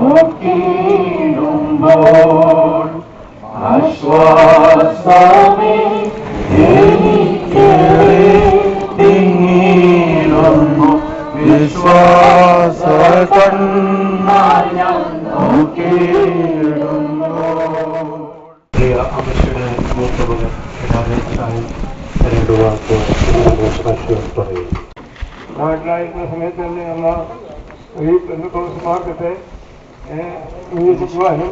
നോക്കിയിടുമ്പോൾ ആശ്വാസമേ തിങ്ങിടുന്നു വിശ്വാസ കണ്ണാൽ നോക്കിയിടുന്നു. പ്രിയ അമ്മയുടെ മൂത്തമകൻ രണ്ട് വാക്ക് പറയും. നാട്ടിലായിരുന്ന സമയത്ത് തന്നെ അമ്മ ഈ പെന്തക്കോസ്ത് മാർഗത്തെ വിന്യസിക്കുവാനും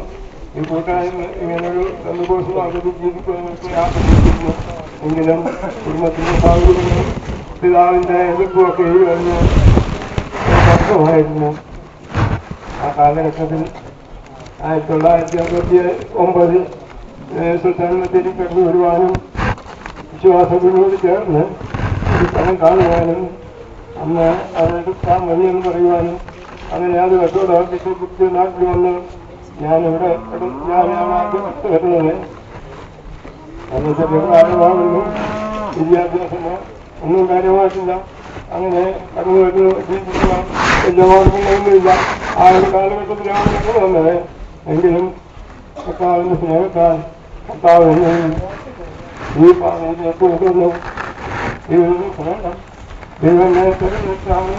ഈ കൂട്ടായ്മ ഇങ്ങനൊരു പെന്തക്കോസ്ത് മാർഗത്തിൽ ജീവിക്കുവാനൊക്കെ ആഗ്രഹിക്കുന്നു. എങ്കിലും കുടുംബത്തിൻ്റെ സാഹചര്യങ്ങളും പിതാവിൻ്റെ എതിർപ്പുമൊക്കെ ഈ വരുന്ന തർക്കമായിരുന്നു. ആ കാലഘട്ടത്തിൽ 1969 സുൽത്താൻമത്തേരി കടന്നു വരുവാനും വിശ്വാസത്തിനോട് ചേർന്ന് ഒരു സ്ഥലം കാണുവാനും അന്ന് അതെടുക്കാൻ വഴിയെന്ന് പറയുവാനും അങ്ങനെ അത് കച്ചവടമാക്കിയിട്ട് കുറിച്ച് നാട്ടിൽ വന്ന് ഞാനിവിടെ ഞാനാണ് ആദ്യം വരുന്നത്. അന്നത്തെ ചെറുതാകുന്നു വിദ്യാഭ്യാസമോ ഒന്നും കാര്യമായിട്ടില്ല. അങ്ങനെ കടന്നു വരുന്നു ജീവിക്കുവാൻ വലിയ മാർഗങ്ങളൊന്നുമില്ല. ആ ഒരു കാലഘട്ടത്തിലാണ് കടന്നു വന്നത്. എങ്കിലും കർത്താവിൻ്റെ സ്നേഹത്താൽ കർത്താവ് ഈ പാതയിലേക്ക് കൊണ്ടുവന്നു. ദൈവനെ തെരഞ്ഞെടുത്താണ്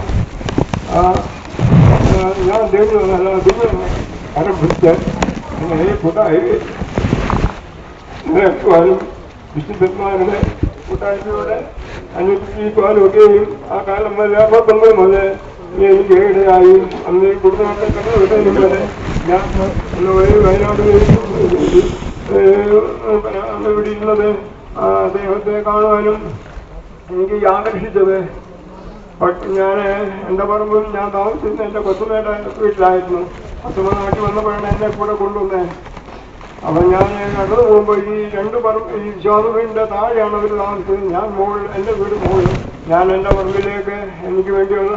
ഞാൻ ദൈവമല്ല ദൈവം ആരംഭിച്ച് അങ്ങനെ കൂട്ടായി നിലനിൽക്കുവാനും വിശുദ്ധന്മാരുടെ കൂട്ടായ്മയോടെ അനുഷ്ഠിക്കുവാനും ഒക്കെയും ആ കാലം വരെ 59 മുതൽ എനിക്ക് ഇടയായി. അന്ന് കുടുംബത്തെ കടന്നു വരുന്നതിന് ഞാൻ വയനാട് അന്ന് ഇവിടെ ഇരുന്നത് ദൈവത്തെ കാണുവാനും എനിക്ക് ആകർഷിച്ചത്. ഞാൻ എൻ്റെ പറമ്പിൽ ഞാൻ താമസിച്ചിരുന്ന എൻ്റെ കൊച്ചുമേടെ വീട്ടിലായിരുന്നു. കൊച്ചുമ നാട്ടിൽ വന്നപ്പോഴാണ് എന്നെ കൂടെ കൊണ്ടുവന്നത്. അപ്പം ഞാൻ കടന്നു പോകുമ്പോൾ ഈ ഈ വിശ്വാസ വീടിൻ്റെ താഴെയാണ് അവർ താമസിച്ചത്. ഞാൻ എൻ്റെ വീട് മുകളിൽ. ഞാൻ എൻ്റെ പറമ്പിലേക്ക് എനിക്ക് വേണ്ടിയുള്ള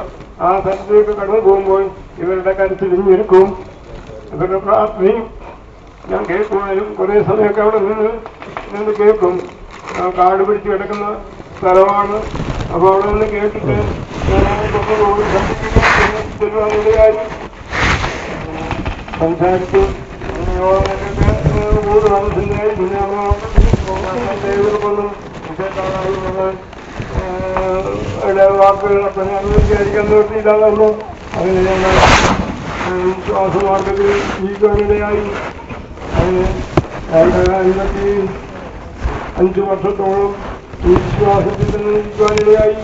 ആ സ്ഥലത്തേക്ക് കടന്നു പോകുമ്പോൾ ഇവരുടെ കരുത്തിലിഞ്ഞിരിക്കും, ഇവരുടെ പ്രാർത്ഥനയും ഞാൻ കേൾക്കുവാനും കുറേ സമയമൊക്കെ അവിടെ നിന്ന് കേൾക്കും. കാട് പിടിച്ച് കിടക്കുന്ന സ്ഥലമാണ്. അപ്പോൾ അവിടെ നിന്ന് കേട്ടിട്ട് ചെല്ലുവാനിടയായി സംസാരിച്ചു. കൂടുതൽ മനസ്സിലായി. പിന്നെ വാക്കുകൾ അപ്പം ഞാൻ വിചാരിക്കാൻ നിർത്തിയില്ലായിരുന്നു. അങ്ങനെ ഞങ്ങൾ ശ്വാസമാർഗത്തിൽ ജീവിക്കാനിടയായി. അതിന് 25 വർഷത്തോളം ഈ വിശ്വാസത്തിൽ തന്നെ ജീവിക്കാനിടയായി.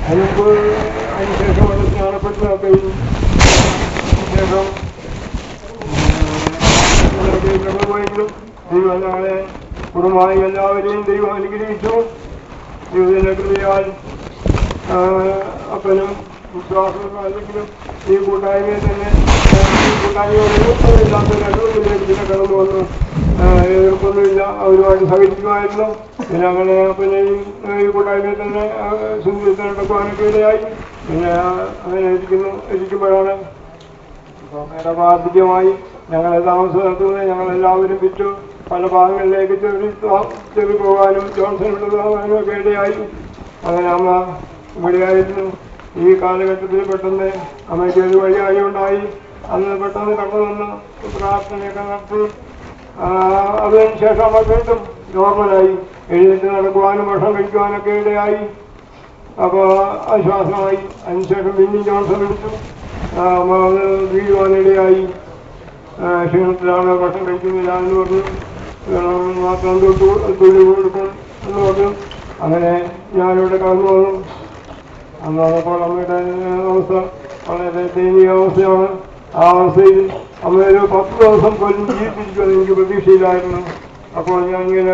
അതിനുശേഷം അത് സ്നാനപ്പെട്ടതൊക്കെയും ശേഷം കടന്നുപോയെങ്കിലും ദൈവം ഞങ്ങളെ കുടുംബമായി എല്ലാവരെയും ദൈവം അനുഗ്രഹിച്ചു. ദൈവത്തിന്റെ കൃപയാൽ അപ്പനും വിശ്വാസം അല്ലെങ്കിലും ഈ കൂട്ടായ്മയെ തന്നെ കൂട്ടായ്മയില്ലാത്ത രണ്ടുപേരിലേക്ക് പിന്നെ കടന്നു വന്നു. എതിർപ്പൊന്നുമില്ല, അവരുമായിട്ട് സഹകരിക്കുമായിരുന്നു. പിന്നെ അങ്ങനെ പിന്നെ ഈ കൂട്ടായ്മയിൽ തന്നെ നടക്കുവാനൊക്കെ ഇടയായി. പിന്നെ അങ്ങനെ ഇരിക്കുമ്പോഴാണ് അമ്മയുടെ പ്രാർത്ഥികമായി ഞങ്ങളെ താമസം നടത്തുന്നത്. ഞങ്ങളെല്ലാവരും വിറ്റു പല ഭാഗങ്ങളിലേക്ക് ചെറി പോകാനും ജോൺസണിൽ പോകാനും ഒക്കെ ഇടയായി. അങ്ങനെ അമ്മ ഇവിടെയായിരുന്നു. ഈ കാലഘട്ടത്തിൽ പെട്ടെന്ന് അമ്മയ്ക്ക് ഒരു വഴിയായി ഉണ്ടായി. അന്ന് പെട്ടെന്ന് കടന്നു വന്ന് പ്രാർത്ഥനയൊക്കെ നടത്തി. അതിനുശേഷം അമ്മ വീണ്ടും നോർമലായി എഴുന്നേറ്റ് നടക്കുവാനും ഭക്ഷണം കഴിക്കുവാനൊക്കെ ഇടയായി. അപ്പോൾ ആശ്വാസമായി. അതിനുശേഷം വീണ്ടും ജോൺസൺ വിളിച്ചു. അമ്മ വീഴുവാനിടയായി. ക്ഷീണത്തിലാണ്, ഭക്ഷണം കഴിക്കുന്നില്ല എന്ന് പറഞ്ഞു. മാത്രം തൊഴിൽ കൊടുക്കും എന്ന് പറഞ്ഞു. അങ്ങനെ ഞാനിവിടെ കടന്നു വന്നു. അന്ന് വന്നപ്പോൾ അമ്മയുടെ അവസ്ഥ വളരെ ദയനീയ അവസ്ഥയാണ്. ആ അവസ്ഥയിൽ അമ്മയൊരു 10 ദിവസം പോലും ജീവിച്ചിരിക്കുമെന്ന് എനിക്ക് പ്രതീക്ഷയിലായിരുന്നു. അപ്പോൾ ഞാൻ ഇങ്ങനെ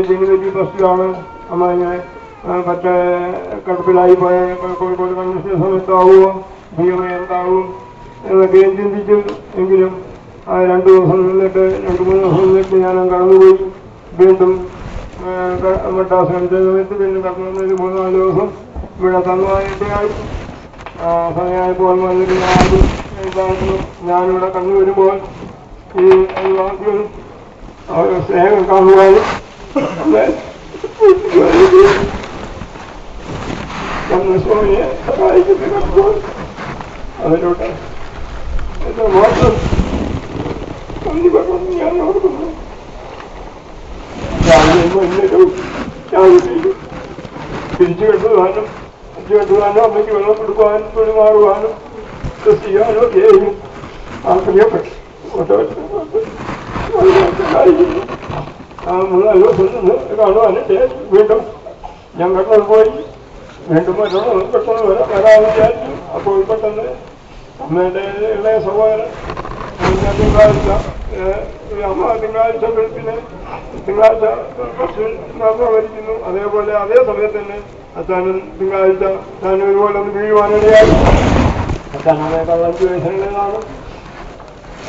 ജനുവരി ഫസ്റ്റിലാണ് അമ്മ ഇങ്ങനെ മറ്റേ കിടപ്പിലായി പോയ കോഴിക്കോട് കൺവെൻഷൻ സമയത്താവുമോ ഭീമ എന്താവും എന്നൊക്കെയും ചിന്തിച്ചു. എങ്കിലും ആ 2 ദിവസം നിന്നിട്ട് 2-3 ദിവസം നിന്നിട്ട് ഞാൻ കടന്നുപോയി. വീണ്ടും മദ്രാസ് കഴിച്ച സമയത്ത് വീണ്ടും കടന്നു വന്നൊരു 3-4 ദിവസം ഇവിടെ തന്നുവാനിടയായി. സമയമായപ്പോൾ വന്നിട്ട് ഞാനിവിടെ കടന്നു വരുമ്പോൾ ഈ അയൽവാസികൾ സ്നേഹം കാണുവാനും സ്വാമിയെ സഹായിക്കുന്ന അതിലൂടെ എന്റെ മാത്രം നന്ദി പറഞ്ഞു ഞാൻ ഓർക്കുന്നു. തിരിച്ചു കെട്ടുവാനും അമ്മയ്ക്ക് വെള്ളം കൊടുക്കുവാനും പെരുമാറുവാനും ചെയ്യാനോ ചെയ്യും ആ പ്രിയപ്പെട്ടു കാണുവാനും വീണ്ടും ഞാൻ പെട്ടെന്ന് പോയി വീണ്ടും പെട്ടെന്ന് വരാമെന്ന് വിചാരിച്ചു. അപ്പോൾ പെട്ടെന്ന് അമ്മയുടെ ഇളയ സഹോദരൻ തിങ്കളാഴ്ച തിങ്കളാഴ്ച വെളുപ്പിന് തിങ്കളാഴ്ച ബസ്സിൽ മരിക്കുന്നു. അതേപോലെ അതേ സമയത്ത് തന്നെ അച്ഛനും തിങ്കളാഴ്ച ഞാൻ ഒരുപോലെ ഒന്ന് വീഴുവാനിടയായി. അച്ഛൻ അതേ 15 വയസ്സിനുള്ളതാണ്.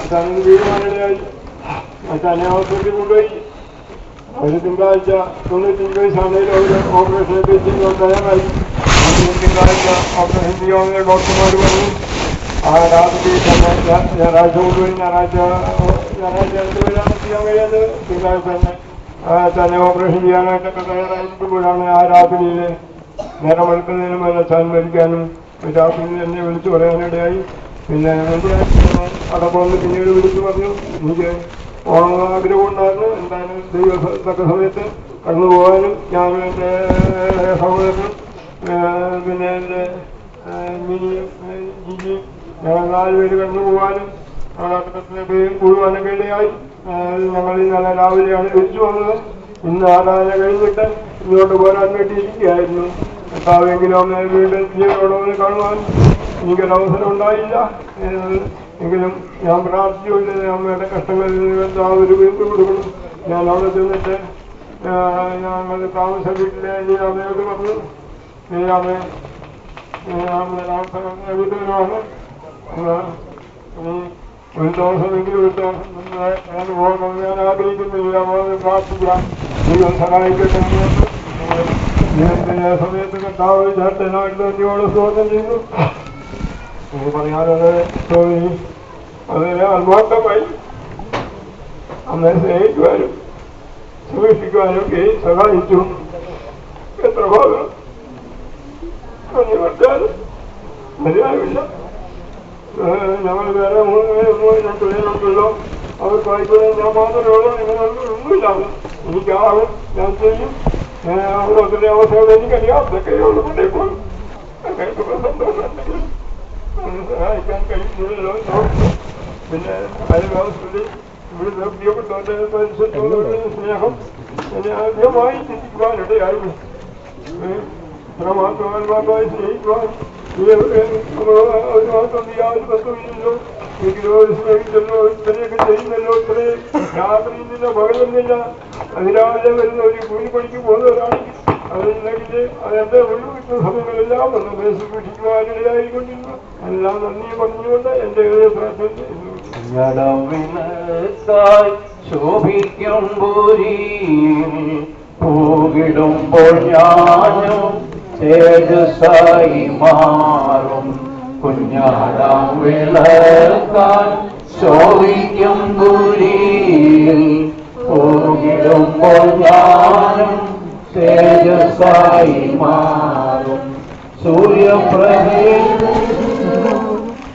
അച്ഛനൊന്ന് വീഴുവാനിടയായി. അച്ഛനെ ആശുപത്രി കൊണ്ടുപോയി. ഒരു തിങ്കളാഴ്ച 95 വയസ്സാണെങ്കിലും അവർ ഓപ്പറേഷനൊക്കെ ചെയ്യാൻ തയ്യാറായി. തിങ്കളാഴ്ച ഓപ്പറേഷൻ ചെയ്യാമെന്ന് ഡോക്ടർമാർ പറഞ്ഞു. ആ രാത്രി തന്നെ ഞായറാഴ്ച കൊണ്ടുപോയി. ഞായറാഴ്ച എന്തുവരാണ് ചെയ്യാൻ കഴിയാതെ തിങ്കളാഴ്ച തന്നെ ഓപ്പറേഷൻ ചെയ്യാനായിട്ടൊക്കെ തയ്യാറായിരിക്കുമ്പോഴാണ് ആ രാത്രിയിൽ നേരം വെളുക്കുന്നതിന് മുതൽ അച്ഛൻ മരിക്കാനും രാത്രിയിൽ എന്നെ വിളിച്ചു പറയാനിടയായി. പിന്നെ അടപ്പുറന്ന് പിന്നീട് വിളിച്ചു പറഞ്ഞു എനിക്ക് ആഗ്രഹം ഉണ്ടായിരുന്നു. എന്തായാലും ദൈവ തക്ക സമയത്ത് കടന്നു പോകാനും ഞാനും എൻ്റെ സഹോദരനും പിന്നെ എൻ്റെ മിനിയും ജിജിയും ഞങ്ങൾ 4 പേര് കടന്നു പോകാനും പേരും കൂടുവാനൊക്കെ ഇടയായി. ഞങ്ങൾ ഇന്നലെ രാവിലെയാണ് തിരിച്ചു വന്നത്. ഇന്ന് ആരാധന കഴിഞ്ഞിട്ട് ഇങ്ങോട്ട് പോരാൻ വേണ്ടിയിരിക്കുകയായിരുന്നു. കർത്താവെങ്കിലും വീണ്ടും ജീവനോടൊന്ന് കാണുവാൻ എനിക്കൊരവസരം ഉണ്ടായില്ല. എങ്കിലും ഞാൻ പ്രാർത്ഥിച്ചുകൊണ്ട് അമ്മയുടെ കഷ്ടങ്ങളിൽ നിന്ന് ഒരു വീണ്ടും കൊടുക്കണം. ഞാൻ അവിടെ ചെന്നിട്ട് ഞങ്ങൾ താമസ വീട്ടിലെ അമ്മയോട് പറഞ്ഞു വീട്ടിലാണ് ഒരു ദിവസമെങ്കിലും ഒരു ദിവസം ഞാൻ പോകണം ഞാൻ ആഗ്രഹിക്കുന്നില്ല. പ്രാർത്ഥിക്കാം, ദൈവം സഹായിക്കട്ടെ. ദൈവത്തിന്റെ സമയത്ത് കർത്താവ് ചേട്ടനായിട്ട് തന്നെയോട് സ്തോത്രം ചെയ്യുന്നു. പറയാനത് തോന്നി. അതിനെ ആത്മാർത്ഥമായി അമ്മയെ സ്നേഹിക്കുവാനും സൂക്ഷിക്കുവാനും ഒക്കെ സഹായിച്ചു. എത്ര ഭാഗം നന്ദി പറഞ്ഞാലും മതിയാവില്ല. ഞങ്ങൾ വേറെ 3 പേരുണ്ടല്ലോ. അവർക്ക് വായിക്കുന്നത് ഞാൻ മാത്രമേ ഉള്ളൂ. ഒന്നുമില്ലാതെ എനിക്കാവും, ഞാൻ ചെയ്യും. അവരൊത്തിരി അവസ്ഥകൾ എനിക്കറിയാം. അതൊക്കെ ഉള്ളു കൊണ്ടേപ്പോൾ സന്തോഷമുണ്ടെങ്കിൽ സഹായിക്കാൻ കഴിയുന്നില്ലല്ലോ. പിന്നെ അയൽവാസത്തിൽ ഇവിടുത്തെ പ്രിയപ്പെട്ടവരുടെ പരിസരത്തോടുള്ള സ്നേഹം എന്നെ ആദ്യമായി ചിന്തിക്കുവാനിടയായിരുന്നു. മാത്രമായി സ്നേഹിക്കുവാൻ ഒരു മാത്രം യാതൊരു ബന്ധമില്ലല്ലോ. എങ്കിലോ ഒരു സ്നേഹിച്ചല്ലോ, ഇത്രയൊക്കെ ചെയ്യുന്നല്ലോ. ഇത്രയും രാത്രിയില്ല പകലുന്നില്ല. അതിരാവിലെ വരുന്ന ഒരു കൂലിപ്പണിക്ക് പോകുന്നവരാണെങ്കിൽ അതില്ലെങ്കിൽ അതെന്റെ ഒഴിവിക്കുന്ന സമയങ്ങളെല്ലാം ഒന്ന് സൂക്ഷിക്കുവാനിടയായിക്കൊണ്ടിരുന്നു. എല്ലാം നന്ദി പറഞ്ഞുകൊണ്ട് എന്റെ പ്രാർത്ഥന ശോഭിക്കും പൂവിടുമ്പോൾ ഞാനും തേജസ്സായി മാറും. കുഞ്ഞാടാം വിളക്കാൻ ശോഭിക്കും പൂവിടുമ്പോൾ ഞാനും തേജസ്സായി മാറും. സൂര്യപ്രഭയിൽ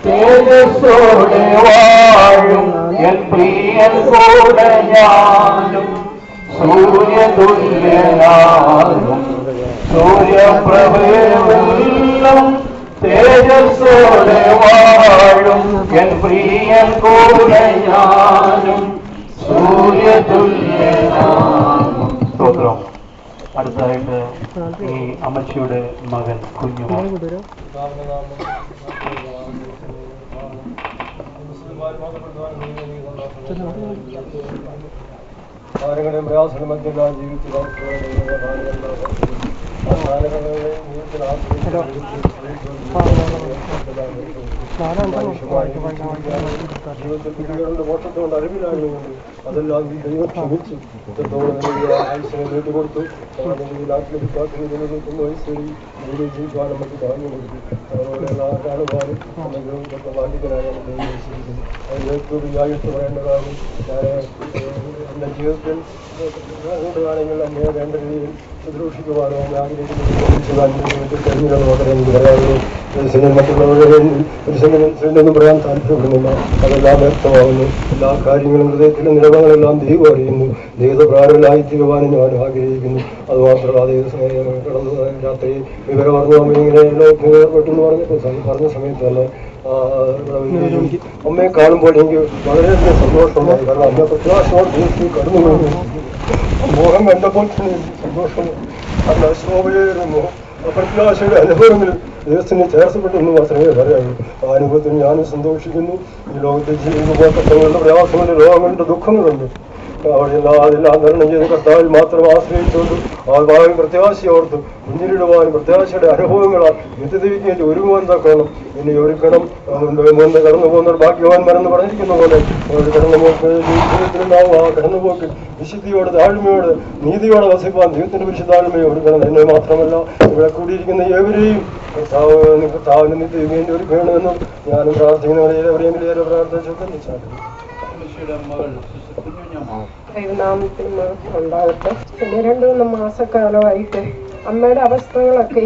തേജസ്സോടെ വാഴും എൻ പ്രിയൻ കൂടെ ഞാനും സൂര്യതുല്യനാകും. സൂര്യപ്രഭയിലും തേജസ്സോടെ വാഴും എൻ പ്രിയൻ കൂടെ ഞാനും സൂര്യതുല്യനാകും. സ്തോത്രം. അടുത്തായിട്ട് ഈ അമ്മച്ചിയുടെ മകൻ കുഞ്ഞുമോൻ. ആരെങ്കിലും പ്രയാസങ്ങൾ മധ്യകാല ജീവിതത്തിൽ ജീവിതത്തിൽ മോക്ഷത്തോട് അറിവിലായതുകൊണ്ട് അതെല്ലാം ദൈവം ക്ഷമിച്ചു ആയുസിനെ നീട്ടിക്കൊടുത്തു. വയസ്സേറി ജീവിക്കാൻ നമുക്ക് പറഞ്ഞു കൊടുത്തു. അതുപോലെ കാണുവാനും നമുക്ക് ബാധിക്കനായ അതിനേറ്റവും ആയുസ് പറയേണ്ടതാണ്. എൻ്റെ ജീവിതത്തിൽ അതുകൊണ്ടാണെങ്കിൽ എന്നെ വേണ്ട രീതിയിൽ ശുശ്രൂഷിക്കുവാനോ ആഗ്രഹിക്കുന്നത് മറ്റുള്ളവരുടെ ഒരു ശരിയൊന്നും പറയാൻ താല്പര്യപ്പെടുന്നില്ല. അതെല്ലാം വ്യക്തമാകുന്നു. എല്ലാ കാര്യങ്ങളും ഹൃദയത്തിലെ നിലവങ്ങളെല്ലാം ദൈവം അറിയുന്നു. ദൈവപ്രാരലായി തീരുവാനും ഞാൻ ആഗ്രഹിക്കുന്നു. അതുമാത്രമല്ല കടന്നു രാത്രി വിവരം അറിഞ്ഞു അമ്മ ഇങ്ങനെ പെട്ടെന്ന് പറഞ്ഞ സമയത്തല്ല അമ്മയെ കാണുമ്പോൾ എനിക്ക് വളരെയധികം സന്തോഷമുണ്ടായി. കാരണം അമ്മ പ്രത്യാശയോട് ദൈവത്തിൽ കടന്നു പോകുന്നു. മോഹം കണ്ടപ്പോൾ തന്നെ എനിക്ക് സന്തോഷം. അല്ല ശോഭയേറുന്നു. പ്രത്യാശയുടെ അനുഭവങ്ങളിൽ ദൈവത്തിന് ചേർച്ചപ്പെട്ടെന്ന് മാത്രമേ പറയാവൂ. ആ അനുഭവത്തിൽ ഞാനും സന്തോഷിക്കുന്നു. ഈ ലോകത്തെ ജീവിതങ്ങളുടെ പ്രയാസങ്ങളുണ്ട്, രോഗങ്ങളുടെ ദുഃഖങ്ങളുണ്ട്. അതെല്ലാം തരണം ചെയ്ത് കർത്താവിൽ മാത്രം ആശ്രയിച്ചുകൊണ്ട് ആ ഭാവി പ്രത്യാശയോർത്ത് മുന്നിലിടുവാനും പ്രത്യാശയുടെ അനുഭവങ്ങളാൽ നിത്യദേവിക്ക് വേണ്ടി ഒരുങ്ങുവാൻ തക്കണം. ഇനി ഒരുക്കണം കടന്നു പോകുന്ന ഭാഗ്യവാന്മാരെന്ന് പറഞ്ഞിരിക്കുന്ന പോലെ കടന്നുപോക്ക് ജീവിതത്തിലുണ്ടാവും. ആ കടന്നുപോക്ക് വിശുദ്ധിയോട് താഴ്മയോട് നീതിയോടെ വസിപ്പാൻ ദൈവത്തിന്റെ പരിശുദ്ധാഴ്മയെ ഒരുക്കണം. എന്നെ മാത്രമല്ല ഇവിടെ കൂടിയിരിക്കുന്ന ഏവരെയും കർത്താവിന് നിത്യത്തിന് വേണ്ടി ഒരുക്കണമെന്നും ഞാനും പ്രാർത്ഥിക്കുന്നവരെ ഏവരെയും പ്രാർത്ഥിച്ചു. ദൈവനാമത്തിന് ഉണ്ടാകട്ടെ. പിന്നെ 2-3 മാസക്കാലമായിട്ട് അമ്മയുടെ അവസ്ഥകളൊക്കെ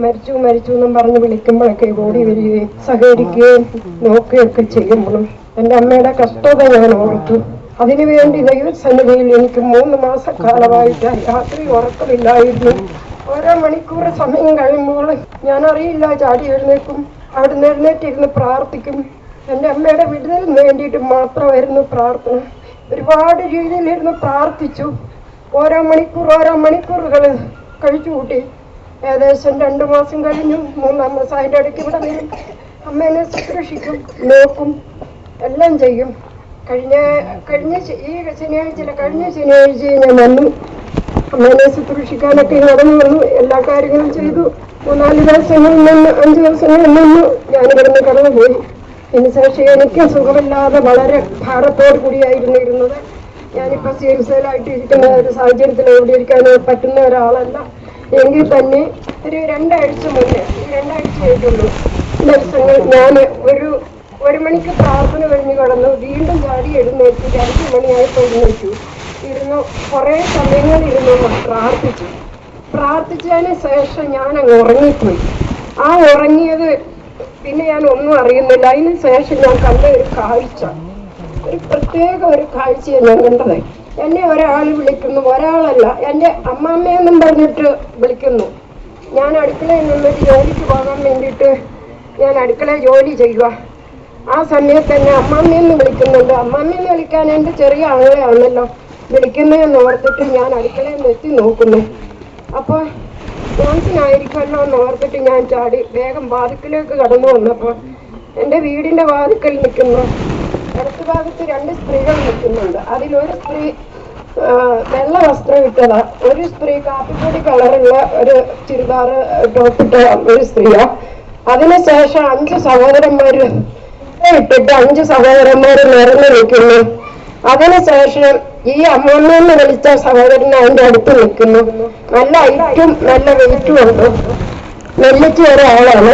മരിച്ചു എന്നും പറഞ്ഞ് വിളിക്കുമ്പോഴൊക്കെ ഓടി വരികയും സഹകരിക്കുകയും നോക്കുകയൊക്കെ ചെയ്യുമ്പോഴും എൻ്റെ അമ്മയുടെ കഷ്ടത ഞാൻ ഓർത്തു. അതിനുവേണ്ടി ദൈവസന്നിധിയിൽ എനിക്ക് 3 മാസക്കാലമായിട്ട് രാത്രി ഉറക്കമില്ലായിരുന്നു. ഓരോ മണിക്കൂർ സമയം കഴിയുമ്പോൾ ഞാൻ അറിയില്ല ചാടി എഴുന്നേക്കും. അവിടുന്ന് എഴുന്നേറ്റിരുന്ന് പ്രാർത്ഥിക്കും. എൻ്റെ അമ്മയുടെ വിടുതലിന് വേണ്ടിയിട്ട് മാത്രമായിരുന്നു പ്രാർത്ഥന. ഒരുപാട് രീതിയിലിരുന്ന് പ്രാർത്ഥിച്ചു. ഓരോ മണിക്കൂറുകൾ കഴിച്ചു കൂട്ടി. ഏകദേശം 2 മാസം കഴിഞ്ഞു. 3-ാം മാസം അതിൻ്റെ ഇടയ്ക്ക് ഇവിടെ വരും. അമ്മേനെ ശുശ്രൂഷിക്കും, നോക്കും, എല്ലാം ചെയ്യും. കഴിഞ്ഞ ശനിയാഴ്ച ഞാൻ വന്നു. അമ്മേനെ ശുശ്രൂഷിക്കാനൊക്കെ നടന്നു വന്നു. എല്ലാ കാര്യങ്ങളും ചെയ്തു. 3-4 ദിവസങ്ങളിൽ നിന്ന് 5 ദിവസങ്ങളിൽ നിന്ന് ഞാനിവിടുന്ന് കടന്നുപോയി. ഇതിനുശേഷം എനിക്ക് സുഖമില്ലാതെ വളരെ ഭാരത്തോടു കൂടിയായിരുന്നു ഇരുന്നത്. ഞാനിപ്പോൾ ചികിത്സയിലായിട്ട് ഇരിക്കുന്ന ഒരു സാഹചര്യത്തിൽ എവിടെ ഇരിക്കാൻ പറ്റുന്ന ഒരാളല്ല. എങ്കിൽ തന്നെ ഒരു 2 ആഴ്ച മുന്നേ, 2 ആഴ്ചയായിട്ടുള്ളൂ ദിവസങ്ങൾ ഞാൻ ഒരു മണിക്ക് പ്രാർത്ഥന കഴിഞ്ഞ് കിടന്നു. വീണ്ടും ചാടി എഴുന്നേറ്റ് 2 മണിയായപ്പോൾ എഴുന്നേറ്റു. ഇരുന്നു കുറേ സമയങ്ങളിരുന്നു പ്രാർത്ഥിച്ചതിന് ശേഷം ഞാൻ അങ്ങ് ഉറങ്ങിപ്പോയി. ആ ഉറങ്ങിയത് പിന്നെ ഞാൻ ഒന്നും അറിയുന്നില്ല. അതിന് ശേഷം ഞാൻ കണ്ട ഒരു കാഴ്ച, ഒരു പ്രത്യേക ഒരു കാഴ്ചയാണ് ഞാൻ കണ്ടത്. എന്നെ ഒരാൾ വിളിക്കുന്നു, ഒരാളല്ല, എൻ്റെ അമ്മാമ്മയെന്നും പറഞ്ഞിട്ട് വിളിക്കുന്നു. ഞാൻ അടുക്കളയിൽ നിന്നിട്ട് ജോലിക്ക് പോകാൻ വേണ്ടിയിട്ട് ഞാൻ അടുക്കളയിൽ ജോലി ചെയ്യുക. ആ സമയത്ത് എന്നെ അമ്മാമ്മയെന്ന് വിളിക്കുന്നുണ്ട്. അമ്മാമ്മയെന്ന് വിളിക്കാൻ എൻ്റെ ചെറിയ ആളെയാണല്ലോ വിളിക്കുന്നതെന്ന് ഓർത്തിട്ട് ഞാൻ അടുക്കളയിൽ എത്തി നോക്കുന്നു. അപ്പോൾ ജോൺസനായിരിക്കുമല്ലോ എന്ന് ഓർത്തിട്ട് ഞാൻ ചാടി വേഗം വാതിക്കലേക്ക് കടന്നു വന്നപ്പോൾ എൻ്റെ വീടിൻ്റെ വാതിക്കൽ നിൽക്കുന്നു. ഇടത്ത് ഭാഗത്ത് 2 സ്ത്രീകൾ നിൽക്കുന്നുണ്ട്. അതിലൊരു സ്ത്രീ വെള്ള വസ്ത്രം ഇട്ടതാ, ഒരു സ്ത്രീ കാപ്പിപ്പൊടി കളറുള്ള ഒരു ചുരിദാർ ടോപ്പിട്ട ഒരു സ്ത്രീയാ. അതിനുശേഷം 5 സഹോദരന്മാര് ഇട്ടിട്ട് 5 സഹോദരന്മാര് നിറഞ്ഞു നിൽക്കുന്നു. അതിനുശേഷം ഈ അമ്മമ്മയെന്ന് വിളിച്ച സഹോദരൻ അതിൻ്റെ അടുത്ത് നിൽക്കുന്നു. നല്ല ഐറ്റും നല്ല വെയിറ്റും ഉണ്ട്. നെല്ലിച്ച ഒരാളാണ്.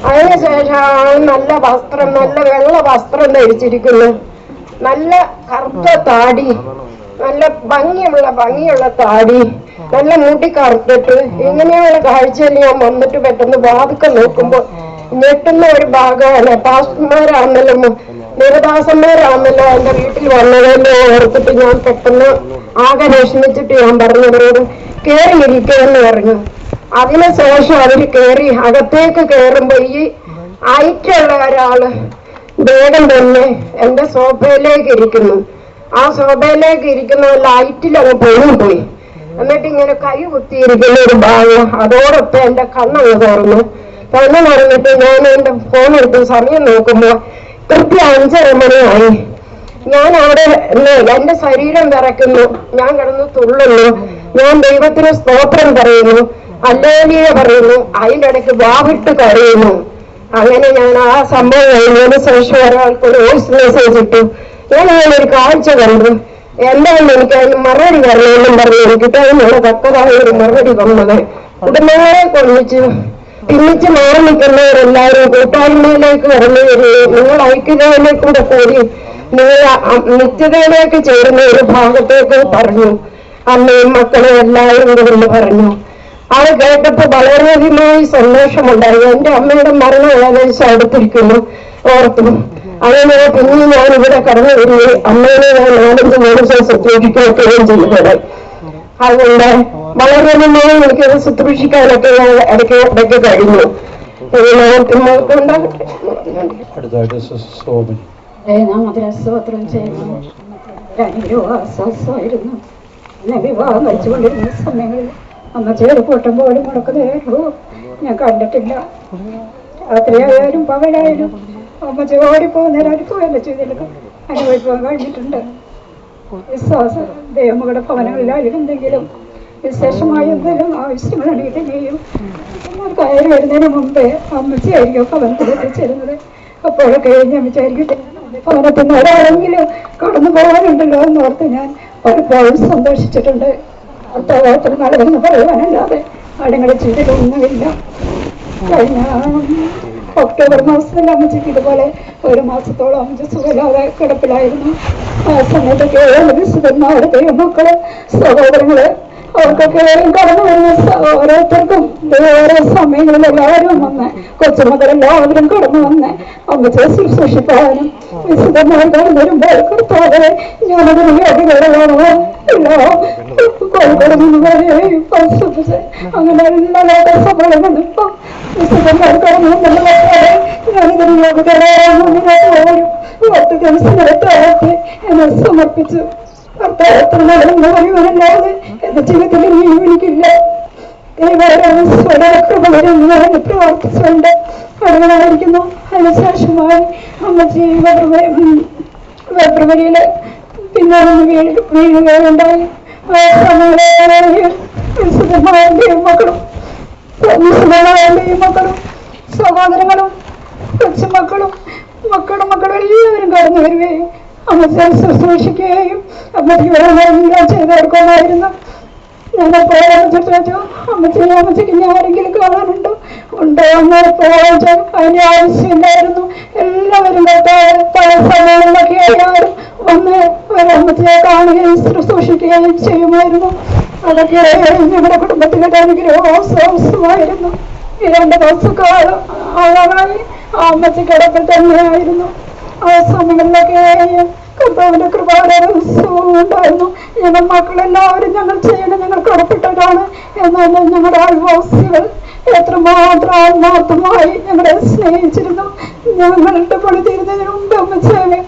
അതിനുശേഷം നല്ല വസ്ത്രം, നല്ല വെള്ള വസ്ത്രം ധരിച്ചിരിക്കുന്നു. നല്ല കറുത്ത താടി, നല്ല ഭംഗിയുള്ള താടി, നല്ല മുടി കറുത്തിട്ട് ഇങ്ങനെയുള്ള കാഴ്ചയിൽ ഞാൻ വന്നിട്ട് പെട്ടെന്ന് വാതിക്ക നോക്കുമ്പോൾ ഞെട്ടുന്ന ഒരു ഭാഗമാണ്. പാസ്റ്റർമാരാണല്ലോ, ദേവദാസന്മാരാണല്ലോ എൻ്റെ വീട്ടിൽ വന്നതെന്ന് ഓർത്തിട്ട് ഞാൻ പെട്ടെന്ന് ആകെ വിഷമിച്ചിട്ട് ഞാൻ പറഞ്ഞവരോട് കയറിയിരിക്കുമെന്ന് പറഞ്ഞു. അതിനുശേഷം അവര് കയറി അകത്തേക്ക് കയറുമ്പോ ഈ ഐറ്റുള്ള ഒരാള് വേഗം തന്നെ എന്റെ സോഫയിലേക്ക് ഇരിക്കുന്നു. ആ സോഫയിലേക്ക് ഇരിക്കുന്ന ലൈറ്റിലങ്ങ് പൊങ്ങിപ്പോയി. എന്നിട്ട് ഇങ്ങനെ കൈ കുത്തിയിരിക്കുന്ന ഒരു ഭാഗം, അതോടൊപ്പം എന്റെ കണ്ണങ്ങ് തുറന്നു പറഞ്ഞിട്ട് ഞാൻ എന്റെ ഫോൺ എടുത്ത് സമയം നോക്കുമ്പോ കൃത്യം 5:30 മണിയായി. ഞാൻ അവിടെ എന്റെ ശരീരം വിറയ്ക്കുന്നു, ഞാൻ കിടന്ന് തുള്ളുന്നു, ഞാൻ ദൈവത്തിന് സ്തോത്രം പറയുന്നു, ഹല്ലേലൂയ പറയുന്നു, അതിൻ്റെ ഇടയ്ക്ക് വാവിട്ട് കരയുന്നു. അങ്ങനെ ഞാൻ ആ സംഭവം കഴിഞ്ഞതിന് ശേഷം ഒരാൾക്കൊരു വോയിസ് മെസ്സേജ് ഇട്ടു. ഞാൻ ഒരു കാഴ്ച കണ്ടു. എന്താണെന്ന് എനിക്ക് അതിന് മറുപടി വരണമെന്നും പറഞ്ഞു. എനിക്കിട്ട് അതിനുള്ള തക്കതായ ഒരു മറുപടി വന്നത് കുടുംബങ്ങളെ പിന്നിച്ച് മാറി നിൽക്കുന്നവരെല്ലാവരും കൂട്ടായ്മയിലേക്ക് കടന്നു വരികയും നിങ്ങൾ ഐക്യതയിലേക്കൂടെ കൂടി നിങ്ങൾ നിത്യതയിലേക്ക് ചേരുന്ന ഒരു ഭാഗത്തേക്ക് പറഞ്ഞു. അമ്മയും മക്കളും എല്ലാവരും കൂടെ പറഞ്ഞു. അത് കേട്ടപ്പോ വളരെയധികമായി സന്തോഷമുണ്ടായി. എന്റെ അമ്മയുടെ മരണം ഏകദേശം അടുത്തിരിക്കുന്നു ഓർത്തു. അങ്ങനെ പിന്നെ ഞാൻ ഇവിടെ കടന്നു വരികയും അമ്മേനെ ഞാൻ 4-5 ദിവസം ശുശ്രൂഷിക്കുകയും ചെയ്തത്. അതുകൊണ്ട് വളരെയധികമായി എനിക്കത് ശുശ്രൂഷിക്കാനൊക്കെ ഇടയ്ക്ക് കഴിഞ്ഞു. അടുത്തായിട്ട് സോമൻ. സ്തോത്രം ചെയ്യുന്നു. അനുഗ്രഹമായിരുന്നു. എന്നെ വിവാഹം കഴിച്ചുകൊണ്ടിരുന്ന സമയങ്ങളിൽ അമ്മ ചേർക്കൂട്ടം പോലും മുടക്കുന്നേരോ ഞാൻ കണ്ടിട്ടില്ല. രാത്രിയായാലും പകലായാലും അമ്മ ഓടിപ്പോകുന്നവരായിരിക്കും എന്റെ ജീവിതത്തിലൊക്കെ അനുഭവിക്കാൻ കഴിഞ്ഞിട്ടുണ്ട്. വിശ്വാസം ദൈവമകളുടെ ഭവനങ്ങളിലായാലും എന്തെങ്കിലും വിശേഷമായ എന്തെങ്കിലും ആവശ്യങ്ങളുണ്ടെങ്കിൽ തന്നെയും കയറി വരുന്നതിന് മുമ്പേ അമ്മച്ചിയായിരിക്കും ഭവനത്തിൽ എത്തിച്ചേരുന്നത്. അപ്പോഴൊക്കെ ഞാൻ വിചാരിക്കട്ടെ ഭവനത്തിൽ നിന്ന് ഒരാളെങ്കിലും കടന്നു പോകാനുണ്ടല്ലോ എന്നോർത്ത് ഞാൻ പലപ്പോഴും സന്തോഷിച്ചിട്ടുണ്ട്. അത്ര നല്ലതെന്ന് പറയുവാനല്ലാതെ അടങ്ങളുടെ ജീവിതമൊന്നുമില്ല. കഴിഞ്ഞ ഒക്ടോബർ മാസത്തിൽ അമ്മച്ചിക്ക് ഇതുപോലെ 1 മാസത്തോളം അമ്മച്ചി സുഖമില്ലാതെ കിടപ്പിലായിരുന്നു. ആ സമയത്തൊക്കെ വിശുദ്ധന്മാരുടെ ദൈവമക്കള് സഹോദരങ്ങള് അവർക്കൊക്കെ കടന്നു വരുന്ന ഓരോരുത്തർക്കും ഓരോ സമയങ്ങളിൽ എല്ലാവരും വന്ന് കൊച്ചുമക്കളെല്ലാവരും കടന്നു വന്ന് അമ്മച്ചെ ശുശ്രൂഷിക്കാനും വിശുദ്ധമായി കടന്നു വരുമ്പോൾ കർത്താവെ ഞാനതിന് യോഗ്യതകളാണോ എല്ലാം കോഴിക്കോട് നിന്ന് വരെ പരിശോധിച്ച് അങ്ങനെ എല്ലാ ലോകസഭകളും വന്നിപ്പോ വിശുദ്ധന്മാർ കടന്നു വന്നതുപോലെ ഞാനിതിന് യോഗ്യതകളാണോ വരും 10 ദിവസങ്ങളെത്താതെ എന്നെ സമർപ്പിച്ചു. കർത്താവത്ര നടന്നു പറയുവാനല്ലാതെ എന്റെ ജീവിതത്തിൽ ഇനിയും എനിക്കില്ല. ദൈവകൃപകരം പ്രവർത്തിച്ചുകൊണ്ട് കടകളായിരിക്കുന്നു. അതിനുശേഷമായി അമ്മച്ചി ഫെബ്രുവരിയില് പിന്നെ വീഴുകയുണ്ടായി. ആ സമയങ്ങളിൽ വിശുദ്ധമായ ദൈവമക്കളും മക്കളും സഹോദരങ്ങളും കൊച്ചുമക്കളും മക്കളും എല്ലാവരും കടന്നു വരികയും അമ്മച്ചെ ശുശ്രൂഷിക്കുകയും അമ്മച്ചിക്ക് ചെയ്തെടുക്കുമായിരുന്നു. ഞാനപ്പോൾ ചോദിച്ചു അമ്മച്ചിക്ക് ഇനി ആരെങ്കിലും കാണാനുണ്ടോ ഉണ്ടോ എന്ന് ചോദിച്ചു. അതിന്റെ ആവശ്യമില്ലായിരുന്നു. എല്ലാവരും പല സമയങ്ങളിലൊക്കെ ആയാലും വന്ന് ഒരമ്മച്ചിയെ കാണുകയും ശുശ്രൂഷിക്കുകയും ചെയ്യുമായിരുന്നു. അതൊക്കെ ഞങ്ങളുടെ കുടുംബത്തിലെ അനുഗ്രഹമായിരുന്നു. 2 ദിവസക്കാലം ആളായി ആ അമ്മച്ചി കിടപ്പിൽ തന്നെയായിരുന്നു. ആ സമയങ്ങളിലൊക്കെ കർത്താവിന്റെ കൃപാരഹസ്യവും ഉണ്ടായിരുന്നു. ഞങ്ങൾ മക്കളെല്ലാവരും ഞങ്ങൾ ചെയ്യണം, ഞങ്ങൾ കടപ്പെട്ടതാണ്. എന്നാൽ ഞങ്ങളുടെ അയൽവാസികൾ എത്രമാത്രം ആത്മാർത്ഥമായി ഞങ്ങളെ സ്നേഹിച്ചിരുന്നു. ഞങ്ങളുടെ പണി തീരുന്നതിന് മുമ്പ് അമ്മച്ചേനെ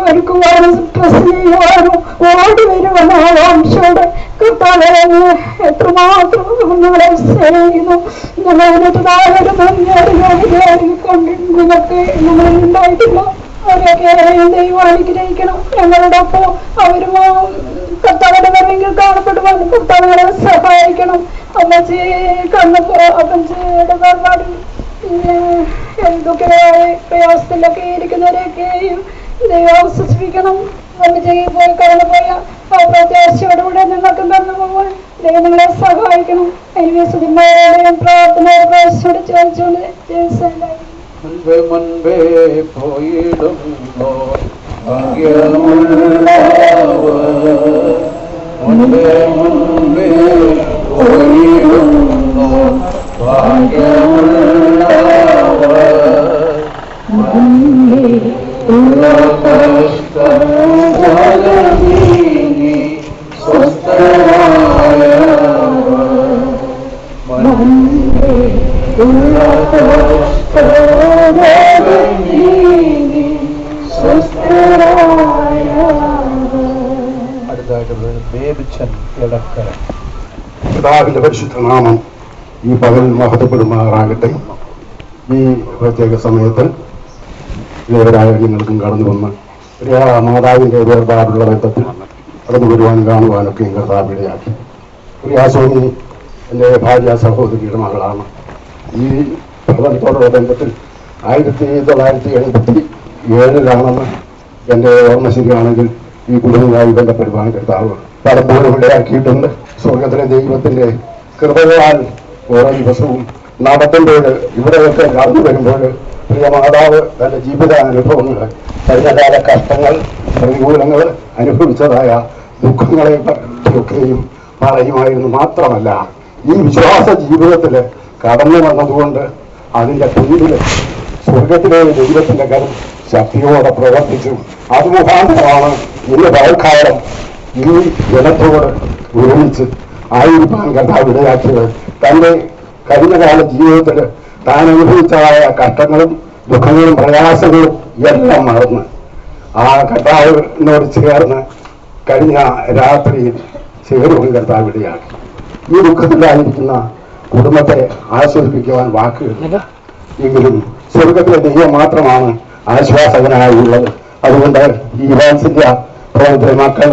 ഒരുക്കുവാനും ഡ്രസ് ചെയ്യുവാനും ഓടി വരുവാൻ ആകാംക്ഷയോടെ കർത്താവെ എത്രമാത്രം ഞങ്ങളെ സ്നേഹിക്കുന്നു. ഞങ്ങളതിനേറ്റതായൊരു കൊണ്ട് നിങ്ങൾക്ക് ഞങ്ങളിൽ ഉണ്ടായിട്ടില്ല. അവരെയൊക്കെ ദൈവം അനുഗ്രഹിക്കണം. ഞങ്ങളോടൊപ്പം അവരും കർത്താവിന്റെ വരവെങ്കിൽ കാണപ്പെടുവാൻ കർത്താവിനെ സഹായിക്കണം. അമ്മച്ചി അമ്മച്ചിയുടെ പരിപാടി എന്തൊക്കെ പ്രയാസത്തിലൊക്കെ ഇരിക്കുന്നവരെയൊക്കെയും ദൈവം ആശ്വസിപ്പിക്കണം. അമ്മച്ചി പോയി കടന്നുപോയ ആ പ്രത്യാശയോടുകൂടെ ഞങ്ങൾക്ക് കടന്നു പോകാൻ ദൈവം നിങ്ങളെ സഹായിക്കണം. വിശുദ്ധന്മാരുടെയും പ്രാർത്ഥനയുടെ പ്രവേശനോട് ചോദിച്ചുകൊണ്ട് ജയിച്ചായി മുൻപേ പോയിടുന്നു മുൻപേ പോയിടുന്നു പിതാവിന്റെ പരിശുദ്ധ നാമം ഈ പകൽ മഹത്വപ്പെടുമാറാകട്ടെ. ഈ പ്രത്യേക സമയത്ത് ഇവരായ നിങ്ങൾക്കും കടന്നു വന്ന് മാതാവിന്റെ വേർപാടുള്ള ബന്ധത്തിൽ കടന്നു വരുവാനും കാണുവാനൊക്കെ കർത്താവിടയാക്കി. പ്രിയാസ്വാമി എൻ്റെ ഭാര്യ സഹോദരിയുടെ മകളാണ്. ഈ ഭവനത്തോടുള്ള ബന്ധത്തിൽ 1987 എൻ്റെ ഓർമ്മ ശരിയാണെങ്കിൽ ഈ കുടുംബവുമായി ബന്ധപ്പെടുവാൻ കർത്താവ് പലപ്പോഴും ഇടയാക്കിയിട്ടുണ്ട്. സ്വർഗത്തിലെ ദൈവത്തിന്റെ കൃപകളാൽ ഓരോ ദിവസവും നടത്തുമ്പോൾ ഇവിടെയൊക്കെ കടന്നു വരുമ്പോൾ പ്രിയ മാതാവ് തന്റെ ജീവിതാനുഭവങ്ങൾ, കഴിഞ്ഞകാല കഷ്ടങ്ങൾ, പ്രതികൂലങ്ങൾ, അനുഭവിച്ചതായ ദുഃഖങ്ങളെ പറ്റിയൊക്കെയും പറയുമായിരുന്നു. മാത്രമല്ല ഈ വിശ്വാസ ജീവിതത്തിൽ കടന്നു വന്നതുകൊണ്ട് അതിന്റെ പിന്നിൽ സ്വർഗത്തിലെ ദൈവത്തിന്റെ കരം ശക്തിയോടെ പ്രവർത്തിച്ചു. അത് മുഖാന്തരമാണ് ഇന്ന് പകൽക്കാലം ഈ ജനത്തോട് ഒരുമിച്ച് ആയിരിക്കാൻ കർത്താവ് ഇടയാക്കിയത്. തന്റെ കഴിഞ്ഞ കാല ജീവിതത്തിൽ താൻ അനുഭവിച്ചതായ കഷ്ടങ്ങളും ദുഃഖങ്ങളും പ്രയാസങ്ങളും എല്ലാം മറന്ന് ആ കർത്താവിനോട് ചേർന്ന് കഴിഞ്ഞ രാത്രിയിൽ ചേരുവാൻ കർത്താവ് ഇടയാക്കി. ഈ ദുഃഖത്തിലായിരിക്കുന്ന കുടുംബത്തെ ആശ്വസിപ്പിക്കുവാൻ വാക്കുകൾ എങ്കിലും സ്വർഗത്തിലെ ദൈവം മാത്രമാണ് ആശ്വാസകനായുള്ളത്. അതുകൊണ്ട് ഈ വാത്സല്യ പ്രവർത്തന മക്കൾ,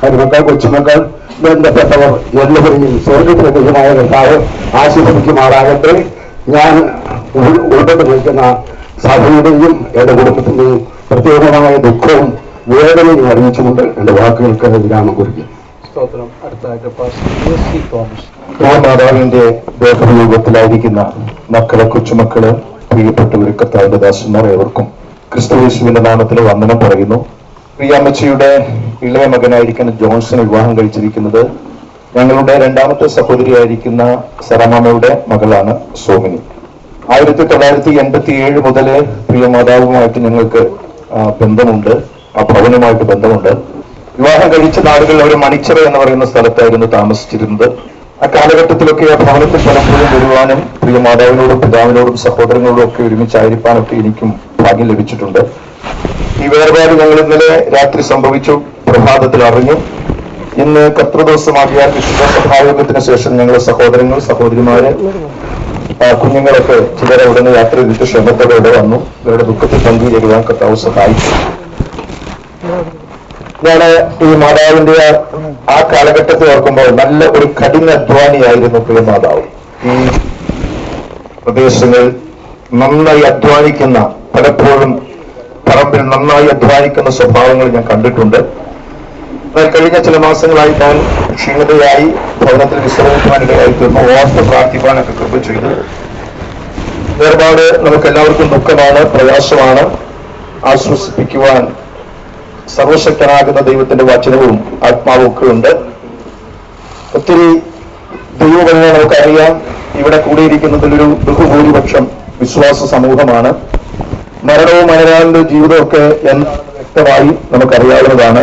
മരുമക്കൾ, കൊച്ചുമക്കൾ, ബന്ധപ്പെട്ടവർ എല്ലാവരെയും സ്വർഗത്തിലെ ദൈവമായ കർത്താവ് ആശ്വസിപ്പിക്കുമാറാകട്ടെ. ഞാൻ ഉൾപ്പെട്ട് നിൽക്കുന്ന സഭയുടെയും എന്റെ കുടുംബത്തിന്റെയും പ്രത്യേകമായ ദുഃഖവും വേദനയും അറിയിച്ചുകൊണ്ട് എന്റെ വാക്കുകൾക്ക് വിരാമം കുറിക്കും. സ്തോത്രം. അടുത്തായിട്ട് പാസ്റ്റർ സി തോമസ്. മാതാവിന്റെ ദേഹരൂപത്തിലായിരിക്കുന്ന മക്കളെ, കൊച്ചുമക്കള്, പ്രിയപ്പെട്ടവർ, കർത്താവിന്റെ ദാസന്മാർ ഏവർക്കും ക്രിസ്തുയേശുവിന്റെ നാമത്തിൽ വന്ദനം പറയുന്നു. പ്രിയാമ്മച്ചിയുടെ ഇളയ മകനായിരിക്കുന്ന ജോൺസൺ വിവാഹം കഴിച്ചിരിക്കുന്നത് ഞങ്ങളുടെ രണ്ടാമത്തെ സഹോദരിയായിരിക്കുന്ന സറമാമയുടെ മകളാണ് സോമിനി. 1987 മുതൽ പ്രിയമാതാവുമായിട്ട് ഞങ്ങൾക്ക് ബന്ധമുണ്ട്, ആ ഭവനുമായിട്ട് ബന്ധമുണ്ട്. വിവാഹം കഴിച്ച നാടുകളിൽ ഒരു മണിച്ചിറ എന്ന് പറയുന്ന സ്ഥലത്തായിരുന്നു താമസിച്ചിരുന്നത്. ആ കാലഘട്ടത്തിലൊക്കെ ആ ഭവനത്തിൽ പലപ്പോഴും വരുവാനും പ്രിയമാതാവിനോടും പിതാവിനോടും സഹോദരങ്ങളോടും ഒക്കെ ഒരുമിച്ചായിരിക്കാനൊക്കെ എനിക്കും ഭാഗ്യം ലഭിച്ചിട്ടുണ്ട്. ഈ വേർപാട് ഞങ്ങൾ ഇന്നലെ രാത്രി സംഭവിച്ചു, പ്രഭാതത്തിൽ അറിഞ്ഞു. ഇന്ന് കർത്തൃദിവസമാകിയാൽ വിശുദ്ധ സഭായോഗത്തിന് ശേഷം ഞങ്ങളുടെ സഹോദരങ്ങൾ, സഹോദരിമാര്, കുഞ്ഞുങ്ങളൊക്കെ ചിലരെ ഉടനെ യാത്ര ചെയ്തിട്ട് ക്ഷമത്തോടെ ഇവിടെ വന്നു. ഇവരുടെ ദുഃഖത്തിൽ പങ്കുചേരുവാൻ കർത്താവ് സഹായിച്ചു. ഞാൻ ഈ മാതാവിന്റെ ആ കാലഘട്ടത്തിൽ ഓർക്കുമ്പോൾ നല്ല ഒരു കഠിന അധ്വാനിയായിരുന്നു പ്രിയ മാതാവ്. ഈ പ്രദേശങ്ങളിൽ നന്നായി അധ്വാനിക്കുന്ന, പലപ്പോഴും പറമ്പിൽ നന്നായി അധ്വാനിക്കുന്ന സ്വഭാവങ്ങൾ ഞാൻ കണ്ടിട്ടുണ്ട്. എന്നാൽ കഴിഞ്ഞ ചില മാസങ്ങളായി ഞാൻ ക്ഷീണിതയായി ഭവനത്തിൽ വിശ്രമിക്കാനിടയായി തീർന്നു. ഓർത്ത് പ്രാർത്ഥിക്കാനൊക്കെ കൃപ ചെയ്തു. വേർപാട് നമുക്ക് എല്ലാവർക്കും ദുഃഖമാണ്, പ്രയാസമാണ്. ആശ്വസിപ്പിക്കുവാൻ സർവശക്തനാകുന്ന ദൈവത്തിന്റെ വചനവും ആത്മാവും ഒക്കെ ഉണ്ട്. ഒത്തിരി ദൈവവചനം നമുക്കറിയാം. ഇവിടെ കൂടിയിരിക്കുന്നതിലൊരു ബഹുഭൂരിപക്ഷം വിശ്വാസ സമൂഹമാണ്. മരണവും അനരാന്റെ ജീവിതമൊക്കെ എന്താണെന്ന് വ്യക്തമായി നമുക്കറിയാവുന്നതാണ്.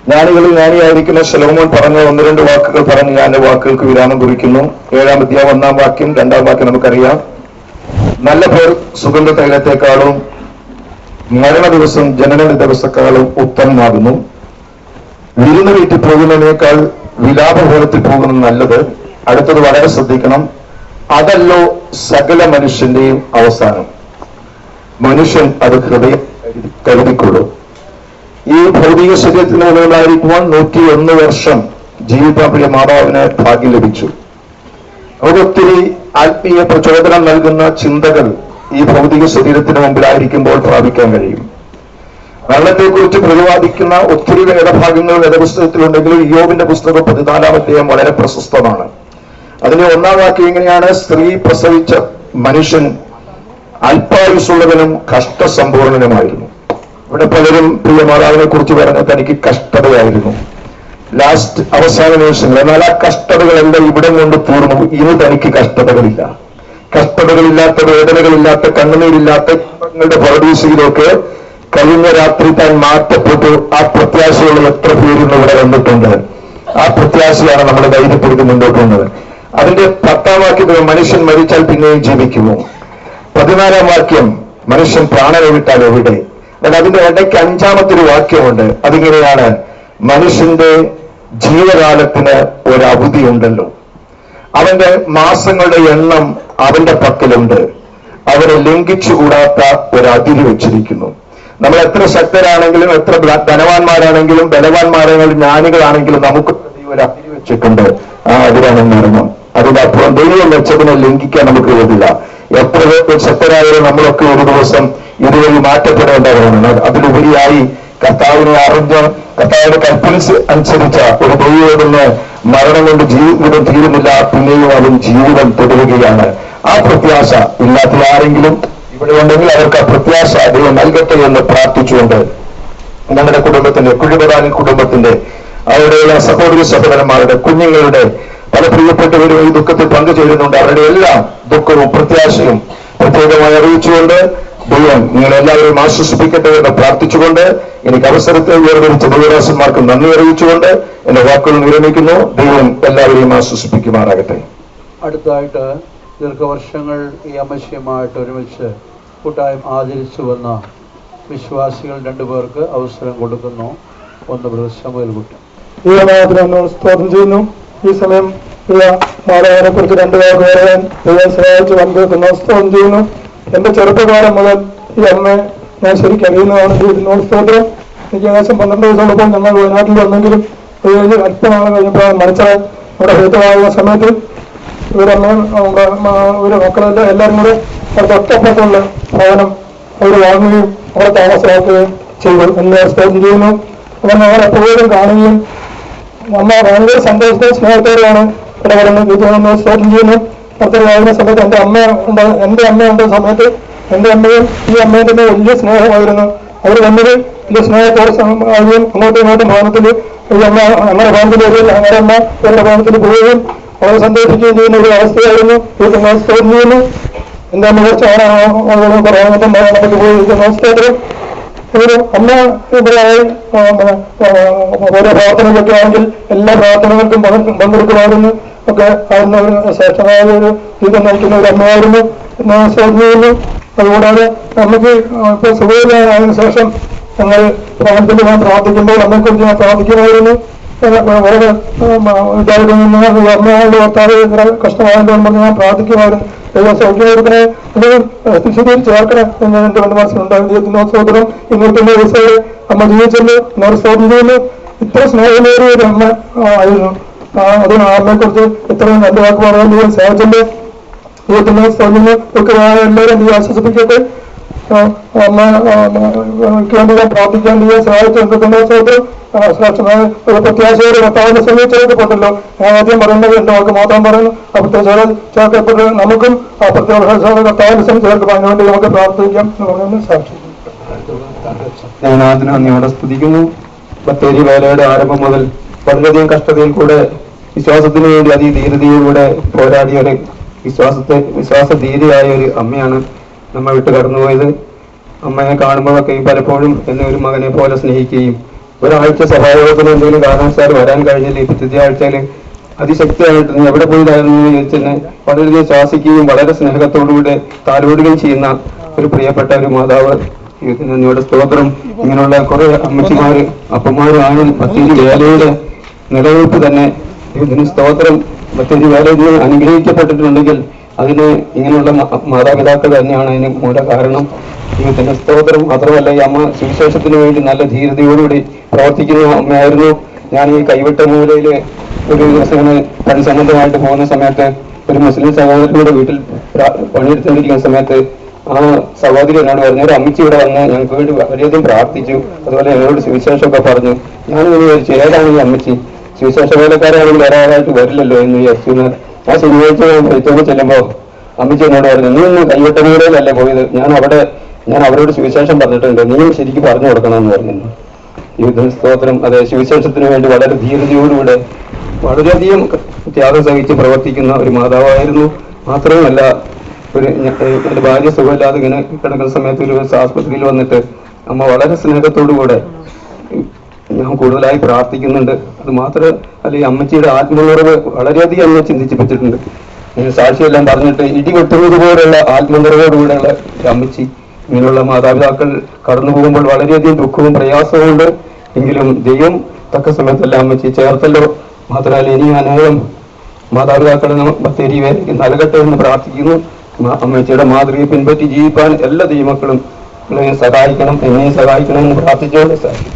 ജ്ഞാനികളിൽ ജ്ഞാനിയായിരിക്കുന്ന ശലോമോൻ പറഞ്ഞ 1-2 വാക്കുകൾ പറഞ്ഞ് ഞാൻ വാക്കുകൾക്ക് വിരാമം കുറിക്കുന്നു. 7-ാം അധ്യായം 1-ാം വാക്യം 2-ാം വാക്യം നമുക്കറിയാം. നല്ല പേർ സുഗന്ധ തൈലത്തെക്കാളും മരണ ദിവസം ജനന ദിവസക്കാളും ഉത്തമമാകുന്നു. വിരുന്ന് വീട്ടിൽ പോകുന്നതിനേക്കാൾ വിലാപഭവനത്തിൽ പോകുന്നത് നല്ലത്. അടുത്തത് വളരെ ശ്രദ്ധിക്കണം. അതല്ലോ സകല മനുഷ്യന്റെയും അവസാനം. മനുഷ്യൻ അത് ഹൃദയം കരുതിക്കൊള്ളൂ. ഈ ഭൗതിക ശരീരത്തിന് മുകളിലായിരിക്കുവാൻ 101 വർഷം ജീവിക്കാൻ പ്രിയ മാതാവിന് ഭാഗ്യം ലഭിച്ചു. അവിടെ ഒത്തിരി ആത്മീയ പ്രചോദനം നൽകുന്ന ചിന്തകൾ ഈ ഭൗതിക ശരീരത്തിന് മുമ്പിലായിരിക്കുമ്പോൾ പ്രാപിക്കാൻ കഴിയും. മരണത്തെക്കുറിച്ച് പ്രതിപാദിക്കുന്ന ഒത്തിരി വേദഭാഗങ്ങൾ വേദപുസ്തകത്തിലുണ്ടെങ്കിലും യോബിന്റെ പുസ്തകം 14-ാം അധ്യായം വളരെ പ്രശസ്തമാണ്. അതിന്റെ 1-ാം വാക്യം ഇങ്ങനെയാണ്: സ്ത്രീ പ്രസവിച്ച മനുഷ്യൻ അല്പായുസുള്ളവനും കഷ്ടസമ്പൂർണനുമായിരുന്നു. ഇവിടെ പലരും പ്രിയ മാതാവിനെ കുറിച്ച് പറഞ്ഞ തനിക്ക് കഷ്ടതയായിരുന്നു, അവസാന നിമിഷങ്ങൾ. എന്നാൽ ആ കഷ്ടതകളെല്ലാം ഇവിടം കൊണ്ട് തീർന്നു. ഇനി തനിക്ക് കഷ്ടതകളില്ല. കഷ്ടതകളില്ലാത്ത, വേദനകളില്ലാത്ത, കണ്ണുനീരില്ലാത്ത കുടുംബങ്ങളുടെ പരദീസയിലൊക്കെ കഴിഞ്ഞ രാത്രി താൻ മാറ്റപ്പെട്ടു. ആ പ്രത്യാശയുള്ള എത്ര പേരും ഇവിടെ വന്നിട്ടുണ്ട്. ആ പ്രത്യാശയാണ് നമ്മളെ ധൈര്യപ്പെടുത്തി മുന്നോട്ട് വന്നത്. അതിന്റെ 10-ാം വാക്യത്തിൽ മനുഷ്യൻ മരിച്ചാൽ പിന്നെയും ജീവിക്കുമോ. 14-ാം വാക്യം മനുഷ്യൻ പ്രാണനെ വിട്ടാൽ എവിടെ. എന്നാൽ അതിന്റെ ഇടയ്ക്ക് 5-ാമത്തെ ഒരു വാക്യമുണ്ട്. അതിങ്ങനെയാണ്: മനുഷ്യന്റെ ജീവകാലത്തിന് ഒരു അവധിയുണ്ടല്ലോ. അവന്റെ മാസങ്ങളുടെ എണ്ണം അവന്റെ പക്കലുണ്ട്. അവരെ ലംഘിച്ചുകൂടാത്ത ഒരു അതിര് വെച്ചിരിക്കുന്നു. നമ്മൾ എത്ര ശക്തരാണെങ്കിലും, എത്ര ധനവാന്മാരാണെങ്കിലും, ബലവാന്മാരാണെങ്കിലും, ജ്ഞാനികളാണെങ്കിലും നമുക്ക് ഒരു അതിര് വെച്ചിട്ടുണ്ട്. ആ അതിരാണ് മരണം. അതിനപ്പുറം ദൈവം വെച്ചതിനെ ലംഘിക്കാൻ നമുക്ക് കഴിയില്ല. എത്ര ശക്തരായാലും നമ്മളൊക്കെ ഒരു ദിവസം ഇതുവഴി മാറ്റപ്പെടേണ്ടവരാണ്. അതിലുപരിയായി കർത്താവിനെ അറിഞ്ഞ് കർത്താവിന്റെ കൽപ്പന അനുസരിച്ച ഒരു ദൈവത്തിന് മരണം കൊണ്ട് ജീവിതം തീരുന്നില്ല, പിന്നെയും അവൻ ജീവിതം തുടരുകയാണ്. ആ പ്രത്യാശ ഇല്ലാത്ത ആരെങ്കിലും ഇവിടെ ഉണ്ടെങ്കിൽ അവർക്ക് ആ പ്രത്യാശ ദൈവം നൽകട്ടെ എന്ന് പ്രാർത്ഥിച്ചുകൊണ്ട് ഞങ്ങളുടെ കുടുംബത്തിന്റെ, കുഴിപതാനി കുടുംബത്തിന്റെ, അവിടെയുള്ള സഹോദരി സഹോദരന്മാരുടെ, കുഞ്ഞുങ്ങളുടെ പല പ്രിയപ്പെട്ടവരും ഈ ദുഃഖത്തിൽ പങ്കുചേരുന്നുണ്ട്. അവരുടെ എല്ലാം ദുഃഖവും പ്രത്യാശയും പ്രത്യേകമായി അറിയിച്ചുകൊണ്ട് ദൈവം നിങ്ങളെല്ലാവരെയും ആശ്വസിപ്പിക്കട്ടെ എന്ന് പ്രാർത്ഥിച്ചുകൊണ്ട് എനിക്ക് അവസരത്തെ വേർതിരിച്ച ദൈവദാസന്മാർക്ക് നന്ദി അറിയിച്ചുകൊണ്ട് എന്റെ വാക്കുകൾ വിരമിക്കുന്നു. ദൈവം എല്ലാവരെയും ആശ്വസിപ്പിക്കുമാറാകട്ടെ. അടുത്തതായിട്ട് ദീർഘവർഷങ്ങൾ ഈ അമ്മശിയുമായിട്ട് ഒരുമിച്ച് കൂട്ടായ്മ ആചരിച്ചു വന്ന വിശ്വാസികൾ രണ്ടുപേർക്ക് അവസരം കൊടുക്കുന്നു. ഒന്ന് ബ്രദർ ശമൂവേൽ കുട്ടി. ദൈവനാമത്തിന് സ്തോത്രം ചെയ്യുന്നു. ഈ സമയം മാതാവിനെ കുറിച്ച് രണ്ടു വാക്ക് പറയാൻ ദൈവം സഹായിച്ചു വന്നിരിക്കുന്നു. സ്തോത്രം ചെയ്യുന്നു. എന്റെ ചെറുപ്പകാലം മുതൽ ഈ അമ്മയെ ഞാൻ ശരിക്കും അറിയുന്നതാണ്. ദൈവത്തിനോട് സ്തോത്രം. എനിക്ക് ഏകദേശം 12 ദിവസത്തോടൊപ്പം ഞങ്ങൾ വയനാട്ടിൽ വന്നെങ്കിലും അല്പനാൾ കഴിഞ്ഞപ്പോൾ മനസ്സിലായി അവിടെ ഹേതുവാകുന്ന സമയത്ത് ഇവരമ്മയും ഇവരെ മക്കളെല്ലാം എല്ലാവരും കൂടെ അവിടെ തൊട്ടപ്പുറത്തുള്ള ഭവനം അവർ വാങ്ങുകയും അവിടെ താമസമാക്കുകയും ചെയ്തു എന്ന് സ്തോത്രം ചെയ്യുന്നു. അങ്ങനെ അവർ എപ്പോഴും കാണുകയും അമ്മ ഭയങ്കര സന്തോഷത്തെ സ്നേഹത്തോടെയാണ് ഇടപെടുന്നത്. സ്തോത്രം ചെയ്യുന്നു. പുറത്തേക്ക് വാങ്ങുന്ന സമയത്ത് എന്റെ അമ്മയുണ്ട സമയത്ത് എന്റെ അമ്മയും ഈ അമ്മയും തന്നെ വലിയ സ്നേഹമായിരുന്നു. അവർ തമ്മിൽ വലിയ സ്നേഹത്തോടെ ആവുകയും അങ്ങോട്ടും ഇങ്ങോട്ടും ഭവനത്തിൽ ഈ അമ്മ ഞങ്ങളുടെ ഭവനത്തിൽ വരികയും ഞങ്ങളുടെ അമ്മ ഇവരുടെ ഭവനത്തിൽ പോവുകയും വളരെ സന്തോഷിക്കുകയും ചെയ്യുന്ന ഒരു അവസ്ഥയായിരുന്നു. സ്തോത്രം ചെയ്യുന്നു. എന്റെ അമ്മ കുറച്ചാണ് പറയാനൊപ്പം ഭവനത്തിൽ പോയി സ്തോത്രം. ഒരു അമ്മ ഇവിടെയായി ഓരോ പ്രാർത്ഥനകളൊക്കെ ആണെങ്കിൽ എല്ലാ പ്രാർത്ഥനകൾക്കും പങ്കെടുക്കുമായിരുന്നു ഒക്കെ ആയിരുന്ന ഒരു ശ്രേഷ്ഠമായ ഒരു ജീവിതം നയിക്കുന്ന ഒരു അമ്മയായിരുന്നു എന്ന് സ്വാധീനിക്കുന്നു. അതുകൂടാതെ നമുക്ക് ഇപ്പൊ സുഖമില്ലായതിനു ശേഷം ഞങ്ങൾ ഭവനത്തിൽ ഞാൻ പ്രാർത്ഥിക്കുമ്പോൾ അമ്മയെക്കുറിച്ച് ഞാൻ പ്രാർത്ഥിക്കുമായിരുന്നു. വളരെ ഇതായിട്ട് അമ്മയുടെ ഭർത്താവ് കഷ്ടമായതുകൊണ്ട് പറഞ്ഞ് ഞാൻ പ്രാർത്ഥിക്കുമായിരുന്നു. സൗഖ്യത്തിന് ശരിയും ചേർക്കണം എന്ന് എന്റെ മനസ്സിലുണ്ടായിരുന്നു. സഹോദരം 201 ദിവസങ്ങൾ അമ്മ ജീവിച്ചല്ലോ. സ്വാതന്ത്ര്യം ചെയ്യുന്നു. ഇത്ര സ്നേഹമേറിയ ഒരു അമ്മ ആയിരുന്നു. അത് അമ്മയെക്കുറിച്ച് ഇത്രയും രണ്ട് വാക്ക് പറയാൻ ദൈവം സഹായിച്ചല്ലോ. ദൈവത്തിന് സ്വാധീനം ഒക്കെ എല്ലാവരും ദൈവം ആശ്വസിപ്പിക്കട്ടെ. അമ്മയ്ക്ക് വേണ്ടി ഞാൻ പ്രാർത്ഥിക്കാൻ ദൈവം സഹായിച്ചു. സഹോദരം ശ്രേഷ്ഠമായ ഒരു പ്രത്യാശയോടെ കർത്താവിനെ സമീപിച്ചെടുക്കപ്പെട്ടല്ലോ. ഞാൻ ആദ്യം പറയുന്നത് എന്റെ വാക്ക് മാത്രം പറയുന്നു. ആ പ്രത്യാശയോടെ ചേർക്കപ്പെട്ട് നമുക്കും ആ പ്രത്യാശയോടെ കർത്താവിനെ ചേർക്കും. അതിനുവേണ്ടി നമുക്ക് പ്രാർത്ഥിക്കാം എന്ന് പറയുന്നത് സാക്ഷി. ഞാൻ അതിന് നന്ദിയോടെ സ്തുതിക്കുന്നു. ബത്തേരി വേലയുടെ ആരംഭം മുതൽ വളരെയധികം കഷ്ടതയിൽ കൂടെ വിശ്വാസത്തിന് വേണ്ടി അതിധീരതയോടുകൂടെ പോരാടിയ ഒരു വിശ്വാസധീരയായ ഒരു അമ്മയാണ് നമ്മെ വിട്ട് കടന്നുപോയത്. അമ്മയെ കാണുമ്പോഴൊക്കെ പലപ്പോഴും എന്നെ ഒരു മകനെ പോലെ സ്നേഹിക്കുകയും ഒരാഴ്ച സഭായോഗത്തിന് എന്തെങ്കിലും കാരണവശാൽ വരാൻ കഴിഞ്ഞില്ല. പിറ്റത്തെ ആഴ്ചയിൽ അതിശക്തിയായിട്ട് നീ എവിടെ പോയതായിരുന്നു ചോദിച്ചെന്നെ വളരെയധികം ശ്വാസിക്കുകയും വളരെ സ്നേഹത്തോടുകൂടെ താലോടുകയും ചെയ്യുന്ന ഒരു പ്രിയപ്പെട്ട ഒരു മാതാവ്. നന്ദിയുടെ സ്തോത്രം. ഇങ്ങനെയുള്ള കുറെ അമ്മച്ചിമാര് അപ്പന്മാരാണ് ബത്തേരി വേലയുടെ നിലനിൽപ്പ് തന്നെ. ഇതിന് സ്തോത്രം. ബത്തേരി വേലയിൽ അനുഗ്രഹിക്കപ്പെട്ടിട്ടുണ്ടെങ്കിൽ അതിന് ഇങ്ങനെയുള്ള മാതാപിതാക്കൾ തന്നെയാണ് അതിന് മൂല കാരണം. ദൈവത്തിന്റെ സ്തോത്രം. മാത്രമല്ല ഈ അമ്മ സുവിശേഷത്തിന് വേണ്ടി നല്ല ധീരതയോടുകൂടി പ്രവർത്തിക്കുന്ന അമ്മയായിരുന്നു. ഞാൻ ഈ കൈവിട്ട മൂലയില് ഒരു ദിവസം പണി സംബന്ധമായിട്ട് പോകുന്ന സമയത്ത് ഒരു മുസ്ലിം സഹോദരനോട് വീട്ടിൽ പണിയെടുത്തുകൊണ്ടിരിക്കുന്ന സമയത്ത് ആ സഹോദരി എന്നോട് പറഞ്ഞു, ഒരു അമ്മച്ചി ഇവിടെ വന്ന് ഞങ്ങൾക്ക് വേണ്ടി വളരെയധികം പ്രാർത്ഥിച്ചു, അതുപോലെ എന്നോട് സുവിശേഷമൊക്കെ പറഞ്ഞു. ഞാനിങ്ങനെ വിചാരിച്ചു ഏതാണ് ഈ അമ്മച്ചി, സുവിശേഷ വേലക്കാരാണെങ്കിൽ ഒരാളായിട്ട് വരില്ലല്ലോ എന്ന് വിചാരിച്ചു. ആ ശനിയാഴ്ച ഏറ്റവും ചെല്ലുമ്പോൾ അമ്മച്ചി എന്നോട് പറഞ്ഞു, നീ ഒന്ന് കൈവിട്ട മൂലയിലല്ലേ പോയത്, ഞാൻ അവരോട് സുവിശേഷം പറഞ്ഞിട്ടുണ്ട്, നീയും ശരിക്കും പറഞ്ഞു കൊടുക്കണമെന്ന് പറഞ്ഞു. യുദ്ധ സ്തോത്രം. അതെ, സുവിശേഷത്തിന് വേണ്ടി വളരെ ധീരതയോടുകൂടെ വളരെയധികം ത്യാഗം സഹിച്ച് പ്രവർത്തിക്കുന്ന ഒരു മാതാവായിരുന്നു. മാത്രമല്ല എന്റെ ഭാര്യ സുഖമില്ലാതെ ഇങ്ങനെ കിടക്കുന്ന സമയത്ത് ഒരു ആസ്പത്രിയിൽ വന്നിട്ട് അമ്മ വളരെ സ്നേഹത്തോടുകൂടെ ഞാൻ കൂടുതലായി പ്രാർത്ഥിക്കുന്നുണ്ട്. അത് മാത്രമല്ല ഈ അമ്മച്ചിയുടെ ആത്മനിറവ് വളരെയധികം അമ്മ ചിന്തിച്ചിപ്പിച്ചിട്ടുണ്ട്. സാക്ഷിയെല്ലാം പറഞ്ഞിട്ട് ഇടിവെട്ടുന്നത് പോലുള്ള ആത്മനിറവോടുകൂടെയുള്ള അമ്മച്ചി. ഇങ്ങനെയുള്ള മാതാപിതാക്കൾ കടന്നു പോകുമ്പോൾ വളരെയധികം ദുഃഖവും പ്രയാസവും ഉണ്ട്. എങ്കിലും ദൈവം തക്ക സമയത്തെല്ലാം അമ്മച്ചി ചേർത്തല്ലോ. മാത്രമല്ല ഇനി അനേകം മാതാപിതാക്കളെ ബത്തേരി നൽകട്ടെ എന്ന് പ്രാർത്ഥിക്കുന്നു. അമ്മച്ചിയുടെ മാതൃകയെ പിൻപറ്റി ജീവിക്കാൻ എല്ലാ ദൈവമക്കളും സഹായിക്കണം, എന്നെയും സഹായിക്കണം എന്ന് പ്രാർത്ഥിച്ചുകൊണ്ട് സാധിക്കും.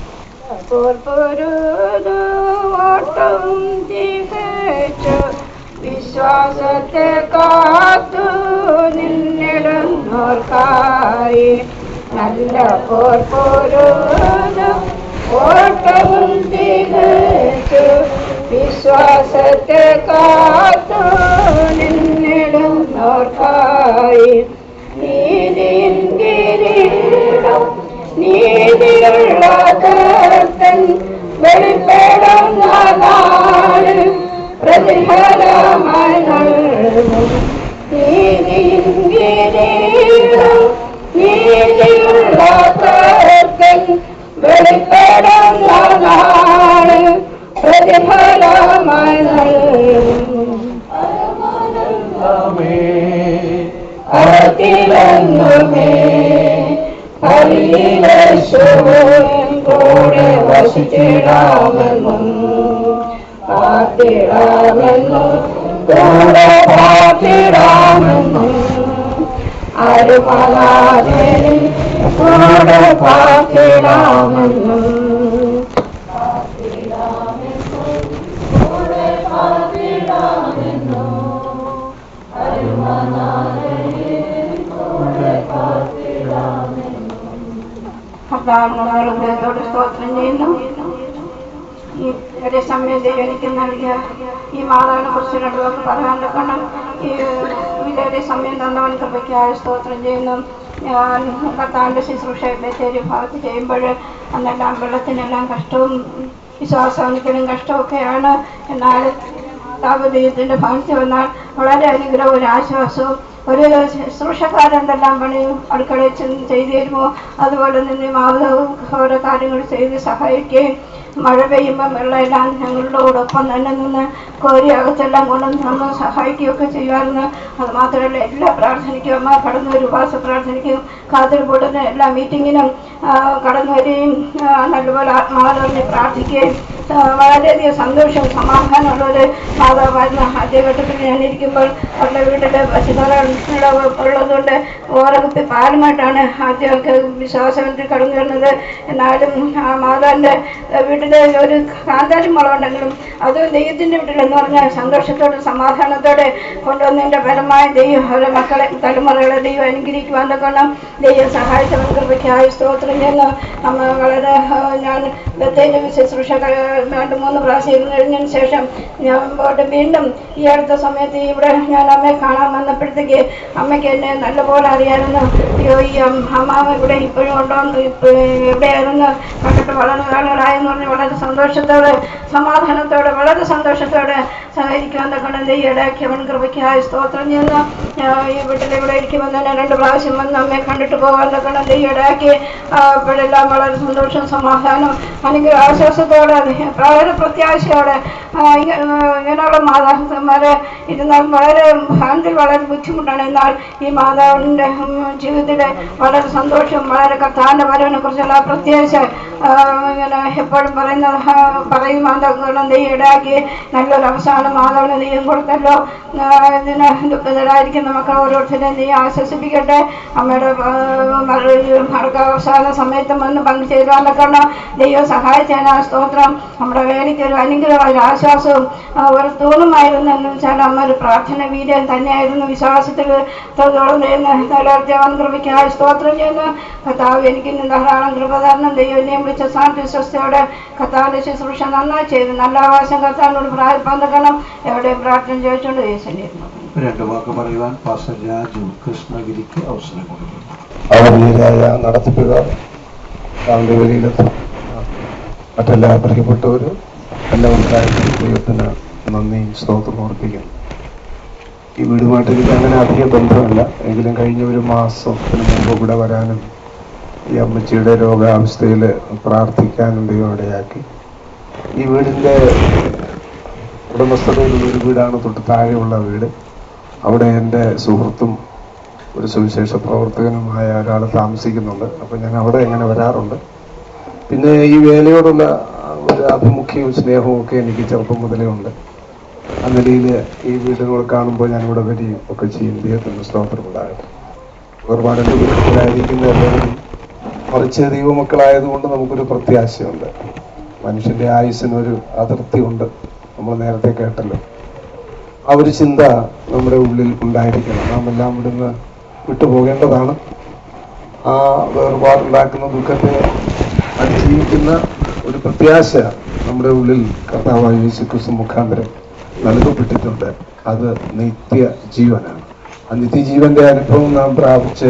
വിശ്വാസത്തെ കാത്തു നിന്നിടുന്നോർക്കായി നല്ല ഓട്ടവും തികച്ചു. വിശ്വാസത്തെ കാത്തു നിന്നിടുന്നോർക്കായി നീതിയിൻ കിരീടം നീതിയുള്ള കർത്തൻ വെളിപ്പെടുന്ന നാളിൽ പ്രതിഫലം പ്രതിഫലമായി നൽകും. നീതിയും നീതിയും നീതിയുള്ള തർക്കൻ വെളിപ്പെടുന്ന നാള് പ്രതിഫലമായി നൽകും. അത്തിലെന്നുമേ ഹരിയേശുവിൻ കൂടെ വസിച്ചിടാമെന്നും പാർത്തിടാമെന്നും കൂടെ പാർത്തിടാമെന്നും അരുമനാഥനും കൂടെ പാർത്തിടാമെന്നും കർത്താവിനോട് സ്തോത്രം ചെയ്യുന്നു. ഈ ഒരേ സമയം ദൈവം എനിക്ക് നൽകിയ ഈ മാതാവിനെ കുറിച്ച് രണ്ടു പേർക്ക് പറയാൻ കാരണം ഈ ഒരേ സമയം തന്നവൻ കൃപയ്ക്കായി സ്തോത്രം ചെയ്യുന്നു. ഞാൻ കർത്താവിൻ്റെ ശുശ്രൂഷയുടെ ചെറിയ ഭാഗത്ത് ചെയ്യുമ്പോൾ അന്നെല്ലാം വെള്ളത്തിനെല്ലാം കഷ്ടവും വിശ്വാസത്തിനും കഷ്ടമൊക്കെയാണ്. എന്നാൽ ദൈവത്തിൻ്റെ ഭവനത്തിൽ വന്നാൽ വളരെ അനുഗ്രഹവും ഒരു ആശ്വാസവും ഒരു ശുശ്രൂഷക്കാരെന്തെല്ലാം പണിയും അടുക്കളയിൽ ചെന്ന് ചെയ്തു തരുമോ അതുപോലെ തന്നെ മാതാവും ഓരോ കാര്യങ്ങൾ ചെയ്ത് സഹായിക്കുകയും മഴ പെയ്യുമ്പോൾ വെള്ളമെല്ലാം ഞങ്ങളുടെ കൂടൊപ്പം തന്നെ നിന്ന് കോരി അകത്തെല്ലാം കൊണ്ടുവന്ന് നമ്മൾ സഹായിക്കുകയൊക്കെ ചെയ്യുമായിരുന്നു. അതുമാത്രമല്ല എല്ലാ പ്രാർത്ഥനയ്ക്കും അമ്മ കടന്നു വരും, ഉപവാസ പ്രാർത്ഥനയ്ക്കും കാത്തിരിപ്പോടുന്ന എല്ലാ മീറ്റിങ്ങിനും കടന്നു വരികയും നല്ലപോലെ ആത്മാവിനെ പ്രാർത്ഥിക്കുകയും വളരെയധികം സന്തോഷവും സമാധാനമുള്ളൊരു മാതാവായിരുന്നു. ആദ്യഘട്ടത്തിൽ ഞാനിരിക്കുമ്പോൾ അവരുടെ വീട്ടിലെ പശുക്കളുള്ളതുകൊണ്ട് ഓരോ പാലുമായിട്ടാണ് ആദ്യമൊക്കെ വിശ്വാസത്തിൽ കടന്നു വരുന്നത്. എന്നാലും ആ മാതാവിൻ്റെ വീട്ടിലെ ഒരു കാന്താരി മുളകുണ്ടെങ്കിലും അത് ദൈവത്തിൻ്റെ വീട്ടിലെന്ന് പറഞ്ഞാൽ സന്തോഷത്തോടെ സമാധാനത്തോടെ കൊണ്ടുവന്നതിൻ്റെ ഫലമായ ദൈവം അവരുടെ മക്കളെ തലമുറകളെ ദൈവം അനുഗ്രഹിക്കുവാൻ കൊണ്ടും ദൈവം സഹായിച്ചവൻ കൃപയ്ക്കായി സ്തോത്രം ചെയ്യുന്നു. അമ്മ വളരെ ഞാൻ ബത്തേരി ശുശ്രൂഷ 2-3 പ്രാവശ്യം ഇരുന്ന് കഴിഞ്ഞതിന് ശേഷം ഞാൻ പോയിട്ട് വീണ്ടും ഈ അടുത്ത സമയത്ത് ഇവിടെ ഞാൻ അമ്മയെ കാണാൻ വന്നപ്പോഴത്തേക്ക് അമ്മയ്ക്ക് എന്നെ നല്ലപോലെ അറിയാമായിരുന്നു. അയ്യോ ഈ അമ്മാവ ഇവിടെ ഇപ്പോഴും ഉണ്ടോന്ന് എവിടെയായിരുന്നു കണ്ടിട്ട് വളരെ കാലങ്ങളായെന്ന് പറഞ്ഞ് വളരെ സന്തോഷത്തോടെ സമാധാനത്തോടെ വളരെ സന്തോഷത്തോടെ സഹകരിക്കുവാൻ കൊണ്ട് ദൈവടാക്കി അവൻ കൃപയ്ക്കായി സ്തോത്രം ചെയ്യുന്നു. ഈ വീട്ടിൽ ഇവിടെ ഇരിക്കുമ്പോൾ തന്നെ 2 പ്രാവശ്യം വന്ന് അമ്മയെ കണ്ടിട്ട് പോകാൻ കൊണ്ട് ദൈവടാക്കി ഇപ്പോഴെല്ലാം വളരെ സന്തോഷം സമാധാനം അനുഗ്രഹ ആശ്വാസത്തോടെ വളരെ പ്രത്യാശയോടെ ഇങ്ങനെയുള്ള മാതാപിതാക്കന്മാരെ ഇരുന്നാൽ വളരെ ഭാരത്തിൽ വളരെ ബുദ്ധിമുട്ടാണ്. എന്നാൽ ഈ മാതാവിൻ്റെ ജീവിതത്തിലെ വളരെ സന്തോഷം വളരെ കർത്താവിൻ്റെ വരവിനെ കുറിച്ചുള്ള പ്രത്യാശ ഇങ്ങനെ എപ്പോഴും പറയും മാതാക്കളും ദൈവം ഇടാക്കി നല്ലൊരു അവസാനം മാതാവിന് ദൈവം കൊടുത്തല്ലോ. ഇതിന് ദുഃഖിതരായിരിക്കുന്ന മക്കൾ ഓരോരുത്തരെയും ദൈവം ആശ്വസിപ്പിക്കട്ടെ. അമ്മയുടെ അവസാന സമയത്തും വന്ന് പങ്കുചേരുവാനൊക്കെ ദൈവം സഹായിച്ചതിനാ സ്തോത്രം. നമ്മുടെ വേലയ്ക്ക് ഒരു അനുഗ്രഹം ഒരു ആശ്വാസവും ഒരു തൂണുമായിരുന്നു എന്ന് വെച്ചാൽ അമ്മ ഒരു പ്രാർത്ഥന വീര്യം തന്നെയായിരുന്നു. വിശ്വാസത്തിൽ നിലനിർത്തിയവൻ കൃപയ്ക്കായി സ്തോത്രം ചെയ്യുന്നു. കർത്താവ് എനിക്ക് ധാരാളം കൃപ തരണം. ദൈവം എന്നെയും വിളിച്ച വിശ്വസ്തയോടെ കർത്താവിൻ്റെ ശുശ്രൂഷ നന്നായി ചെയ്തു നല്ല ആവാസം കർത്താവിനോട് പ്രാർത്ഥിക്കണം. എവിടെയും പ്രാർത്ഥന ചോദിച്ചുകൊണ്ട് ദേശം 2 വാക്ക് പറയുവാൻ പാസ്റ്റർ രാജു കൃഷ്ണഗിരിക്ക് അവസരം കൊടുക്കുന്നു. അവധീയരായ നടത്തിപ്പുകാർ കാന്തവരിയിലെത്തും മറ്റെല്ലാ പ്രിയപ്പെട്ടവരും എല്ലാവർക്കായിട്ടും ദൈവത്തിന് നന്ദി സ്തോത്രം അർപ്പിക്കുന്നു. ഈ വീടുമായിട്ട് എനിക്ക് അങ്ങനെ അധികം ബന്ധമല്ല എങ്കിലും കഴിഞ്ഞ 1 മാസത്തിന് മുമ്പ് ഇവിടെ വരാനും ഈ അമ്മച്ചിയുടെ രോഗാവസ്ഥയിൽ പ്രാർത്ഥിക്കാനും ദൈവം ഇടയാക്കി. ഈ വീടിൻ്റെ ഉടമസ്ഥതയിലുള്ളൊരു വീടാണ് തൊട്ട് താഴെയുള്ള വീട്. അവിടെ എൻ്റെ സുഹൃത്തും ഒരു സുവിശേഷ പ്രവർത്തകനുമായ ഒരാൾ താമസിക്കുന്നുണ്ട്. അപ്പം ഞാൻ അവിടെ എങ്ങനെ വരാറുണ്ട്. പിന്നെ ഈ വേലയോടുള്ള ഒരു അഭിമുഖ്യവും സ്നേഹവും ഒക്കെ എനിക്ക് ചെറുപ്പം മുതലേ ഉണ്ട്. ആ നിലയിൽ ഈ വീടുകൾ കാണുമ്പോൾ ഞാനിവിടെ വരികയും ഒക്കെ ചെയ്യും. ദൈവത്തിൻ്റെ സ്തോത്രമുണ്ടാകട്ടെ. ഒരുപാട് വീട്ടിലായിരിക്കുന്ന എല്ലാവരും മറിച്ച് ദൈവമക്കളായതുകൊണ്ട് നമുക്കൊരു പ്രത്യാശയുണ്ട്. മനുഷ്യൻ്റെ ആയുസ്സിനൊരു അതിർത്തിയുണ്ട്. നമ്മൾ നേരത്തെ കേട്ടല്ലോ. ആ ഒരു ചിന്ത നമ്മുടെ ഉള്ളിൽ ഉണ്ടായിരിക്കണം. നാം എല്ലാം ഇവിടുന്ന് വിട്ടുപോകേണ്ടതാണ്. ആ വേർപാടുണ്ടാക്കുന്ന ദുഃഖത്തെ അതിജീവിക്കുന്ന ഒരു പ്രത്യാശ നമ്മുടെ ഉള്ളിൽ കർത്താവായ യേശുക്രിസ്തു മുഖാന്തരം നൽകപ്പെട്ടിട്ടുണ്ട്. അത് നിത്യ ജീവനാണ്. ആ നിത്യജീവന്റെ അനുഭവം നാം പ്രാപിച്ച്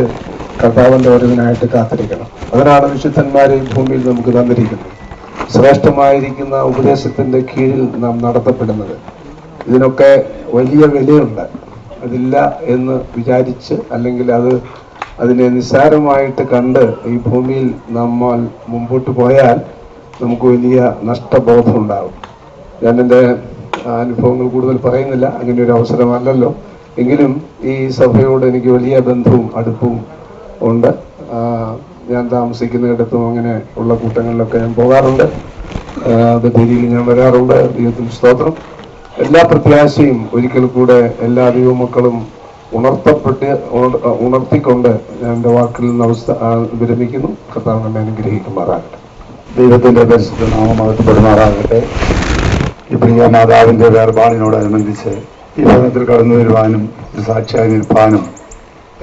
കർത്താവിന്റെ വരവിനായിട്ട് കാത്തിരിക്കണം. അതിനാണ് വിശുദ്ധന്മാരെ ഭൂമിയിൽ നമുക്ക് തന്നിരിക്കുന്നത്. ശ്രേഷ്ഠമായിരിക്കുന്ന ഉപദേശത്തിന്റെ കീഴിൽ നാം നടത്തപ്പെടുന്നത്. ഇതിനൊക്കെ വലിയ വിലയുണ്ട്. അതില്ല എന്ന് വിചാരിച്ച് അല്ലെങ്കിൽ അതിനെ നിസ്സാരമായിട്ട് കണ്ട് ഈ ഭൂമിയിൽ നമ്മൾ മുമ്പോട്ട് പോയാൽ നമുക്ക് വലിയ നഷ്ടബോധം ഉണ്ടാകും. ഞാൻ എൻ്റെ അനുഭവങ്ങൾ കൂടുതൽ പറയുന്നില്ല, അങ്ങനെ ഒരു അവസരമല്ലല്ലോ. എങ്കിലും ഈ സഭയോട് എനിക്ക് വലിയ ബന്ധവും അടുപ്പവും ഉണ്ട്. ഞാൻ താമസിക്കുന്നിടത്തും അങ്ങനെ ഉള്ള കൂട്ടങ്ങളിലൊക്കെ ഞാൻ പോകാറുണ്ട്. ബന്ധുരിയിൽ ഞാൻ വരാറുണ്ട്. ദൈവത്തിന് സ്തോത്രം. എല്ലാ പ്രത്യാശയും ഒരിക്കൽ കൂടെ എല്ലാ ദൈവമക്കളും ഉണർത്തിക്കൊണ്ട് ഞാൻ എൻ്റെ വാക്കിൽ നിന്ന് വിരമിക്കുന്നു. കർത്താവ് നമ്മെ അനുഗ്രഹിക്കുമാറാകട്ടെ. ദൈവത്തിന്റെ പരിശുദ്ധ നാമമഹത്വപ്പെടുമാറാകട്ടെ. ഈ പ്രിയ മാതാവിന്റെ വേർപാടിനോടനുബന്ധിച്ച് ഈ ഭവനത്തിൽ കടന്നു വരുവാനും ഒരു സാക്ഷിയായി നിൽപ്പാനും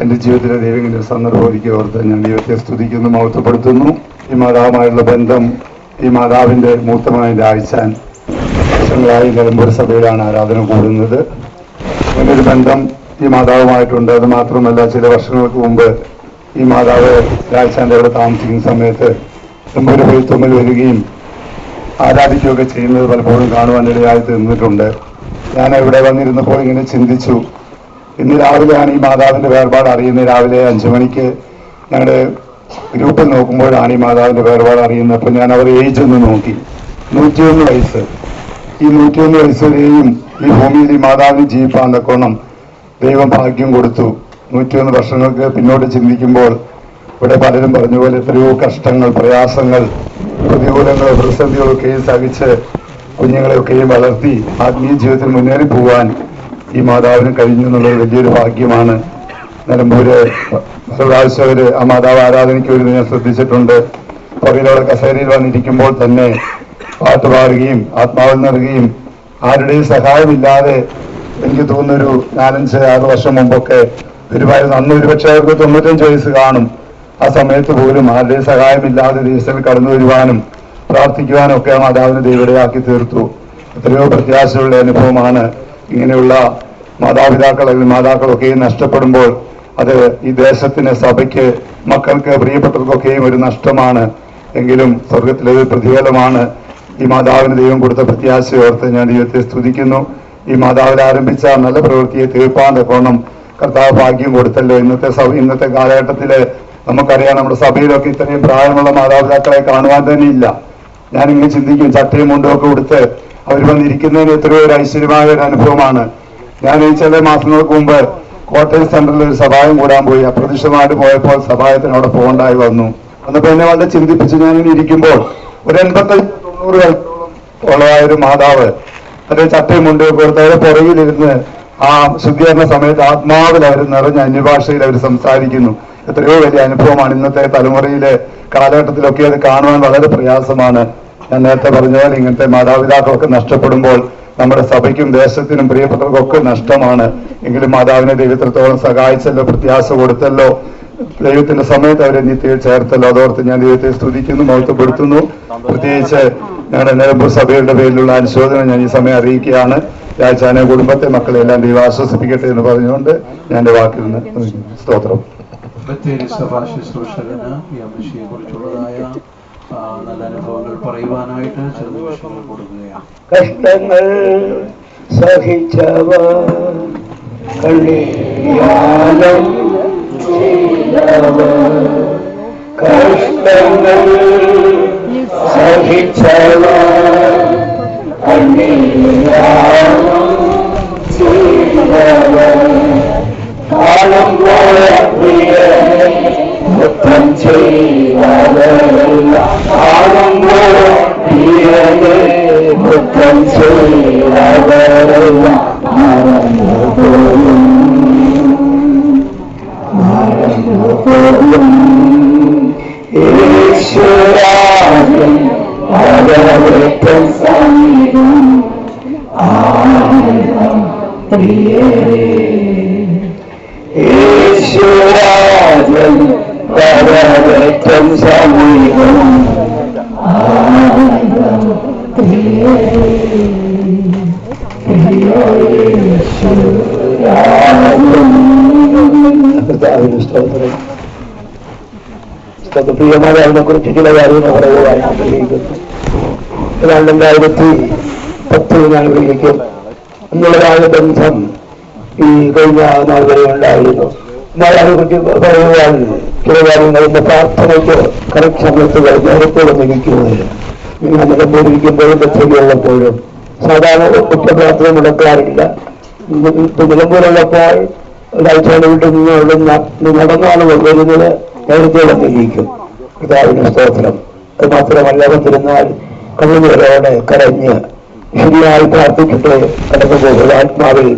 എൻ്റെ ജീവിതത്തിലെ ദൈവങ്ങളുടെ സന്ദർഭം ഒരുക്കി ഓർത്ത് ഞാൻ ദൈവത്തെ സ്തുതിക്കുന്നു, മഹത്വപ്പെടുത്തുന്നു. ഈ മാതാവുമായുള്ള ബന്ധം, ഈ മാതാവിന്റെ മൂത്തമായ രാഴ്ചാൻ വർഷങ്ങളായി നിലമ്പൂർ സഭയിലാണ് ആരാധന കൂടുന്നത്. അങ്ങനൊരു ബന്ധം ഈ മാതാവുമായിട്ടുണ്ട്. അത് മാത്രമല്ല, ചില വർഷങ്ങൾക്ക് മുമ്പ് ഈ മാതാവ് രാഴ്ചാന്റെ അവിടെ താമസിക്കുന്ന സമയത്ത് നിലമ്പൂർ പോയി തുമ്മൽ വരികയും ആരാധിക്കുകയൊക്കെ ചെയ്യുന്നത് പലപ്പോഴും കാണുവാനിടയായി തീർന്നിട്ടുണ്ട്. ഞാൻ ഇവിടെ വന്നിരുന്നപ്പോൾ ഇങ്ങനെ ചിന്തിച്ചു, ഇന്ന് രാവിലെയാണ് ഈ മാതാവിന്റെ വേർപാട് അറിയുന്നത്. രാവിലെ 5 മണിക്ക് ഞങ്ങളുടെ ഗ്രൂപ്പിൽ നോക്കുമ്പോഴാണ് ഈ മാതാവിന്റെ വേർപാട് അറിയുന്നത്. അപ്പോൾ ഞാൻ അവരുടെ ഏജ് ഒന്ന് നോക്കി, 101 വയസ്സ്. ഈ 101 വയസ്സ് വരെയും ഈ ഭൂമിയിൽ ഈ മാതാവിന് ജീവിപ്പാൻ തക്കോണം ദൈവം ഭാഗ്യം കൊടുത്തു. 101 വർഷങ്ങൾക്ക് പിന്നോട്ട് ചിന്തിക്കുമ്പോൾ ഇവിടെ പലരും പറഞ്ഞ പോലെ എത്രയോ കഷ്ടങ്ങൾ, പ്രയാസങ്ങൾ, പ്രതികൂലങ്ങൾ, പ്രതിസന്ധികളൊക്കെയും സഹിച്ച് കുഞ്ഞുങ്ങളെയൊക്കെയും വളർത്തി ആത്മീയ ജീവിതത്തിൽ മുന്നേറി പോവാൻ ഈ മാതാവിന് കഴിഞ്ഞു എന്നുള്ളത് വലിയൊരു ഭാഗ്യമാണ്. നിലമ്പൂര് പ്രാവശ്യം ആ മാതാവ് ആരാധനയ്ക്ക് വരുന്നത് ഞാൻ ശ്രദ്ധിച്ചിട്ടുണ്ട്. പുറകിലൂടെ കസേരയിൽ വന്നിരിക്കുമ്പോൾ തന്നെ പാട്ട് പാടുകയും ആത്മാവിൽ നിറയുകയും ആരുടെയും സഹായമില്ലാതെ, എനിക്ക് തോന്നുന്നൊരു 4-5-6 വർഷം മുമ്പൊക്കെ ഒരുപാട്, അന്ന് ഒരുപക്ഷെ അവർക്ക് 95 വയസ്സ് കാണും. ആ സമയത്ത് പോലും ആരുടെയും സഹായമില്ലാതെ ദേശത്തിൽ കടന്നു വരുവാനും പ്രാർത്ഥിക്കുവാനും ഒക്കെ ആ മാതാവിനെ ദൈവടയാക്കി തീർത്തു. എത്രയോ പ്രത്യാശയുള്ള അനുഭവമാണ്. ഇങ്ങനെയുള്ള മാതാപിതാക്കൾ അല്ലെങ്കിൽ മാതാക്കളൊക്കെയും നഷ്ടപ്പെടുമ്പോൾ അത് ഈ ദേശത്തിന്, സഭയ്ക്ക്, മക്കൾക്ക്, പ്രിയപ്പെട്ടവർക്കൊക്കെയും ഒരു നഷ്ടമാണ്. എങ്കിലും സ്വർഗത്തിലെ പ്രതിഫലമാണ്. ഈ മാതാവിന് ദൈവം കൊടുത്ത പ്രത്യാശയോർത്ത് ഞാൻ ദൈവത്തെ സ്തുതിക്കുന്നു. ഈ മാതാവിൽ ആരംഭിച്ച നല്ല പ്രവൃത്തിയെ തീർപ്പാൻ തക്കോണം കർത്താവ് ഭാഗ്യം കൊടുത്തല്ലോ. ഇന്നത്തെ കാലഘട്ടത്തില് നമുക്കറിയാം, നമ്മുടെ സഭയിലൊക്കെ ഇത്രയും പ്രായമുള്ള മാതാപിതാക്കളെ കാണുവാൻ തന്നെ ഇല്ല. ഞാനിങ്ങനെ ചിന്തിക്കും, ചട്ടയും മുണ്ടുമൊക്കെ കൊടുത്ത് അവർ വന്നിരിക്കുന്നതിന് എത്രയോ ഒരു ഐശ്വര്യമായ ഒരു അനുഭവമാണ്. ഞാൻ ഈ ചില മാസങ്ങൾക്ക് മുമ്പ് കോട്ടയം സെന്ററിൽ ഒരു സഭായം കൂടാൻ പോയി. അപ്രതീക്ഷിതമായിട്ട് പോയപ്പോൾ സഭായത്തിന് അവിടെ പോകണ്ടായി വന്നു. അന്നപ്പോ എന്നെ വളരെ ചിന്തിപ്പിച്ച് ഞാനിങ്ങനെ ഇരിക്കുമ്പോൾ ഒരു 85-90 ഉള്ളതായ ഒരു മാതാവ് അതിന്റെ ചട്ടയും മുണ്ടുമൊക്കെ കൊടുത്ത് അവരെ പുറകിലിരുന്ന് ആ ശുദ്ധീകരണ സമയത്ത് ആത്മാവിൽ അവർ നിറഞ്ഞ അന്യഭാഷയിൽ അവർ സംസാരിക്കുന്നു. എത്രയോ വലിയ അനുഭവമാണ്. ഇന്നത്തെ തലമുറയിലെ കാലഘട്ടത്തിലൊക്കെ അത് കാണുവാൻ വളരെ പ്രയാസമാണ്. ഞാൻ നേരത്തെ പറഞ്ഞ പോലെ ഇങ്ങനത്തെ മാതാപിതാക്കളൊക്കെ നഷ്ടപ്പെടുമ്പോൾ നമ്മുടെ സഭയ്ക്കും ദേശത്തിനും പ്രിയപ്പെട്ടവർക്കൊക്കെ നഷ്ടമാണ്. എങ്കിലും മാതാവിനെ ദൈവത്തോളം സഹായിച്ചല്ലോ, പ്രത്യാശ കൊടുത്തല്ലോ, ദൈവത്തിന്റെ സമയത്ത് അവരെ നിത്യയിൽ ചേർത്തല്ലോ. അതോർത്ത് ഞാൻ ദൈവത്തെ സ്തുതിക്കുന്നു, മഹത്വപ്പെടുത്തുന്നു. പ്രത്യേകിച്ച് ഞങ്ങളുടെ നിലമ്പൂർ സഭയുടെ പേരിലുള്ള അനുശോചനം ഞാൻ ഈ സമയം അറിയിക്കുകയാണ്. രാജാനെ, കുടുംബത്തെ, മക്കളെ എല്ലാം ദൈവം ആശ്വസിപ്പിക്കട്ടെ എന്ന് പറഞ്ഞുകൊണ്ട് ഞാൻ എൻ്റെ വാക്കിൽ നിന്ന് സ്തോത്രം. ബത്തേരി സഭാ ശുശ്രൂഷകന് ഈ അമ്മയെ കുറിച്ചുള്ളതായ നല്ല അനുഭവങ്ങൾ പറയുവാനായിട്ട് ചില നിമിഷങ്ങൾ കൊടുക്കുകയാണ്. കഷ്ടങ്ങൾ സഹിച്ചവ കണ്ണിയാലും കഷ്ടങ്ങൾ സഹിച്ചവ കണ്ണിയാലും കാണുമ്പോൾ മുത്തം ചെയ്തവരല്ല, കാണുമ്പോൾ മുത്തം ചെയ്തവരല്ല മറന്നുപോകും ഈശ്വരാജൻ ഭഗവതൻ സമീപം ഈശ്വരാജൻ ഭഗവതൻ സമീപം പ്രിയമായ അതിനെ കുറിച്ച് ചില കാര്യങ്ങൾ പറയുവാൻ ആഗ്രഹിക്കുന്നു. 2010 ഞാൻ വിളിക്കും. എന്നുള്ളതായ ബന്ധം ഈ കഴിഞ്ഞ നാൾ വരെ ഉണ്ടായിരുന്നു. എന്നാൽ അതിനെക്കുറിച്ച് പറയുവാൻ ചില കാര്യങ്ങൾ എന്റെ പ്രാർത്ഥനയ്ക്ക് കറക്റ്റ് സമയത്ത് നേരത്തെ വന്നിരിക്കുന്നതില്ല. ഞാൻ നിലമ്പൂരിക്കുമ്പോഴും ബന്ധുള്ളപ്പോഴും സാധാരണ ഒറ്റ പ്രാർത്ഥന മുടക്കാറില്ല. നിലമ്പൂരുള്ളപ്പോൾ ഒരാഴ്ചയുടെ വീട്ടിൽ നിന്ന് നടന്നാണ് വരുന്നത്, നേരത്തെ വന്നിരിക്കും. കർത്താവിന്റെ സ്തോത്രം. അത് മാത്രമല്ല വന്നിരുന്നാൽ കണ്ണുനീരോടെ കരഞ്ഞ് ശരിയായി പ്രാർത്ഥിച്ചിട്ട് കടന്നു പോകുക. ആത്മാവിൽ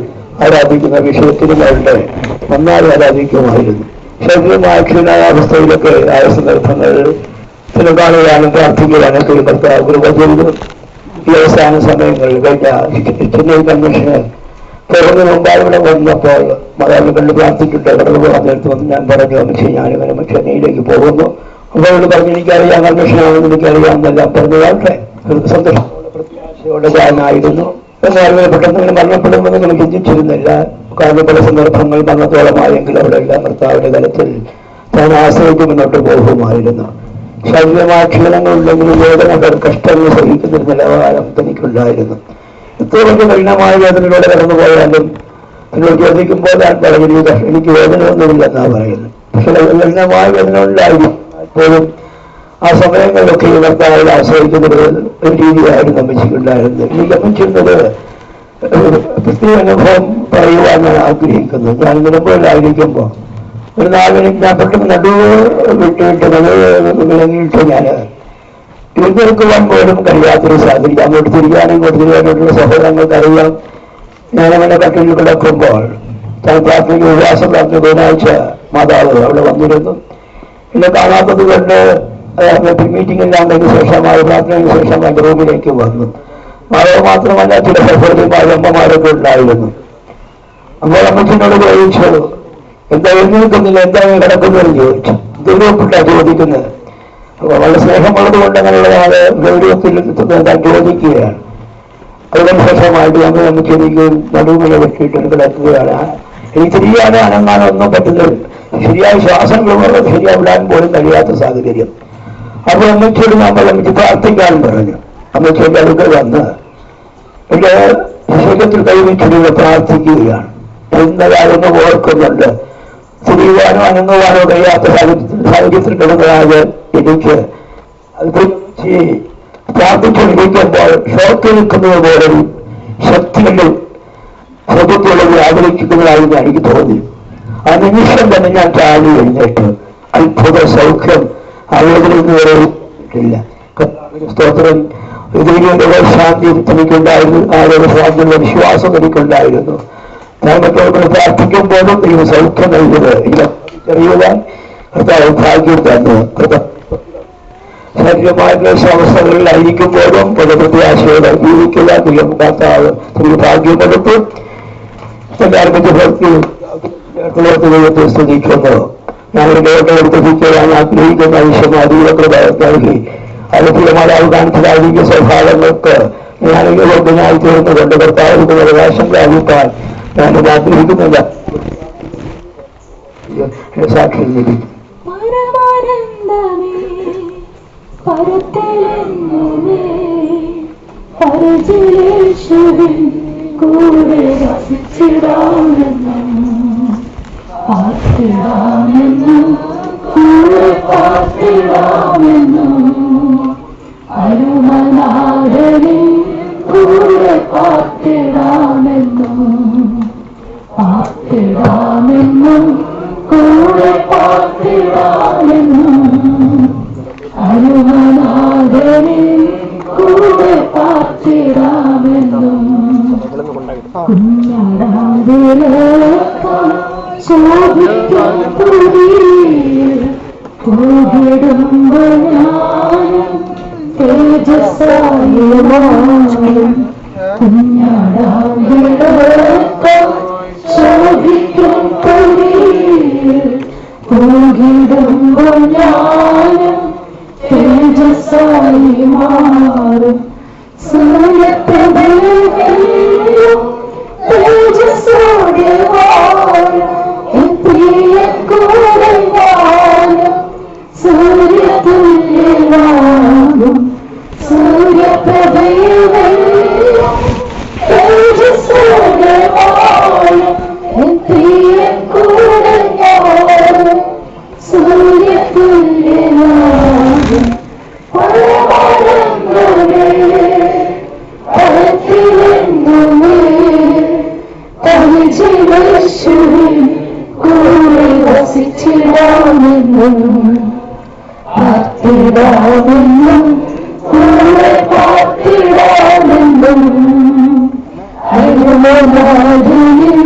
ആരാധിക്കുന്ന വിഷയത്തിന് വേണ്ടി നന്നായി ആരാധിക്കുമായിരുന്നു. ശരീരമായ ക്ഷീണാവസ്ഥയിലൊക്കെ ആയ സന്ദർഭങ്ങൾ ചില കാണുവാനും പ്രാർത്ഥിക്കുവാനൊക്കെ കർത്താവ് കൃപ ചെയ്തു. ഈ അവസാന സമയങ്ങളിൽ കഴിഞ്ഞ ചെന്നൈ കൺവെൻഷന് തുറന്നു മുമ്പായി ഇവിടെ വന്നപ്പോൾ മലയാളം കണ്ട് പ്രാർത്ഥിച്ചിട്ട് കടന്നു പോകാൻ നേരത്ത് വന്ന് ഞാൻ പറഞ്ഞു, പക്ഷേ ഞാനിങ്ങനെ ചെന്നൈയിലേക്ക് പോകുന്നു. അവരോട് പറഞ്ഞു, എനിക്കറിയാം കൺവെൻഷനാണെന്ന് എനിക്കറിയാം എന്നെല്ലാം പറഞ്ഞതാട്ടെ. സന്തോഷത്തോടെ പ്രത്യാശയോടെ ഞാനായിരുന്നു. എന്നാൽ പെട്ടെന്ന് ഇങ്ങനെ മരണപ്പെടുമെന്ന് നിങ്ങൾ ചിന്തിച്ചിരുന്നില്ല. കാരണം പല സന്ദർഭങ്ങൾ മരണത്തോളമായെങ്കിൽ അവിടെയെല്ലാം കർത്താവിന്റെ തലത്തിൽ താൻ ആശ്രയിച്ച് മുന്നോട്ട് പോകുമായിരുന്നു. ശരീരമായ ക്ഷീണങ്ങളുണ്ടെങ്കിലും വേദനകൾ കഷ്ടങ്ങൾ സഹിക്കുന്ന നിലവാരം തനിക്കുണ്ടായിരുന്നു. എത്ര വലിയ കഠിനമായ വേദനയിലൂടെ കടന്നു പോയാലും എന്നോട് ചോദിക്കുമ്പോൾ ഞാൻ പറയുന്നത് എനിക്ക് വേദനയൊന്നുമില്ലെന്നാണ് പറയുന്നത്. പക്ഷെ കഠിനമായ വേദന ഉണ്ടായിരുന്നു. പോലും ആ സമയങ്ങളിലൊക്കെ കർത്താവിൽ ആശ്രയിക്കുന്നത് ഒരു രീതിയായിരുന്നു അമ്മച്ചിക്കുണ്ടായിരുന്നത്. എനിക്ക് അമ്മച്ചിരുന്നത് പ്രത്യേക അനുഭവം പറയുവാൻ ഞാൻ ആഗ്രഹിക്കുന്നു. ഞാൻ നിലമ്പൂരിലായിരിക്കുമ്പോൾ ഒരു 4 മണിക്ക് ഞാൻ പെട്ടെന്ന് നടുവ് വിട്ടിട്ട് വിളങ്ങിയിട്ട് ഞാൻ എഴുന്നേൽക്കുവാൻ പോലും കഴിയാത്തൊരു സാഹചര്യം. അങ്ങോട്ട് തിരികാനും ഇങ്ങോട്ട് തിരികാനായിട്ടുള്ള സഹോദരങ്ങൾക്ക് അറിയാം. ഞാനങ്ങനെ കട്ടിൽ കിടക്കുമ്പോൾ ഞാൻ പ്രാർത്ഥനയ്ക്ക് ഉപവാസം പ്രാർത്ഥന ബുധനാഴ്ച മാതാവ് അവിടെ വന്നിരുന്നു. എന്നെ കാണാത്തത് കൊണ്ട് മീറ്റിംഗെല്ലാം കഴിഞ്ഞ ശേഷമായി പ്രാർത്ഥനയ്ക്ക് ശേഷം എൻ്റെ റൂമിലേക്ക് വന്നു. മാതാവ് മാത്രമല്ല ചില സഹോദരിമാരും അമ്മമാരൊക്കെ ഉണ്ടായിരുന്നു. അപ്പോൾ അമ്മച്ചിനോട് ചോദിച്ചു, എന്താ എഴുന്നേൽക്കുന്നില്ല, എന്താ കിടക്കുന്നതെന്ന് ചോദിച്ചു. ഗൗരവപ്പെട്ടാണ് ചോദിക്കുന്നത്. വളരെ സ്നേഹമുള്ളത് കൊണ്ട് അങ്ങനെയുള്ളതാണ് ഗൗരവത്തിൽ എന്താ ചോദിക്കുകയാണ്. അതിനുശേഷമായിട്ട് നമ്മൾ നമുക്ക് എനിക്ക് നടുവിനെ വെട്ടിയിട്ട് കിടക്കുകയാണ്. എനിക്ക് ശരിയാതെ അനങ്ങാനോ ഒന്നും പറ്റുന്നില്ല. ശരിയായ ശ്വാസങ്ങൾ ശരിയാ വിടാൻ പോലും കഴിയാത്ത സാഹചര്യം. അപ്പോൾ അമ്മച്ചിയോട് നമ്മൾ എനിക്ക് പ്രാർത്ഥിക്കാൻ പറഞ്ഞു. അമ്മച്ചിയുടെ അടുക്കൽ വന്ന് എന്റെ ശരീരത്തിൽ കൈവച്ചിട്ട് പ്രാർത്ഥിക്കുകയാണ്. എന്നതായൊന്നും ഓർക്കുന്നുണ്ട്. തിരിയുവാനോ അനങ്ങുവാനോ കഴിയാത്ത സാഹചര്യത്തിൽ കിടന്നതായ എനിക്ക് പ്രാർത്ഥിച്ചുകൊണ്ടിരിക്കുമ്പോൾ ഷോക്ക് നിൽക്കുന്നത് പോലെ ശക്തികളിൽ ഹൃദയത്തോളം ആഗ്രഹിക്കുന്നതായിരുന്നു എനിക്ക് തോന്നി. ആ നിമിഷം തന്നെ ഞാൻ ചാടി എഴുന്നേറ്റ് അത്ഭുത സൗഖ്യം ആലോചനയ്ക്ക് ഇല്ല. സ്തോത്രം. ഇതിന്റെ ശാന്തി എനിക്കുണ്ടായിരുന്നു. ആ രോഗശാന്തിയുടെ വിശ്വാസം എനിക്കുണ്ടായിരുന്നു. ഞാൻ മറ്റുള്ളവർ പ്രാർത്ഥിക്കുമ്പോഴും എനിക്ക് സൗഖ്യം നൽകുന്നത് എനിക്കറിയുവാൻ കർത്താവ് ഭാഗ്യം തന്നു. ശരീരമായ ക്ലേശാവസ്ഥകളിലായിരിക്കുമ്പോഴും പല പ്രത്യാശയോടെ ജീവിക്കുക കർത്താവ് എനിക്ക് ഭാഗ്യം കൊടുത്തു. എല്ലാവർക്കും ദൈവത്തെ സ്തുതിക്കുന്നു. ഞാനൊരു ദൈവത്തെ എടുത്തിരിക്കുവാൻ ആഗ്രഹിക്കുന്ന ആവശ്യമായ ദൈവകൃപ നൽകി അനുകൂല മാതാവ് കാണിച്ചതായിരിക്കും സ്വഭാവങ്ങൾക്ക് ഞാൻ യോഗ്യനായി തീർന്നുകൊണ്ട് കർത്താവിന്റെ അവകാശം ലാഭിക്കാൻ ഞാനിത് ആഗ്രഹിക്കുന്നില്ല. സാക്ഷി ലഭിക്കും. അരുമനാഥനെ കൂടെ പാർത്തിടാമെന്നും പാർത്തിടാമെന്നും കൂടെ പാർത്തിടാമെന്നും അരുമനാഥനെ കൂടെ പാർത്തിടാമെന്നും കുഞ്ഞടാതിലേക്കാം ശോഭിക്കും പുതിയിൽ പോകിടുമ്പോൾ ഞാനും തേജസ്സായും കുഞ്ഞടാതിലേക്കാം ശോഭിക്കും പുതിയിൽ പോകിടുമ്പോൾ ഞാനും തേജസ്സായി മാറും. സൂര്യപ്രഭയും തേജസ്സോടെ വാഴും പ്രിയൻ കൂടെ വാഴും സൂര്യതുല്യനാകും. സൂര്യപ്രഭയും തേജസ്സോടെ പാർത്തിടാമെന്നും കൂടെ പാർത്തിടാമെന്നും അരുമനാഥനിൽ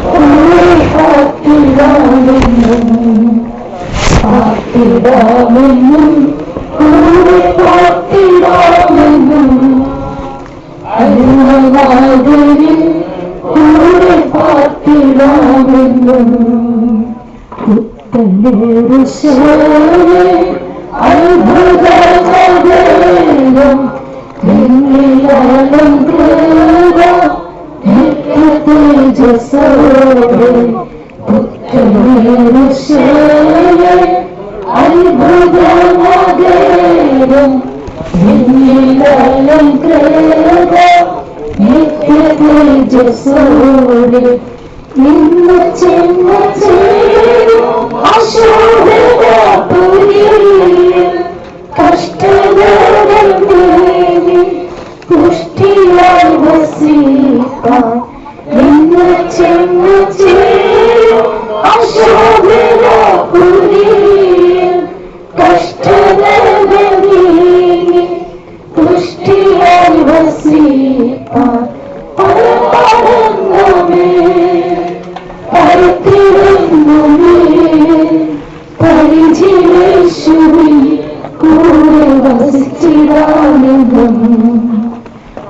കൂടെ പാർത്തിടാമെന്നും പാർത്തിടാമെന്നും കൂടെ പാർത്തിടാമെന്നും അരുമനാഥനിൽ കൂടെ പാർത്തിടാമെന്നും പുത്തനേറുശോനെ അത്ഭുതമകേരം നിന്നിലലങ്കൃത നിത്യതേജസ്സോടെ പുത്തനേറുശോനെ അത്ഭുതമകേരം നിന്നിലലങ്കൃത നിത്യതേജസ്സോടെ ഇന്ന് ചെന്ന് ചേരും അശോകപുരിയിൽ കഷ്ടതകൾ നേടി പുഷ്ടിയായി വസിക്കാൻ ഇന്ന് ചെന്ന് ചേരും അശോകപുരിയിൽ കഷ്ടതകൾ നേടി പുഷ്ടിയായി വസിക്കാൻ പരിചയേശുവിൻ കൂടെ വസിച്ചിടാമെന്നും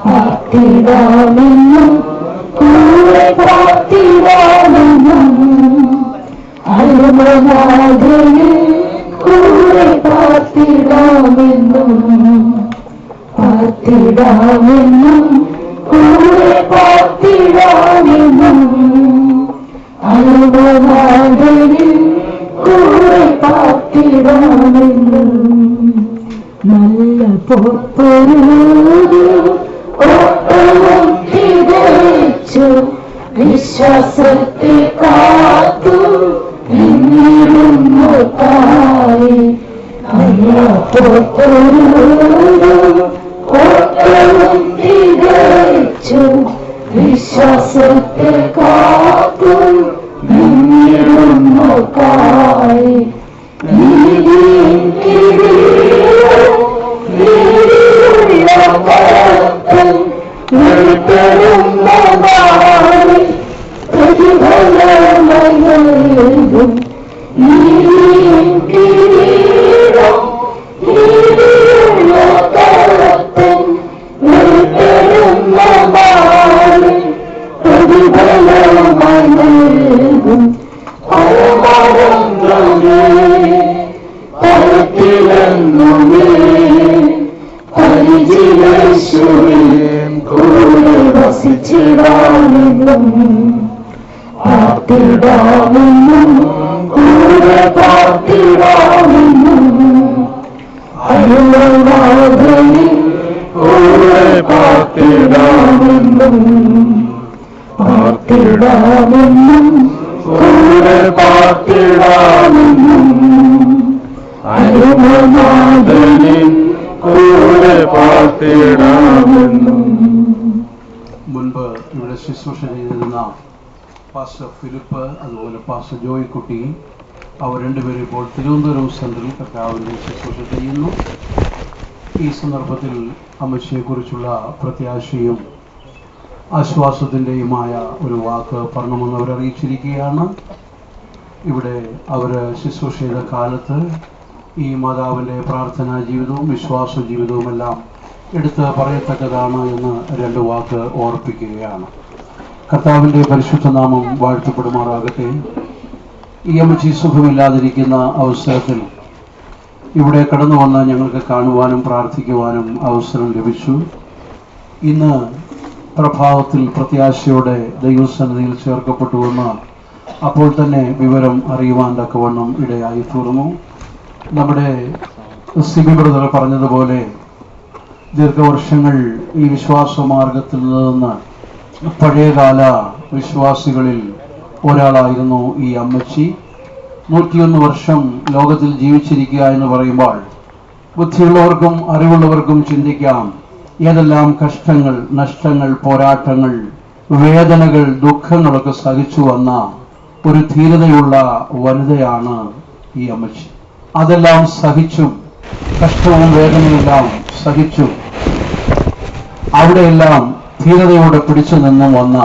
പാർത്തിടാമെന്നും കൂടെ പാർത്തിടാമെന്നും അരുമനാഥനിൽ കൂടെ പാർത്തിടാമെന്നും പാർത്തിടാമെന്നും കൂടെ പാർത്തിടാമെന്നും അരുമനാഥനിൽ കൂടെ പാർത്തിടാമെന്നും നല്ല പോപ്പൊരു ഓട്ടവും തികച്ചു വിശ്വാസത്തെ കാത്തു നിന്നിരുന്നു തായി നല്ല പോപ്പൊരു ഓട്ടവും തികച്ചു വിശ്വാസത്തെ കാത്തു നിന്നിരുന്നു തായി നീതിയും കിരീടവും നീതിയുള്ള കരത്തിൽ നിൽക്കരുന്ന നാളിൽ പ്രതിഫലമയങ്ങും നീതിയും കിരീടവും നീതിയുള്ള കരത്തിൽ നിൽക്കരുന്ന നാളിൽ പ്രതിഫലമയങ്ങും പരിചയേശുവിൻ കൂടെ വസിച്ചിടാമെന്നും പാർത്തിടാമെന്നും കൂടെ പാർത്തിടാമെന്നും അരുമനാഥനിൽ കൂടെ പാർത്തിടാമെന്നും പാർത്തിടാമെന്നും കൂടെ പാർത്തിടാമെന്നും അരുമനാഥനിൽ കൂടെ പാർത്തിടാമെന്നും. മുൻപ് ഇവിടെ ശുശ്രൂഷ ചെയ്തിരുന്ന പാസ്റ്റർ ഫിലിപ്പ്, അതുപോലെ പാസ്റ്റർ ജോയിക്കുട്ടി, അവർ രണ്ടുപേരും ഇപ്പോൾ തിരുവനന്തപുരം സെൻട്രൽ കർത്താവിൻ്റെ ശുശ്രൂഷ ചെയ്യുന്നു. ഈ സന്ദർഭത്തിൽ അമ്മച്ചിയെക്കുറിച്ചുള്ള പ്രത്യാശയും ആശ്വാസത്തിൻ്റെയുമായ ഒരു വാക്ക് പറയണമെന്ന് അവർ അറിയിച്ചിരിക്കുകയാണ്. ഇവിടെ അവർ ശുശ്രൂഷ ചെയ്ത കാലത്ത് ഈ മാതാവിൻ്റെ പ്രാർത്ഥനാ ജീവിതവും വിശ്വാസ ജീവിതവുമെല്ലാം എടുത്ത് പറയത്തക്കതാണ് എന്ന് രണ്ട് വാക്ക് ഓർപ്പിക്കുകയാണ്. കർത്താവിൻ്റെ പരിശുദ്ധ നാമം വാഴ്ത്തപ്പെടുമാറാകട്ടെ. ഈ അമ്മച്ചി സുഖമില്ലാതിരിക്കുന്ന അവസരത്തിൽ ഇവിടെ കടന്നു വന്ന് ഞങ്ങൾക്ക് കാണുവാനും പ്രാർത്ഥിക്കുവാനും അവസരം ലഭിച്ചു. ഇന്ന് പ്രഭാതത്തിൽ പ്രത്യാശയോടെ ദൈവസന്നിധിയിൽ ചേർക്കപ്പെട്ടുവെന്ന് അപ്പോൾ തന്നെ വിവരം അറിയുവാൻ തക്കവണ്ണം ഇടയായി തീർന്നു. നമ്മുടെ സിബി ബ്രദർ പറഞ്ഞതുപോലെ ദീർഘവർഷങ്ങൾ ഈ വിശ്വാസമാർഗത്തിൽ നിന്ന് പഴയകാല വിശ്വാസികളിൽ ഒരാളായിരുന്നു ഈ അമ്മച്ചി. 101 വർഷം ലോകത്തിൽ ജീവിച്ചിരിക്കുക എന്ന് പറയുമ്പോൾ ബുദ്ധിയുള്ളവർക്കും അറിവുള്ളവർക്കും ചിന്തിക്കാം ഏതെല്ലാം കഷ്ടങ്ങൾ, നഷ്ടങ്ങൾ, പോരാട്ടങ്ങൾ, വേദനകൾ, ദുഃഖങ്ങളൊക്കെ സഹിച്ചു വന്ന ഒരു ധീരതയുള്ള വനിതയാണ് ഈ അമ്മച്ചി. അതെല്ലാം സഹിച്ചും കഷ്ടവും വേദനയെല്ലാം സഹിച്ചു അവിടെയെല്ലാം ധീരതയോടെ പിടിച്ചു നിന്നും വന്ന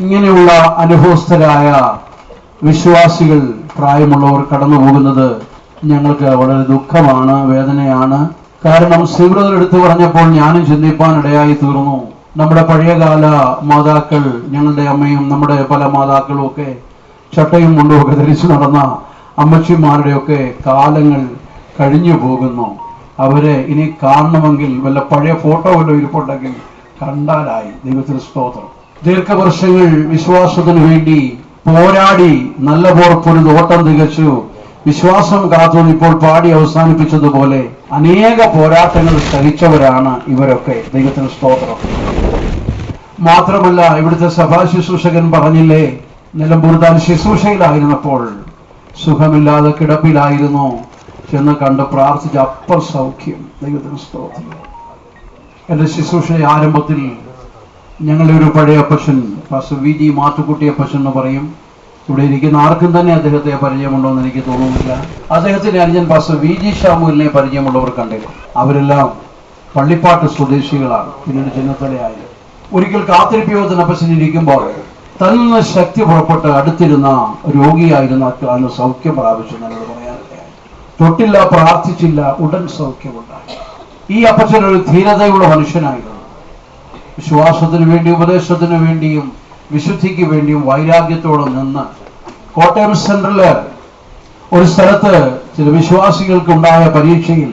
ഇങ്ങനെയുള്ള അനുഭവസ്ഥരായ വിശ്വാസികൾ, പ്രായമുള്ളവർ കടന്നു പോകുന്നത് ഞങ്ങൾക്ക് വളരെ ദുഃഖമാണ്, വേദനയാണ്. കാരണം സിബ്രദർ എടുത്തു പറഞ്ഞപ്പോൾ ഞാനും ചിന്തിപ്പാനിടയായി തീർന്നു. നമ്മുടെ പഴയകാല മാതാക്കൾ, ഞങ്ങളുടെ അമ്മയും നമ്മുടെ പല മാതാക്കളും ഒക്കെ ചട്ടയും മുണ്ടുമൊക്കെ ധരിച്ചു നടന്ന അമ്മച്ചിമാരുടെയൊക്കെ കാലങ്ങൾ കഴിഞ്ഞു പോകുന്നു. അവരെ ഇനി കാണണമെങ്കിൽ വല്ല പഴയ ഫോട്ടോ വല്ലതും ഇരിപ്പുണ്ടെങ്കിൽ കണ്ടാലായി. ദൈവത്തിന് സ്തോത്രം. ദീർഘവർഷങ്ങൾ വിശ്വാസത്തിന് വേണ്ടി പോരാടി നല്ല പോർപ്പൊരു ഓട്ടം തികച്ചു വിശ്വാസം കാത്തു ഇപ്പോൾ പാടി അവസാനിപ്പിച്ചതുപോലെ അനേക പോരാട്ടങ്ങൾ സഹിച്ചവരാണ് ഇവരൊക്കെ. ദൈവത്തിന് സ്തോത്രം. മാത്രമല്ല, ഇവിടുത്തെ സഭാ ശുശ്രൂഷകൻ പറഞ്ഞില്ലേ, നിലമ്പൂർ താൻ ശുശ്രൂഷയിലായിരുന്നപ്പോൾ സുഖമില്ലാതെ കിടപ്പിലായിരുന്നു, ചെന്ന് കണ്ട് പ്രാർത്ഥിച്ച അപ്പം സൗഖ്യം. ദൈവത്തിന് സ്തോത്രം. എൻ്റെ ശുശ്രൂഷ ആരംഭത്തിൽ ഞങ്ങളുടെ ഒരു പഴയ അപ്പച്ചൻ, പാസ്റ്റർ വി ജി മാത്തുക്കുട്ടി അപ്പച്ചൻ എന്ന് പറയും. ഇവിടെ ഇരിക്കുന്ന ആർക്കും തന്നെ അദ്ദേഹത്തെ പരിചയമുണ്ടോ എന്ന് എനിക്ക് തോന്നുന്നില്ല. അദ്ദേഹത്തിന്റെ അനുജൻ പാസ്റ്റർ വി ജി ഷാമുലിനെ പരിചയമുള്ളവർ കണ്ടേക്കും. അവരെല്ലാം പള്ളിപ്പാട്ട് സ്വദേശികളാണ്, പിന്നീട് ചിന്നത്തലയായി. ഒരിക്കൽ കാത്തിരിപ്പ് യോഗത്തിന് അപ്പച്ചൻ ഇരിക്കുമ്പോൾ തന്നെ ശക്തി പുറപ്പെട്ട് അടുത്തിരുന്ന രോഗിയായിരുന്ന അന്ന് സൗഖ്യം പ്രാപിച്ചു എന്നോട് പറയാനിടയായി. തൊട്ടില്ല, പ്രാർത്ഥിച്ചില്ല, ഉടൻ സൗഖ്യമുണ്ടായി. ഈ അപ്പച്ചൻ ഒരു ധീരതയുള്ള മനുഷ്യനായിരുന്നു. വിശ്വാസത്തിന് വേണ്ടി, ഉപദേശത്തിന് വേണ്ടിയും വിശുദ്ധിക്ക് വേണ്ടിയും വൈരാഗ്യത്തോടെ നിന്ന് കോട്ടയം സെൻട്രല് ഒരു സ്ഥലത്ത് ചില വിശ്വാസികൾക്ക് ഉണ്ടായ പരീക്ഷയിൽ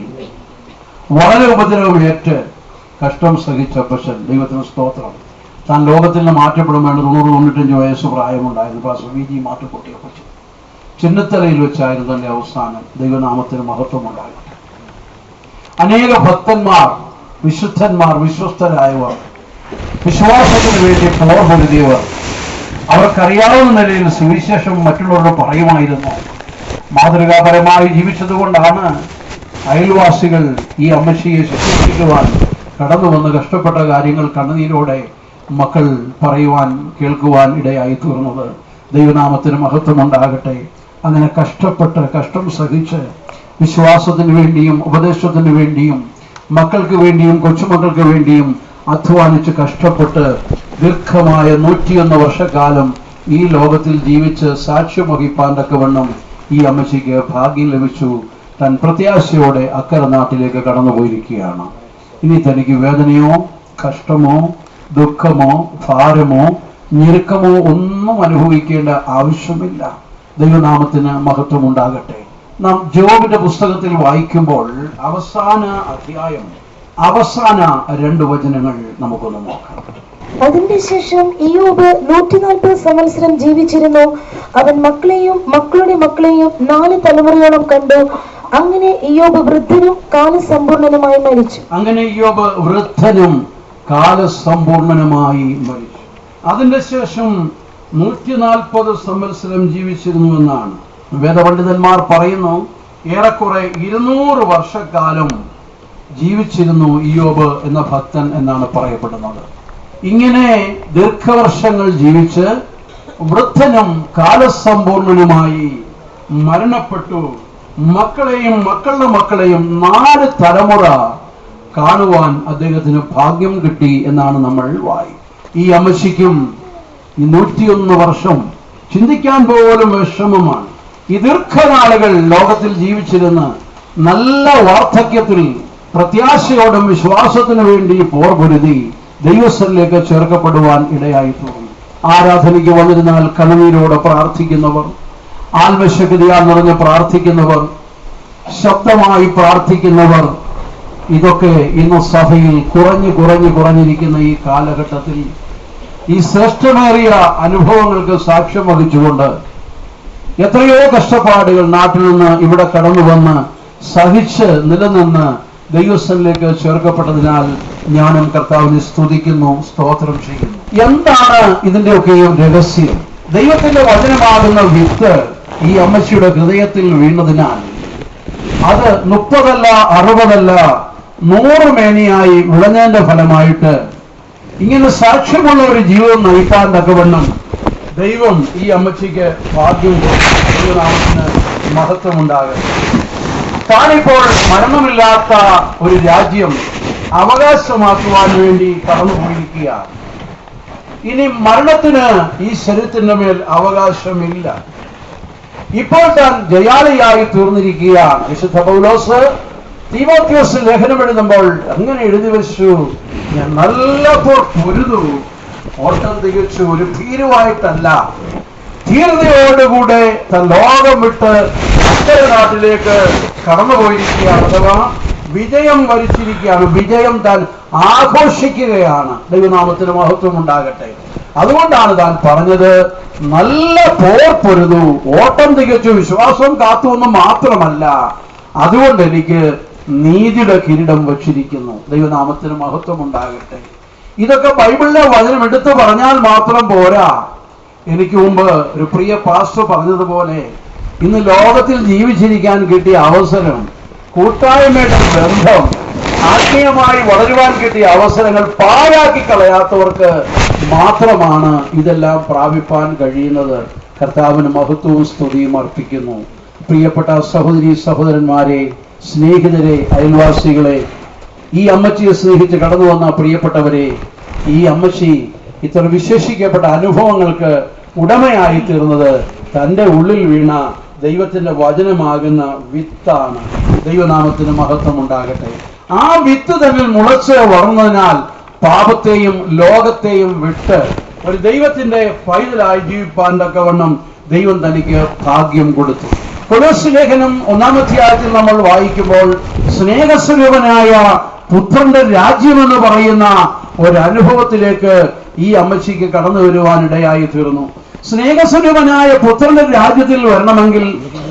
വളരെ ഉപദ്രവമേറ്റ് കഷ്ടം സഹിച്ച അപ്പച്ചൻ, ദൈവത്തിന് സ്തോത്രം, താൻ ലോകത്തിൽ നിന്ന് മാറ്റപ്പെടുമ്പോൾ 90-95 വയസ്സ് പ്രായമുണ്ടായിരുന്നു. പാസ്റ്റർ വി ജി മാത്തുക്കുട്ടി അപ്പച്ചൻ ചിന്നത്തലയിൽ വെച്ചായിരുന്നു തന്റെ അവസാനം. ദൈവനാമത്തിന് മഹത്വമുണ്ടാകട്ടെ. അനേക ഭക്തന്മാർ, വിശുദ്ധന്മാർ, വിശ്വസ്തരായവർ, വിശ്വാസത്തിന് വേണ്ടി പോർപൊരുതിയവർ, അവർക്കറിയാവുന്ന നിലയിൽ സുവിശേഷം മറ്റുള്ളവരോട് പറയുമായിരുന്നു. മാതൃകാപരമായി ജീവിച്ചതുകൊണ്ടാണ് അയൽവാസികൾ ഈ അമ്മച്ചിയെ ശുശ്രൂഷിക്കുവാൻ കടന്നു വന്ന് കഷ്ടപ്പെട്ട കാര്യങ്ങൾ കണ്ണുനീരോടെ മക്കൾ പറയുവാൻ, കേൾക്കുവാൻ ഇടയായി തീർന്നത്. ദൈവനാമത്തിന് മഹത്വമുണ്ടാകട്ടെ. അങ്ങനെ കഷ്ടപ്പെട്ട്, കഷ്ടം സഹിച്ച് വിശ്വാസത്തിന് വേണ്ടിയും ഉപദേശത്തിന് വേണ്ടിയും മക്കൾക്ക് വേണ്ടിയും കൊച്ചുമക്കൾക്ക് വേണ്ടിയും അധ്വാനിച്ച് കഷ്ടപ്പെട്ട് ദീർഘമായ 101 വർഷക്കാലം ഈ ലോകത്തിൽ ജീവിച്ച് സാക്ഷ്യം വഹിപ്പാൻ തക്കവണ്ണം ഈ അമ്മച്ചിക്ക് ഭാഗ്യം ലഭിച്ചു. താൻ പ്രത്യാശയോടെ അക്കരെ നാട്ടിലേക്ക് കടന്നുപോയിരിക്കുകയാണ്. ഇനി തനിക്ക് വേദനയോ കഷ്ടമോ ദുഃഖമോ ഭാരമോ ഞെരുക്കമോ ഒന്നും അനുഭവിക്കേണ്ട ആവശ്യമില്ല. ദൈവനാമത്തിന് മഹത്വമുണ്ടാകട്ടെ. നാം ജോബിന്റെ പുസ്തകത്തിൽ വായിക്കുമ്പോൾ അവസാന അധ്യായം, അവസാന 2 വചനങ്ങൾ നമുക്കൊന്ന് നോക്കാം. അതിന്റെ ശേഷം ഇയ്യോബ് 140 സംവത്സരം ജീവിച്ചിരുന്നു. അവൻ മക്കളെയും മക്കളുടെ മക്കളെയും 4 തലമുറയോളം കണ്ടു. അങ്ങനെ ഇയ്യോബ് വൃദ്ധനും കാലസമ്പൂർണനുമായി മരിച്ചു. അങ്ങനെ ഇയ്യോബ് വൃദ്ധനും കാലസമ്പൂർണനുമായി മരിച്ചു. അതിന്റെ ശേഷം 140 സംവത്സരം ജീവിച്ചിരുന്നു എന്നാണ് വേദപണ്ഡിതന്മാർ പറയുന്നു. ഏറെക്കുറെ 200 വർഷക്കാലം ജീവിച്ചിരുന്നു ഇയ്യോബ് എന്ന ഭക്തൻ എന്നാണ് പറയപ്പെടുന്നത്. ഇങ്ങനെ ദീർഘവർഷങ്ങൾ ജീവിച്ച് വൃദ്ധനും കാലസമ്പൂർണനുമായി മരണപ്പെട്ടു. മക്കളെയും മക്കളുടെ മക്കളെയും 4 തലമുറ കാണുവാൻ അദ്ദേഹത്തിന് ഭാഗ്യം കിട്ടി എന്നാണ് നമ്മൾ ഈ അമ്മച്ചിക്കും ഈ 101 വർഷം ചിന്തിക്കാൻ പോലും വിഷമമാണ്. ഈ ദീർഘനാളുകൾ ലോകത്തിൽ ജീവിച്ചിരുന്ന് നല്ല വാർദ്ധക്യത്തിൽ പ്രത്യാശയോടും വിശ്വാസത്തിനു വേണ്ടി പോർപൊരുതി ദൈവസ്ഥലിലേക്ക് ചേർക്കപ്പെടുവാൻ ഇടയായി തീർന്നു. ആരാധനയ്ക്ക് വന്നിരുന്നാൽ കണ്ണുനീരോടെ പ്രാർത്ഥിക്കുന്നവർ, ആത്മശക്തിയാൽ നിറഞ്ഞ് പ്രാർത്ഥിക്കുന്നവർ, ശബ്ദമായി പ്രാർത്ഥിക്കുന്നവർ, ഇതൊക്കെ ഇന്ന് സഭയിൽ കുറഞ്ഞിരിക്കുന്ന ഈ കാലഘട്ടത്തിൽ ഈ ശ്രേഷ്ഠമേറിയ അനുഭവങ്ങൾക്ക് സാക്ഷ്യം വഹിച്ചുകൊണ്ട് എത്രയോ കഷ്ടപ്പാടുകൾ നാട്ടിൽ നിന്ന് ഇവിടെ കടന്നു വന്ന് സഹിച്ച് നിലനിന്ന് ദൈവസ്ഥലിലേക്ക് ചേർക്കപ്പെട്ടതിനാൽ ഞാനും കർത്താവിനെ സ്തുതിക്കുന്നു, സ്തോത്രം ചെയ്യുന്നു. എന്താണ് ഇതിന്റെയൊക്കെയും രഹസ്യം? ദൈവത്തിന്റെ വചനമാകുന്ന വിത്ത് ഈ അമ്മച്ചിയുടെ ഹൃദയത്തിൽ വീണതിനാൽ അത് 30 60 100 മേനിയായി വിളഞ്ഞതിന്റെ ഫലമായിട്ട് ഇങ്ങനെ സാക്ഷ്യമുള്ള ഒരു ജീവിതം നയിക്കാൻ തക്കവണ്ണം ദൈവം ഈ അമ്മച്ചിക്ക് ഭാഗ്യം കൊടുത്തു. മഹത്വമുണ്ടാകട്ടെ. താനിപ്പോൾ മരണമില്ലാത്ത ഒരു രാജ്യം അവകാശമാക്കുവാൻ വേണ്ടി കടന്നുപോയിരിക്കുകയാണ്. ഇനി മരണത്തിന് ഈ ശരീരത്തിന്റെ മേൽ അവകാശമില്ല. ഇപ്പോൾ താൻ ജയാളിയായി തീർന്നിരിക്കുകയാണ്. വിശുദ്ധ പൗലോസ് തീമോഥെയോസ് ലേഖനം എഴുതുമ്പോൾ അങ്ങനെ എഴുതി വെച്ചു, ഞാൻ നല്ല പൊരുതു, ഓട്ടം തികച്ചു, ഒരു ഭീരുവായിട്ടല്ല, ധീരതയോടുകൂടെ താൻ ലോകം വിട്ട് മറ്റൊരു നാട്ടിലേക്ക് കടന്നുപോയിരിക്കുകയാണ്. അഥവാ വിജയം വരിച്ചിരിക്കുകയാണ്. വിജയം താൻ ആഘോഷിക്കുകയാണ്. ദൈവനാമത്തിന് മഹത്വം ഉണ്ടാകട്ടെ. അതുകൊണ്ടാണ് താൻ പറഞ്ഞത്, നല്ല പോർ പൊരുതു, ഓട്ടം തികച്ചു, വിശ്വാസം കാത്തു എന്ന് മാത്രമല്ല, അതുകൊണ്ട് എനിക്ക് നീതിയുടെ കിരീടം വച്ചിരിക്കുന്നു. ദൈവനാമത്തിന് മഹത്വം ഉണ്ടാകട്ടെ. ഇതൊക്കെ ബൈബിളിലെ വചനം എടുത്തു പറഞ്ഞാൽ മാത്രം പോരാ. എനിക്ക് മുമ്പ് ഒരു പ്രിയ പാസ്റ്റർ പറഞ്ഞതുപോലെ, ഇന്ന് ലോകത്തിൽ ജീവിച്ചിരിക്കാൻ കിട്ടിയ അവസരം, കൂട്ടായ്മയുടെ ബന്ധം, ആത്മീയമായി വളരുവാൻ കിട്ടിയ അവസരങ്ങൾ പാഴാക്കി കളയാത്തവർക്ക് മാത്രമാണ് ഇതെല്ലാം പ്രാപിപ്പാൻ കഴിയുന്നത്. കർത്താവിന് മഹത്വവും സ്തുതിയും അർപ്പിക്കുന്നു. പ്രിയപ്പെട്ട സഹോദരി സഹോദരന്മാരെ, സ്നേഹിതരെ, അയൽവാസികളെ, ഈ അമ്മച്ചിയെ സ്നേഹിച്ച് കടന്നു വന്ന പ്രിയപ്പെട്ടവരെ, ഈ അമ്മച്ചി ഇത്ര വിശേഷിക്കപ്പെട്ട അനുഭവങ്ങൾക്ക് ഉടമയായി തീർന്നത് തൻ്റെ ഉള്ളിൽ വീണ ദൈവത്തിന്റെ വചനമാകുന്ന വിത്താണ്. ദൈവനാമത്തിന് മഹത്വം ഉണ്ടാകട്ടെ. ആ വിത്ത് തന്നിൽ മുളച്ച് വളർന്നതിനാൽ പാപത്തെയും ലോകത്തെയും വിട്ട് ഒരു ദൈവത്തിന്റെ പൈതലായി ജീവിപ്പാൻ തക്കവണ്ണം ദൈവം തനിക്ക് ഭാഗ്യം കൊടുത്തു. കൊലോസ്യ ലേഖനം 1-ാം അധ്യായത്തിൽ നമ്മൾ വായിക്കുമ്പോൾ സ്നേഹസ്വരൂപനായ പുത്രന്റെ രാജ്യമെന്ന് പറയുന്ന ഒരനുഭവത്തിലേക്ക് ഈ അമ്മച്ചിക്ക് കടന്നു വരുവാനിടയായി തീർന്നു. സ്നേഹസ്വരൂപനായ പുത്രന്റെ രാജ്യത്തിൽ വരണമെങ്കിൽ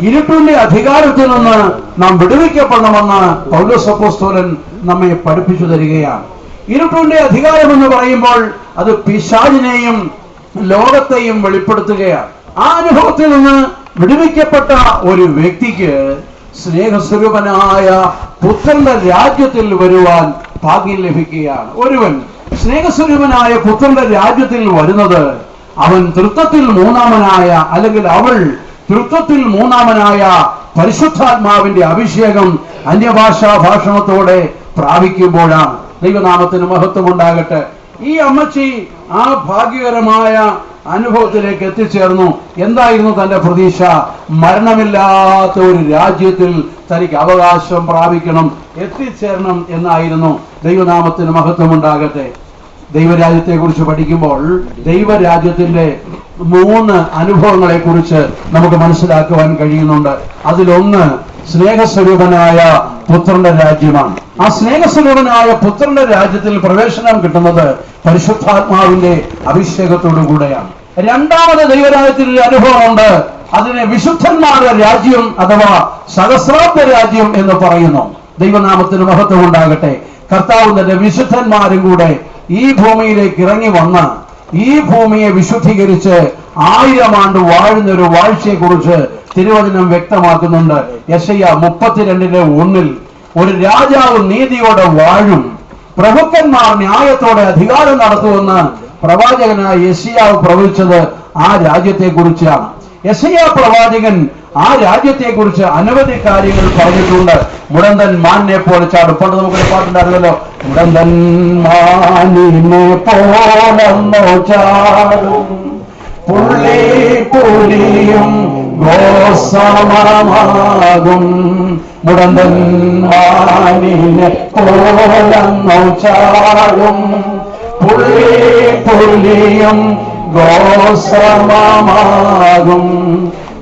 ഇരുട്ടിന്റെ അധികാരത്തിൽ നിന്ന് നാം വിടുവിക്കപ്പെടണമെന്ന് പൗലോസ് അപ്പോസ്തലൻ നമ്മെ പഠിപ്പിച്ചു തരികയാണ്. ഇരുട്ടിന്റെ അധികാരം എന്ന് പറയുമ്പോൾ അത് പിശാചിനെയും ലോകത്തെയും വെളിപ്പെടുത്തുകയാണ്. ആ അനുഭവത്തിൽ നിന്ന് വിടുവിക്കപ്പെട്ട ഒരു വ്യക്തിക്ക് സ്നേഹസ്വരൂപനായ പുത്രന്റെ രാജ്യത്തിൽ വരുവാൻ ഭാഗ്യം ലഭിക്കുകയാണ്. ഒരുവൻ സ്നേഹസ്വരൂപനായ പുത്രന്റെ രാജ്യത്തിൽ വരുന്നത് അവൻ തൃത്വത്തിൽ മൂന്നാമനായ, അല്ലെങ്കിൽ അവൾ തൃത്വത്തിൽ മൂന്നാമനായ പരിശുദ്ധാത്മാവിന്റെ അഭിഷേകം അന്യഭാഷാ ഭാഷണത്തോടെ പ്രാപിക്കുമ്പോഴാണ്. ദൈവനാമത്തിന് മഹത്വം ഉണ്ടാകട്ടെ. ഈ അമ്മച്ചി ആ ഭാഗ്യകരമായ അനുഭവത്തിലേക്ക് എത്തിച്ചേർന്നു. എന്തായിരുന്നു തന്റെ പ്രതീക്ഷ? മരണമില്ലാത്ത ഒരു രാജ്യത്തിൽ തനിക്ക് അവകാശം പ്രാപിക്കണം, എത്തിച്ചേരണം എന്നായിരുന്നു. ദൈവനാമത്തിന് മഹത്വം ഉണ്ടാകട്ടെ. ദൈവരാജ്യത്തെ കുറിച്ച് പഠിക്കുമ്പോൾ ദൈവരാജ്യത്തിന്റെ 3 അനുഭവങ്ങളെ കുറിച്ച് നമുക്ക് മനസ്സിലാക്കുവാൻ കഴിയുന്നുണ്ട്. അതിലൊന്ന് സ്നേഹസ്വരൂപനായ പുത്രന്റെ രാജ്യമാണ്. ആ സ്നേഹസ്വരൂപനായ പുത്രന്റെ രാജ്യത്തിൽ പ്രവേശനം കിട്ടുന്നത് പരിശുദ്ധാത്മാവിന്റെ അഭിഷേകത്തോടു കൂടെയാണ്. രണ്ടാമത് ദൈവരാജ്യത്തിൽ ഒരു അനുഭവമുണ്ട്. അതിനെ വിശുദ്ധന്മാരുടെ രാജ്യം അഥവാ സഹസ്രാബ്ദ രാജ്യം എന്ന് പറയുന്നു. ദൈവനാമത്തിന് മഹത്വം ഉണ്ടാകട്ടെ. കർത്താവ് തന്റെ വിശുദ്ധന്മാരും കൂടെ ഈ ഭൂമിയിലേക്ക് ഇറങ്ങി വന്ന് ഈ ഭൂമിയെ വിശുദ്ധീകരിച്ച് 1000 ആണ്ട് വാഴുന്ന ഒരു വാഴ്ചയെ കുറിച്ച് തിരുവചനം വ്യക്തമാക്കുന്നുണ്ട്. യെശയ്യാ 32:1 ഒരു രാജാവ് നീതിയോടെ വാഴും, പ്രഭുക്കന്മാർ ന്യായത്തോടെ അധികാരം നടത്തുമെന്ന് പ്രവാചകനായ യെശയ്യാവ് പ്രവചിച്ചത് ആ രാജ്യത്തെ കുറിച്ചാണ്. യെശയ്യാ പ്രവാചകൻ ആ രാജ്യത്തെ കുറിച്ച് അനവധി കാര്യങ്ങൾ പറഞ്ഞിട്ടുണ്ട്. മുടന്തൻ മാനിനെ പോലെ ചാടും. പണ്ട് നമുക്കൊരു പാട്ടുണ്ടായിരുന്നല്ലോ, മുടന്തൻ മാനിനെ പോലെന്നോ ചാടും, പുള്ളി പുലിയും ഗോസമമാകും, മുടന്തൻ മാനിനെ പോലെന്നോ ചാടും, പുള്ളി പുലിയും ഗോസമമാകും.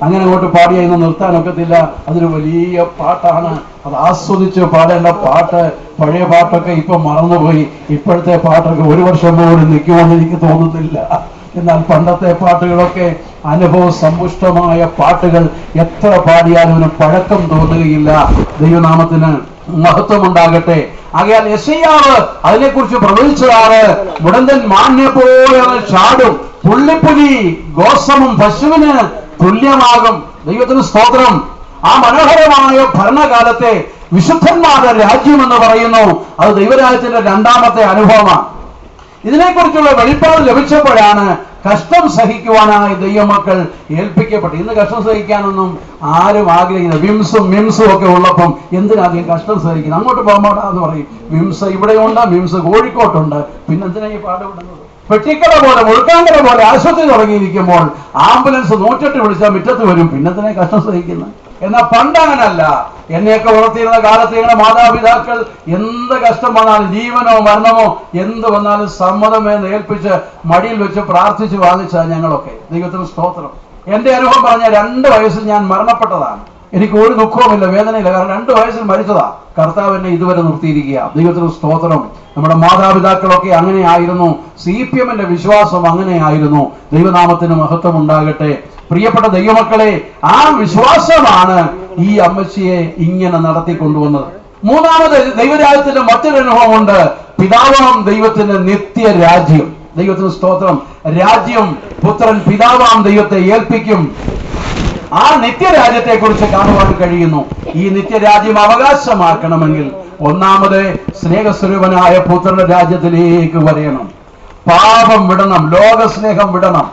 അങ്ങനെ അങ്ങോട്ട് പാടിയൊന്നും നിർത്താനൊക്കത്തില്ല. അതൊരു വലിയ പാട്ടാണ്. അത് ആസ്വദിച്ച് പാടേണ്ട പാട്ട്. പഴയ പാട്ടൊക്കെ ഇപ്പൊ മറന്നുപോയി. ഇപ്പോഴത്തെ പാട്ടൊക്കെ 1 വർഷം പോലും നിൽക്കുമെന്ന് എനിക്ക് തോന്നുന്നില്ല. എന്നാൽ പണ്ടത്തെ പാട്ടുകളൊക്കെ അനുഭവ സമ്പുഷ്ടമായ പാട്ടുകൾ എത്ര പാടിയാലും ഒരു പഴക്കം തോന്നുകയില്ല. ദൈവനാമത്തിന് മഹത്വമുണ്ടാകട്ടെ. ആകയാൽ യെശയ്യാവ് അതിനെക്കുറിച്ച് പ്രവചിച്ചതാണ്, മുടന്തൻ മാനിനെ പോലെ ചാടും, പുള്ളിപ്പുലി ഗോസമം പശുവിന് തുല്യമാകും. ദൈവത്തിന് സ്തോത്രം. ആ മനോഹരമായ ഭരണകാലത്തെ വിശുദ്ധന്മാരുടെ രാജ്യം എന്ന് പറയുന്നു. അത് ദൈവരാജ്യത്തിന്റെ 2ാമത്തെ അനുഭവമാണ്. ഇതിനെക്കുറിച്ചുള്ള വെളിപ്പാട് ലഭിച്ചപ്പോഴാണ് കഷ്ടം സഹിക്കുവാനായി ദൈവമക്കൾ ഏൽപ്പിക്കപ്പെട്ടു. ഇന്ന് കഷ്ടം സഹിക്കാനൊന്നും ആരും ആഗ്രഹിക്കുന്നു. മിംസും ഒക്കെ ഉള്ളപ്പം എന്തിനാദ്യം കഷ്ടം സഹിക്കുന്നത്? അങ്ങോട്ട് പോകാമെന്ന് പറയും. മിംസ് ഇവിടെയുണ്ട്, മിംസ് കോഴിക്കോട്ടുണ്ട്, പിന്നെന്തിനാ ഈ പാടുപെടുന്നത്? പെട്ടിക്കട പോലെ മുഴുക്കാങ്കര പോലെ ആശുപത്രി തുടങ്ങിയിരിക്കുമ്പോൾ ആംബുലൻസ് 108 വിളിച്ചാൽ മുറ്റത്ത് വരും. പിന്നെന്തിനാ കഷ്ടം സഹിക്കുന്നത്? എന്നാൽ പണ്ടങ്ങനല്ല. എന്നെയൊക്കെ വളർത്തിയിരുന്ന കാലത്ത് ഞങ്ങളുടെ മാതാപിതാക്കൾ എന്ത് കഷ്ടം വന്നാലും, ജീവനോ മരണമോ എന്ത് വന്നാലും സമ്മതമെന്ന് ഏൽപ്പിച്ച് മടിയിൽ വെച്ച് പ്രാർത്ഥിച്ച് വാങ്ങിച്ച ഞങ്ങളൊക്കെ. ദൈവത്തിന് സ്തോത്രം. എന്റെ അനുഭവം പറഞ്ഞ 2 വയസ്സിൽ ഞാൻ മരണപ്പെട്ടതാണ്. എനിക്ക് ഒരു ദുഃഖവുമില്ല, വേദനയില്ല. കാരണം 2 വയസ്സിൽ മരിച്ചതാ. കർത്താവ് എന്നെ ഇതുവരെ നിർത്തിയിരിക്കുക. ദൈവത്തിന് സ്തോത്രം. നമ്മുടെ മാതാപിതാക്കളൊക്കെ അങ്ങനെയായിരുന്നു. CPM-ന്റെ വിശ്വാസം അങ്ങനെയായിരുന്നു. ദൈവനാമത്തിന് മഹത്വം ഉണ്ടാകട്ടെ. പ്രിയപ്പെട്ട ദൈവമക്കളെ, ആ വിശ്വാസമാണ് ഈ അമ്മച്ചിയെ ഇങ്ങനെ നടത്തിക്കൊണ്ടുവന്നത്. മൂന്നാമത് ദൈവരാജ്യത്തിന്റെ മറ്റൊരു അനുഭവമുണ്ട്. പിതാവാം ദൈവത്തിന്റെ നിത്യരാജ്യം. ദൈവത്തിന് സ്തോത്രം. രാജ്യം പുത്രൻ പിതാവാം ദൈവത്തെ ഏൽപ്പിക്കും. ആ നിത്യരാജ്യത്തെ കുറിച്ച് കാണുവാൻ കഴിയുന്നു. ഈ നിത്യരാജ്യം അവകാശമാക്കണമെങ്കിൽ ഒന്നാമത് സ്നേഹസ്വരൂപനായ പുത്രന്റെ രാജ്യത്തിലേക്ക് വരയണം. പാപം വിടണം, ലോകസ്നേഹം വിടണം,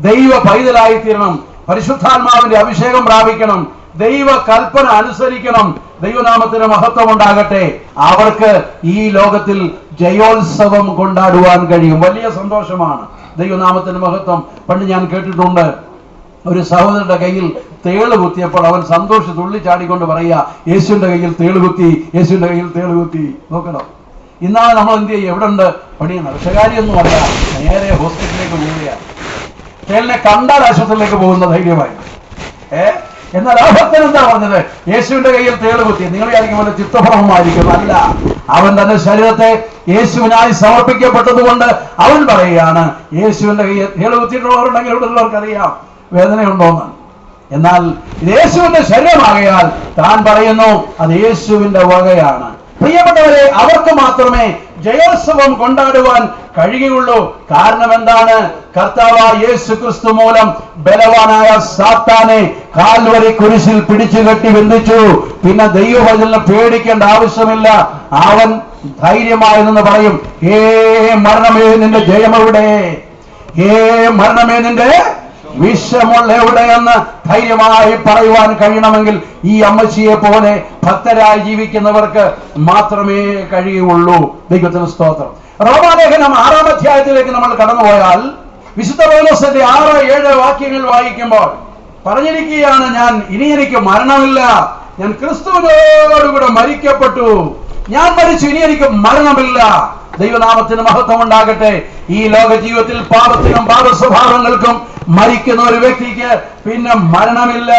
ദൈവ പൈതലായി തീരണം, പരിശുദ്ധാത്മാവിന്റെ അഭിഷേകം പ്രാപിക്കണം, ദൈവ കൽപ്പന അനുസരിക്കണം. ദൈവനാമത്തിന് മഹത്വം ഉണ്ടാകട്ടെ. അവർക്ക് ഈ ലോകത്തിൽ ജയോത്സവം കൊണ്ടാടുവാൻ കഴിയും. വലിയ സന്തോഷമാണ്. ദൈവനാമത്തിന് മഹത്വം. പണ്ട് ഞാൻ കേട്ടിട്ടുണ്ട്, ഒരു സഹോദരന്റെ കയ്യിൽ തേള് കുത്തിയപ്പോൾ അവൻ സന്തോഷം തുള്ളിച്ചാടിക്കൊണ്ട് പറയുക, യേശുവിന്റെ കയ്യിൽ തേള് കുത്തി, യേശുവിന്റെ കയ്യിൽ തേള് കുത്തി. നോക്കണം. ഇന്നാണ് നമ്മൾ എന്ത് ചെയ്യും? എവിടെ ഉണ്ട് പണിയുന്നത്? വിഷകാരിയൊന്നും അല്ല, നേരെ ഹോസ്പിറ്റലിലേക്ക് പോവുകയാണ്. തേളിനെ കണ്ടാൽ ആശുപത്രിയിലേക്ക് പോകുന്ന ധൈര്യമായി. എന്നാൽ ആ ഭക്തൻ എന്താ പറഞ്ഞത്? യേശുവിന്റെ കയ്യിൽ തേള് കുത്തി. നിങ്ങൾ വിചാരിക്കും പോലെ ചിത്തഭ്രമമായിരിക്കും. അല്ല, അവൻ തന്റെ ശരീരത്തെ യേശുവിനായി സമർപ്പിക്കപ്പെട്ടതുകൊണ്ട് അവൻ പറയുകയാണ്, യേശുവിന്റെ കയ്യിൽ തേള് കുത്തിയിട്ടുള്ളവരുണ്ടെങ്കിൽ ഇവിടെ ഉള്ളവർക്കറിയാം വേദനയുണ്ടോന്ന്. എന്നാൽ ഇത് യേശുവിന്റെ ശരീരമാകയാൽ താൻ പറയുന്നു അത് യേശുവിന്റെ വകയാണ്. പ്രിയപ്പെട്ടവരെ, അവർക്ക് മാത്രമേ ജയോത്സവം കൊണ്ടാടുവാൻ കഴിയുകയുള്ളൂ. കാരണം എന്താണ്? കർത്താവായ യേശു ക്രിസ്തു മൂലം ബലവാനായ സാത്താനെ കാൽവരി കുരിശിൽ പിടിച്ചു കെട്ടി ബന്ധിച്ചു. പിന്നെ ദൈവവചനം പേടിക്കേണ്ട ആവശ്യമില്ല. അവൻ ധൈര്യമായി നിന്ന് പറയും, ഹേ മരണമേ നിന്റെ ജയമെവിടെ? ഹേ മരണമേ നിന്റെ വിഷമുള്ള എവിടെയെന്ന് ധൈര്യമായി പറയുവാൻ കഴിയണമെങ്കിൽ ഈ അമ്മച്ചിയെ പോലെ ഭക്തരായി ജീവിക്കുന്നവർക്ക് മാത്രമേ കഴിയുള്ളൂ. ദൈവത്തിന് സ്തോത്രം. റോമാലേഖനം 6-ാം അധ്യായത്തിലേക്ക് നമ്മൾ കടന്നുപോയാൽ വിശുദ്ധ പൗലോസിന്റെ 6-7 വാക്യങ്ങൾ വായിക്കുമ്പോൾ പറഞ്ഞിരിക്കുകയാണ്, ഞാൻ ഇനി എനിക്ക് മരണമില്ല, ഞാൻ ക്രിസ്തുവിനോടുകൂടെ മരിക്കപ്പെട്ടു, ഞാൻ മരിച്ചു, ഇനി എനിക്ക് മരണമില്ല. ദൈവനാമത്തിന് മഹത്വം ഉണ്ടാകട്ടെ. ഈ ലോക ജീവിതത്തിൽ പാപത്തിനും പാപസ്വഭാവങ്ങൾക്കും മരിക്കുന്ന ഒരു വ്യക്തിക്ക് പിന്നെ മരണമില്ല.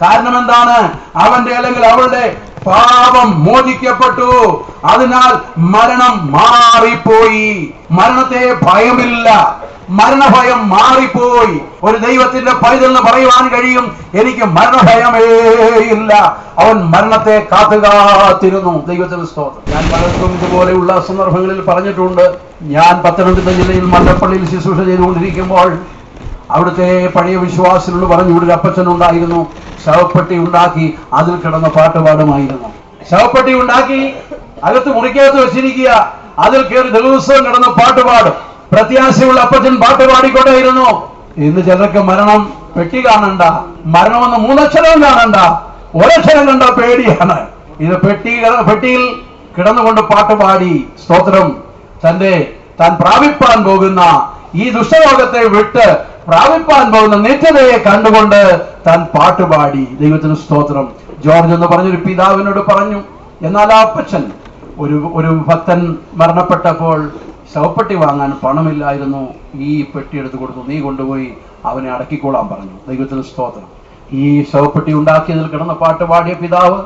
കാരണം എന്താണ്? അവന്റെ അല്ലെങ്കിൽ അവളുടെ പാപം മോചിക്കപ്പെട്ടു. അതിനാൽ മരണം മാറിപ്പോയി. മരണത്തെ ഭയമില്ല, മരണഭയം മാറിപ്പോയി. ഒരു ദൈവത്തിന്റെ പൈതലിന് പറയുവാൻ കഴിയും, എനിക്ക് മരണഭയമേ ഇല്ല. അവൻ മരണത്തെ കാത്തുകാത്തിരുന്നു. ദൈവത്തിന് സ്തോത്രം. ഞാൻ പലർക്കും ഇതുപോലെയുള്ള സന്ദർഭങ്ങളിൽ പറഞ്ഞിട്ടുണ്ട്. ഞാൻ പത്തനംതിട്ട ജില്ലയിൽ മല്ലപ്പള്ളിയിൽ ശുശ്രൂഷ ചെയ്തുകൊണ്ടിരിക്കുമ്പോൾ അവിടുത്തെ പഴയ വിശ്വാസികളോട് പറഞ്ഞു, ഇവിടെ ഒരു അപ്പച്ചനുണ്ടായിരുന്നു, ശവപ്പെട്ടി ഉണ്ടാക്കി അതിൽ കിടന്ന പാട്ടുപാടുമായിരുന്നു. ശവപ്പെട്ടി ഉണ്ടാക്കി അകത്ത് മുറിക്കകത്ത് വെച്ചിരിക്കുക, അതിൽ കയറി ദിവസവും കിടന്ന് പാട്ടുപാടും. പ്രത്യാശയുള്ള അപ്പച്ചൻ പാട്ട് പാടിക്കൊണ്ടേയിരുന്നു. ഇന്ന് ചിലർക്ക് മരണം പെട്ടി കാണണ്ട, മരണമെന്ന് 3 അക്ഷരവും കാണണ്ട, 1 അക്ഷരം കണ്ട പേടിയാണ്. ഇത് പെട്ടിയിൽ കിടന്നുകൊണ്ട് പാട്ടുപാടി സ്തോത്രം. താൻ പ്രാപിപ്പാൻ പോകുന്ന ഈ ദുഷ്ടലോകത്തെ വിട്ട് പ്രാപിപ്പാൻ പോകുന്ന നിത്യതയെ കണ്ടുകൊണ്ട് താൻ പാട്ടുപാടി. ദൈവത്തിന് സ്തോത്രം. ജോർജ് എന്ന് പറഞ്ഞൊരു പിതാവിനോട് പറഞ്ഞു. എന്നാൽ ആ അപ്പച്ചൻ ഒരു ഭക്തൻ മരണപ്പെട്ടപ്പോൾ ശവപ്പെട്ടി വാങ്ങാൻ പണമില്ലായിരുന്നു. ഈ പെട്ടി എടുത്തു കൊടുത്തു, നീ കൊണ്ടുപോയി അവനെ അടക്കിക്കോളാൻ പറഞ്ഞു. ദൈവത്തിന് സ്തോത്രം. ഈ ശവപ്പെട്ടി ഉണ്ടാക്കിയതിൽ കിടന്ന പാട്ട് പാടിയ പിതാവ്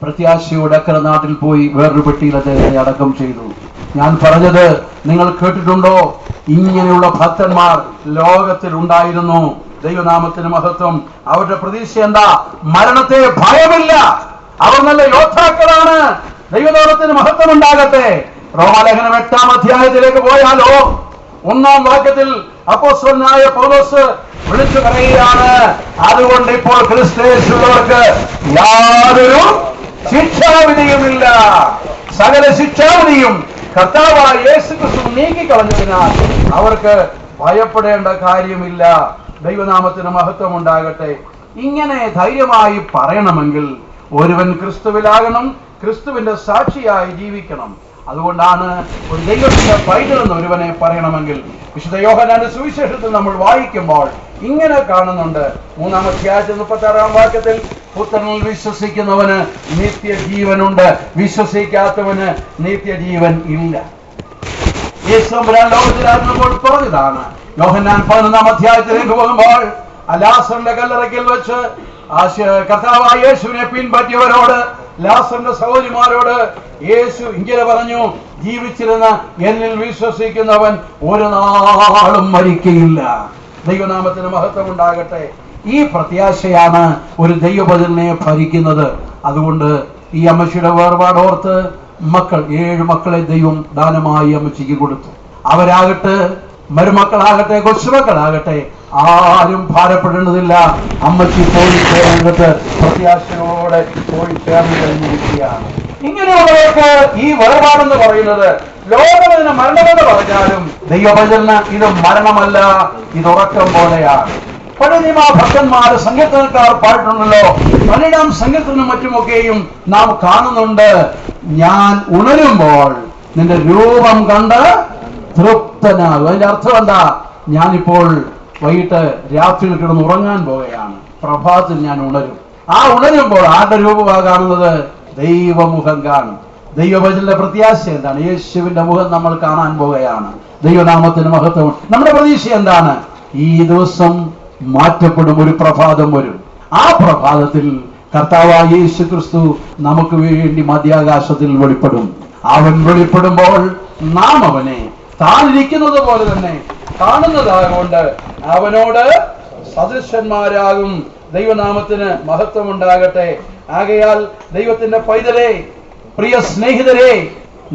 പ്രത്യാശയോടെ അക്കരെ നാട്ടിൽ പോയി വേറൊരു പെട്ടിയിൽ അദ്ദേഹത്തെ അടക്കം ചെയ്തു. ഞാൻ പറഞ്ഞത് നിങ്ങൾ കേട്ടിട്ടുണ്ടോ? ഇങ്ങനെയുള്ള ഭക്തന്മാർ ലോകത്തിൽ ഉണ്ടായിരുന്നു. ദൈവനാമത്തിന് മഹത്വം. അവരുടെ പ്രതീക്ഷ എന്താ? മരണത്തെ ഭയമില്ല. അവർ നല്ല യോദ്ധാക്കളാണ്. ദൈവനാമത്തിന് മഹത്വം ഉണ്ടാകട്ടെ. റോമാലേഖനം 8-ാം അധ്യായത്തിലേക്ക് പോയാലോ 1-ാം വാക്യത്തിൽ അപ്പോസ്തലനായ പൗലോസ് വിളിച്ചു പറയുകയാണ്, അതുകൊണ്ട് ഇപ്പോൾ ക്രിസ്തുയേശുവിലുള്ളവർക്ക് യാതൊരു ശിക്ഷാവിധിയുമില്ല. സകല ശിക്ഷാവിധിയും കർത്താവായ യേശു ക്രിസ്തു നീക്കിക്കളഞ്ഞതിനാൽ അവർക്ക് ഭയപ്പെടേണ്ട കാര്യമില്ല. ദൈവനാമത്തിന് മഹത്വം ഉണ്ടാകട്ടെ. ഇങ്ങനെ ധൈര്യമായി പറയണമെങ്കിൽ ഒരുവൻ ക്രിസ്തുവിലാകണം, ക്രിസ്തുവിന്റെ സാക്ഷിയായി ജീവിക്കണം. അതുകൊണ്ടാണ് ഒരു ദൈവത്തിന്റെ പൈതൽ എന്ന് ഒരുവനെ പറയണമെങ്കിൽ വിശുദ്ധ യോഹന്നാന്റെ സുവിശേഷത്തിൽ നമ്മൾ വായിക്കുമ്പോൾ ഇങ്ങനെ കാണുന്നുണ്ട്. 3-ാം അധ്യായത്തിൽ 36-ാം വാക്യത്തിൽ പുത്രനിൽ വിശ്വസിക്കുന്നവന് നിത്യജീവനുണ്ട്, വിശ്വസിക്കാത്തവന് നിത്യജീവൻ ഇല്ല. യേശുവരാൻ ലോകത്തിലായിരുന്നപ്പോൾ പറഞ്ഞതാണ്. യോഹന്നാൻ 11-ാം അധ്യായത്തിലേക്ക് പോകുമ്പോൾ ലാസറിന്റെ കല്ലറയ്ക്കൽ വെച്ച് കർത്താവായ യേശുവിനെ പിൻപറ്റിയവരോട്, ലാസറിന്റെ സഹോദരിമാരോട് യേശു ഇങ്ങനെ പറഞ്ഞു, ജീവിച്ചിരുന്ന എന്നിൽ വിശ്വസിക്കുന്നവൻ ഒരു നാളും മരിക്കയില്ല. ദൈവനാമത്തിന് മഹത്വം ഉണ്ടാകട്ടെ. ഈ പ്രത്യാശയാണ് ഒരു ദൈവപദനെ ഭരിക്കുന്നത്. അതുകൊണ്ട് ഈ അമ്മച്ചിയുടെ വേർപാടോർത്ത് 7 മക്കളെ ദൈവം ദാനമായി അമ്മച്ചിക്ക് കൊടുത്തു. അവരാകട്ടെ, മരുമക്കളാകട്ടെ, കൊച്ചുമക്കളാകട്ടെ, ആരും ഭാരപ്പെടേണ്ടതില്ല. അമ്മച്ചി പോയി ചേർന്നിട്ട് പ്രത്യാശയോടെ പോയി ചേർന്ന് കഴിഞ്ഞിരിക്കുകയാണ്. ഇങ്ങനെയുള്ളവർക്ക് ഈ വേർപാടെന്ന് പറയുന്നത് ലോകം ഇതിന് മരണമെന്ന് പറഞ്ഞാലും ദൈവഭജന ഇത് മരണമല്ല, ഇത് ഉറക്കം പോലെയാണ്. പഴയ നിയമ ഭക്തന്മാര് സങ്കീർത്തനക്കാർ പാട്ടുണ്ടല്ലോ. 12-ാം സങ്കീർത്തനും മറ്റുമൊക്കെയും നാം കാണുന്നുണ്ട്. ഞാൻ ഉണരുമ്പോൾ നിന്റെ രൂപം കണ്ട് തൃപ്തനാകും. അതിന്റെ അർത്ഥം എന്താ? ഞാനിപ്പോൾ വൈകിട്ട് രാത്രിയിൽ കിടന്ന് ഉറങ്ങാൻ പോവുകയാണ്, പ്രഭാതത്തിൽ ഞാൻ ഉണരും. ആ ഉണരുമ്പോൾ ആരുടെ രൂപമാണ് കാണുന്നത്? ദൈവമുഖം കാണും. ദൈവഭജന്റെ പ്രത്യാശ എന്താണ്? യേശുവിന്റെ മുഖം നമ്മൾ കാണാൻ പോവുകയാണ്. ദൈവനാമത്തിന് മഹത്വം. നമ്മുടെ പ്രതീക്ഷ എന്താണ്? ഈ ദിവസം മാറ്റപ്പെടും, ഒരു പ്രഭാതം വരും. ആ പ്രഭാതത്തിൽ കർത്താവായ യേശു ക്രിസ്തു നമുക്ക് വേണ്ടി മധ്യാകാശത്തിൽ വെളിപ്പെടും. അവൻ വെളിപ്പെടുമ്പോൾ നാം അവനെ താനിരിക്കുന്നത് പോലെ തന്നെ കാണുന്നതാകൊണ്ട് അവനോട് സദൃശന്മാരാകും. ദൈവനാമത്തിന് മഹത്വം ഉണ്ടാകട്ടെ. ആകയാൽ ദൈവത്തിന്റെ പൈതലേ, പ്രിയ സ്നേഹിതരെ,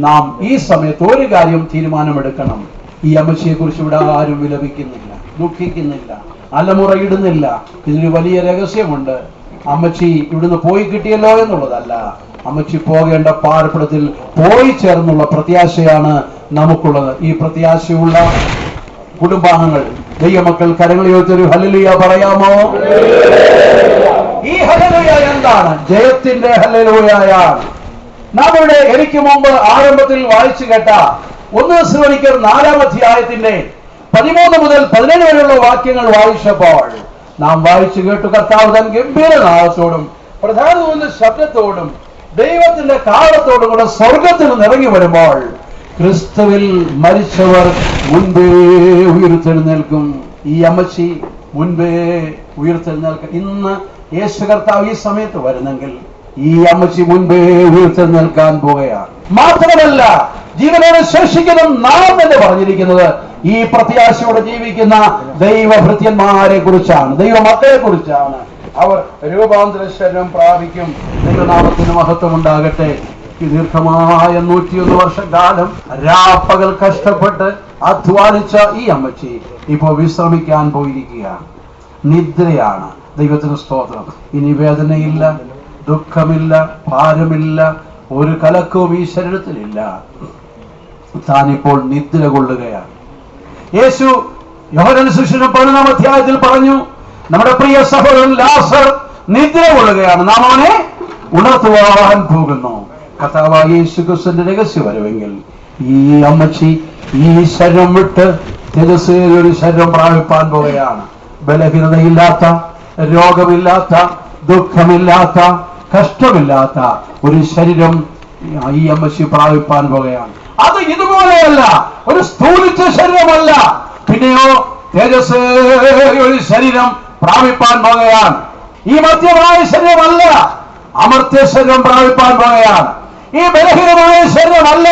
നാം ഈ സമയത്ത് ഒരു കാര്യം തീരുമാനമെടുക്കണം. ഈ അമ്മച്ചിയെ കുറിച്ച് ഇവിടെ ആരും വിലപിക്കുന്നില്ല, ദുഃഖിക്കുന്നില്ല, അലമുറയിടുന്നില്ല. ഇതിന് വലിയ രഹസ്യമുണ്ട്. അമ്മച്ചി ഇവിടുന്ന് പോയി കിട്ടിയല്ലോ എന്നുള്ളതല്ല, അമ്മച്ചി പോകേണ്ട പാർപ്പിടത്തിൽ പോയി ചേർന്നുള്ള പ്രത്യാശയാണ് നമുക്കുള്ളത്. ഈ പ്രത്യാശയുള്ള കുടുംബാംഗങ്ങൾ, ദൈവമക്കൾ കരങ്ങൾ ഉയർത്തി ഹല്ലേലൂയ പറയാമോ? ഈ ഹല്ലേലൂയ എന്താണ്? ജയത്തിന്റെ ഹല്ലേലൂയയാണ്. നാം ഇവിടെ എനിക്ക് മുമ്പ് ആരംഭത്തിൽ വായിച്ചു കേട്ട 1 തെസ്സലോനിക്കർ 4-ാം അധ്യായത്തിന്റെ 13 മുതൽ 17 വരെയുള്ള വാക്യങ്ങൾ വായിച്ചപ്പോൾ നാം വായിച്ചു കേട്ടു. കർത്താവ് തൻ ഗംഭീരനാദത്തോടും പ്രധാന ശബ്ദത്തോടും ദൈവത്തിന്റെ കാലത്തോടും കൂടെ സ്വർഗത്തിൽ നിന്ന് ഇറങ്ങി വരുമ്പോൾ ക്രിസ്തുവിൽ മരിച്ചവർ മുൻപേ ഉയർത്തെഴുന്നേൽക്കും. ഈ അമ്മച്ചി മുൻപേ ഉയർത്തെഴുന്നേൽക്കും. ഇന്ന് യേശു കർത്താവ് ഈ സമയത്ത് വരുന്നെങ്കിൽ ഈ അമ്മച്ചി മുൻപേ ഉയർത്തെഴുന്നേൽക്കാൻ പോവുകയാണ്. മാത്രമല്ല, ജീവനോട് ശേഷിക്കുന്ന നാം എന്ന് പറഞ്ഞിരിക്കുന്നത് ഈ പ്രത്യാശയോടെ ജീവിക്കുന്ന ദൈവഭൃത്യന്മാരെ കുറിച്ചാണ്, ദൈവമക്കളെ കുറിച്ചാണ്. അവർ രൂപാന്തര ശരീരം പ്രാപിക്കും. ദൈവനാമത്തിന് മഹത്വം ഉണ്ടാകട്ടെ. ഈ ദീർഘമായ 101 വർഷക്കാലം രാപ്പകൽ കഷ്ടപ്പെട്ട് അധ്വാനിച്ച ഈ അമ്മച്ചി ഇപ്പോ വിശ്രമിക്കാൻ പോയിരിക്കുകയാണ്. നിദ്രയാണ്. ദൈവത്തിന് സ്തോത്രം. ഇനി വേദനയില്ല, ദുഃഖമില്ല, ഭാരമില്ല, ഒരു കലക്കവും ഈ ശരീരത്തിലില്ല. താനിപ്പോൾ നിദ്ര കൊള്ളുകയാണ്. യേശു യോഹന്നാൻ സുവിശേഷം 11-ാം അധ്യായത്തിൽ പറഞ്ഞു, നമ്മുടെ പ്രിയ സഹോദരൻ ലാസർ നിദ്ര കൊള്ളുകയാണ്, നാം അവനെ ഉണർത്തുവാൻ പോകുന്നു. കർത്താവായ യേശു ക്രിസ്തുവിന്റെ രഹസ്യം വരുമെങ്കിൽ ഈ അമ്മച്ചി ഈ ശരീരം വിട്ട് ഒരു ശരീരം പ്രാപിപ്പാൻ പോവുകയാണ്. ബലഹീനതയില്ലാത്ത, രോഗമില്ലാത്ത, ദുഃഖമില്ലാത്ത, കഷ്ടമില്ലാത്ത ഒരു ശരീരം ഈ അമ്മച്ചി പ്രാപിപ്പാൻ പോവുകയാണ്. അത് ഇതുപോലെയല്ല, ഒരു സ്ഥൂലിച്ച ശരീരമല്ല, പിന്നെയോ തേജസ്സേറിയ ഒരു ശരീരം പ്രാപിപ്പാൻ പോകുകയാണ്. ഈ മധ്യമായ ശരീരമല്ല, അമർത്യ ശരീരം പ്രാപിപ്പാൻ പോകുകയാണ്. ഈ ബലഹീനമായ ശരീരമല്ല,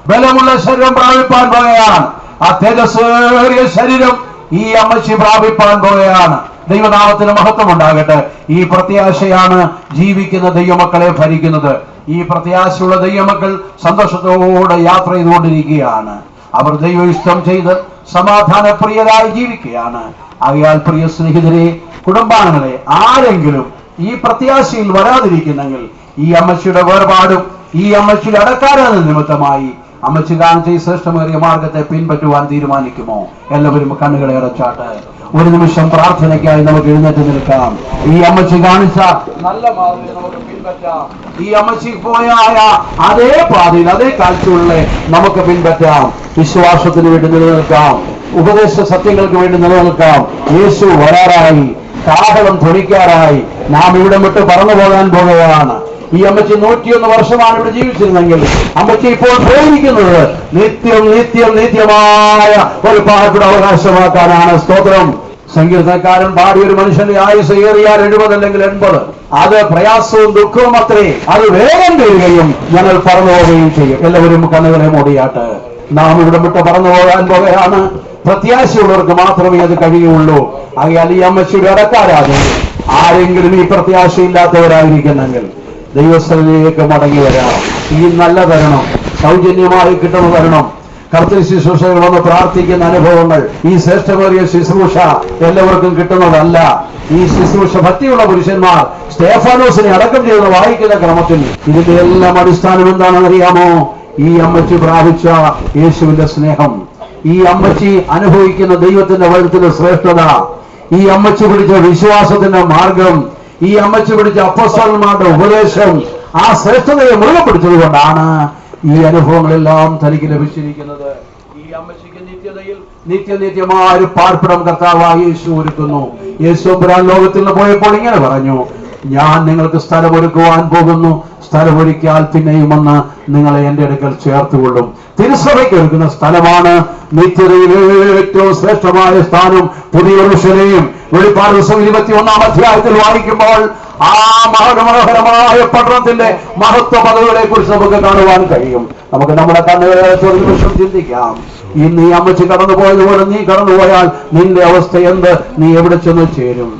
ബലമുള്ള ശരീരം പ്രാപിപ്പാൻ പോകുകയാണ്. ആ തേജസ്സേറിയ ശരീരം ഈ അമ്മച്ചി പ്രാപിപ്പാൻ പോകുകയാണ്. ദൈവനാമത്തിന് മഹത്വം ഉണ്ടാകട്ടെ. ഈ പ്രത്യാശയാണ് ജീവിക്കുന്ന ദൈവമക്കളെ ഭരിക്കുന്നത്. ഈ പ്രത്യാശയുള്ള ദൈവമക്കൾ സന്തോഷത്തോടെ യാത്ര ചെയ്തുകൊണ്ടിരിക്കുകയാണ്. അവർ ദൈവ ഇഷ്ടം ചെയ്ത് സമാധാനപ്രിയരായി ജീവിക്കുകയാണ്. ആകയാൽ പ്രിയ സ്നേഹിതരെ, കുടുംബാംഗങ്ങളെ, ആരെങ്കിലും ഈ പ്രത്യാശയിൽ വരാതിരിക്കുന്നെങ്കിൽ ഈ അമ്മച്ചിയുടെ വേർപാടും ഈ അമ്മച്ചിയുടെ അടക്കാരായ നിമിത്തമായി അമ്മച്ചി കാണിച്ച ഈ ശ്രേഷ്ഠമേറിയ മാർഗത്തെ പിൻപറ്റുവാൻ തീരുമാനിക്കുമോ? എല്ലാവരും കണ്ണുകളെ അടച്ചാട്ട് ഒരു നിമിഷം പ്രാർത്ഥനയ്ക്കായി നമുക്ക് എഴുന്നേറ്റ് നിൽക്കാം. ഈ അമ്മച്ചി കാണിച്ച നല്ല മാർഗം നമുക്ക് പിൻപറ്റാം. ഈ അമ്മച്ചി പോയ അതേ പാതയിൽ അതേ കാഴ്ചകളിലെ നമുക്ക് പിൻപറ്റാം. വിശ്വാസത്തിന് വേണ്ടി നിലനിൽക്കാം. ഉപദേശ സത്യങ്ങൾക്ക് വേണ്ടി നിലനിൽക്കാം. യേശു വരാറായി, കാഹളം ധ്വനിക്കാറായി. നാം ഇവിടെ വിട്ട് പറന്നു പോകാൻ പോകുകയാണ്. ഈ അമ്മച്ചി 101 വർഷമാണ് ഇവിടെ ജീവിച്ചിരുന്നെങ്കിൽ അമ്മച്ചി ഇപ്പോൾ പ്രേരിക്കുന്നത് നിത്യമായ ഒരു പാർപ്പിട അവകാശമാക്കാനാണ്. സ്തോത്രം. സങ്കീർത്തനക്കാരൻ പാടിയ ഒരു മനുഷ്യന്റെ ആയുസ് ഏറിയാൽ 70 അല്ലെങ്കിൽ 80. അത് പ്രയാസവും ദുഃഖവും അത്രേ. അത് വേഗം തീരുകയും ഞങ്ങൾ പറന്നു പോവുകയും ചെയ്യും. എല്ലാവരും കണ്ണുകളെ മൂടിയാട്ട്. നാം ഇവിടെ വിട്ട് പറന്നു പോകാൻ പോകുകയാണ്. പ്രത്യാശയുള്ളവർക്ക് മാത്രമേ അത് കഴിയുള്ളൂ. ആകയാൽ ഈ അമ്മച്ചിയുടെ ഇടക്കാരാതെ ആരെങ്കിലും ഈ പ്രത്യാശയില്ലാത്തവരായിരിക്കുന്നെങ്കിൽ ദൈവസ്ഥലിലേക്ക് മടങ്ങി വരാം. ഈ നല്ല തരണം, സൗജന്യമായി കിട്ടുന്ന തരണം, കർത്തൃ ശുശ്രൂഷകൾ വന്ന് പ്രാർത്ഥിക്കുന്ന അനുഭവങ്ങൾ, ഈ ശ്രേഷ്ഠമേറിയ ശുശ്രൂഷ എല്ലാവർക്കും കിട്ടുന്നതല്ല. ഈ ശുശ്രൂഷ ഭക്തിയുള്ള പുരുഷന്മാർ സ്തേഫാനോസിനെ അടക്കം ചെയ്ത് വായിക്കുന്ന ക്രമത്തിൽ ഇതിന്റെ എല്ലാം അടിസ്ഥാനം എന്താണെന്ന് അറിയാമോ? ഈ അമ്മച്ചി പ്രാപിച്ച യേശുവിന്റെ സ്നേഹം, ഈ അമ്മച്ചി അനുഭവിക്കുന്ന ദൈവത്തിന്റെ വചനത്തിന്റെ ശ്രേഷ്ഠത, ഈ അമ്മച്ചി പിടിച്ച വിശ്വാസത്തിന്റെ മാർഗം, ഈ അമ്മച്ചി പിടിച്ച അപ്പോസ്തലന്മാരുടെ ഉപദേശം, ആ ശ്രേഷ്ഠതയെ മുറുകെ പിടിച്ചത് കൊണ്ടാണ് ഈ അനുഭവങ്ങളെല്ലാം തനിക്ക് ലഭിച്ചിരിക്കുന്നത്. ഈ അമ്മച്ചിക്ക് നിത്യതയിൽ നിത്യമായ ഒരു പാർപ്പിടം കർത്താവായ യേശു ഒരുക്കുന്നു. യേശു ലോകത്തിൽ നിന്ന് പോയപ്പോൾ ഇങ്ങനെ പറഞ്ഞു, ഞാൻ നിങ്ങൾക്ക് സ്ഥലമൊരുക്കുവാൻ പോകുന്നു. സ്ഥലമൊരുക്കിയാൽ പിന്നെയും വന്ന് നിങ്ങളെ എന്റെ അടുക്കൽ ചേർത്തുകൊള്ളും. തിരുസഭയ്ക്ക് ഒരുക്കുന്ന സ്ഥലമാണ് നിത്യതയിൽ ഏറ്റവും ശ്രേഷ്ഠമായ സ്ഥാനം. പുതിയ യെരൂശലേം. വെളിപ്പാട് ദിവസം 21-ാം അധ്യായത്തിൽ വായിക്കുമ്പോൾ ആ മനോഹരമായ പട്ടണത്തിന്റെ മഹത്വ പദവികളെ കുറിച്ച് നമുക്ക് കാണുവാൻ കഴിയും. നമുക്ക് നമ്മുടെ കണ്ണുകളെ ഒരു നിമിഷം ചിന്തിക്കാം. ഇന്ന് ഈ അമ്മച്ചി കടന്നുപോയതുപോലെ നീ കടന്നുപോയാൽ നിന്റെ അവസ്ഥ എന്ത്? നീ എവിടെ ചെന്ന് ചേരും?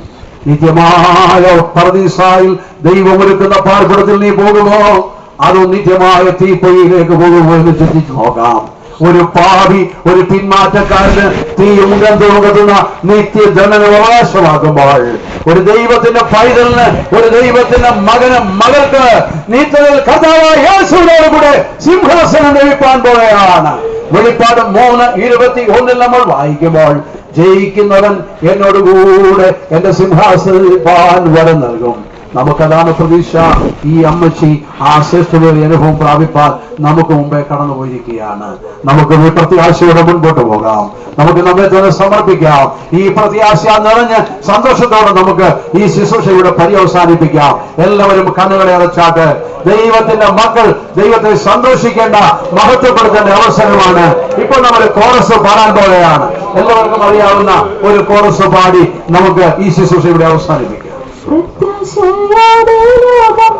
നിത്യമായ പർദീസായിൽ ദൈവം ഒരുക്കുന്ന പാർപ്പിടത്തിൽ നീ പോകുമോ? അതോ നിത്യമായ തീപ്പൊയ്യിലേക്ക് പോകുമോ എന്ന് ചിന്തിച്ചു നോക്കാം. ഒരു പാപി, ഒരു പിന്മാറ്റക്കാരന് തീയും ഗന്ധവും കത്തുന്ന നിത്യജനന അവകാശമാകുമ്പോൾ, ഒരു ദൈവത്തിന്റെ പൈതലിന്, ഒരു ദൈവത്തിന്റെ മകന്, മകൾക്ക് നിത്യതയിൽ കർത്താവായ യേശുവിനോട് കൂടെ സിംഹാസനം ലഭിക്കാൻ പോവുകയാണ്. വെളിപ്പാട് 3:21 നമ്മൾ വായിക്കുമ്പോൾ, ജയിക്കുന്നവൻ എന്നോടുകൂടെ എന്റെ സിംഹാസനത്തിൽ വരം നൽകും. നമുക്കതാണ് പ്രതീക്ഷ. ഈ അമ്മച്ചി ആ ശ്രേഷ്ഠതയുടെ അനുഭവം പ്രാപിപ്പാൻ നമുക്ക് മുമ്പേ കടന്നുപോയിരിക്കുകയാണ്. നമുക്ക് ഈ പ്രത്യാശയോടെ മുൻപോട്ട് പോകാം. നമുക്ക് നമ്മെ തന്നെ സമർപ്പിക്കാം. ഈ പ്രത്യാശ നിറഞ്ഞ് സന്തോഷത്തോടെ നമുക്ക് ഈ ശുശ്രൂഷ ഇവിടെ പര്യവസാനിപ്പിക്കാം. എല്ലാവരും കണ്ണുകളെ അടച്ചാട്ട് ദൈവത്തിന്റെ മക്കൾ ദൈവത്തെ സന്തോഷിക്കേണ്ട, മഹത്വപ്പെടുത്തേണ്ട അവസരമാണ്. ഇപ്പോൾ നമ്മൾ കോറസ് പാടാൻ പോവുകയാണ്. എല്ലാവർക്കും അറിയാവുന്ന ഒരു കോറസ് പാടി നമുക്ക് ഈ ശുശ്രൂഷ ഇവിടെ അവസാനിപ്പിക്കാം. പ്രത്യാശയോടെ ലോകം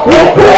Let's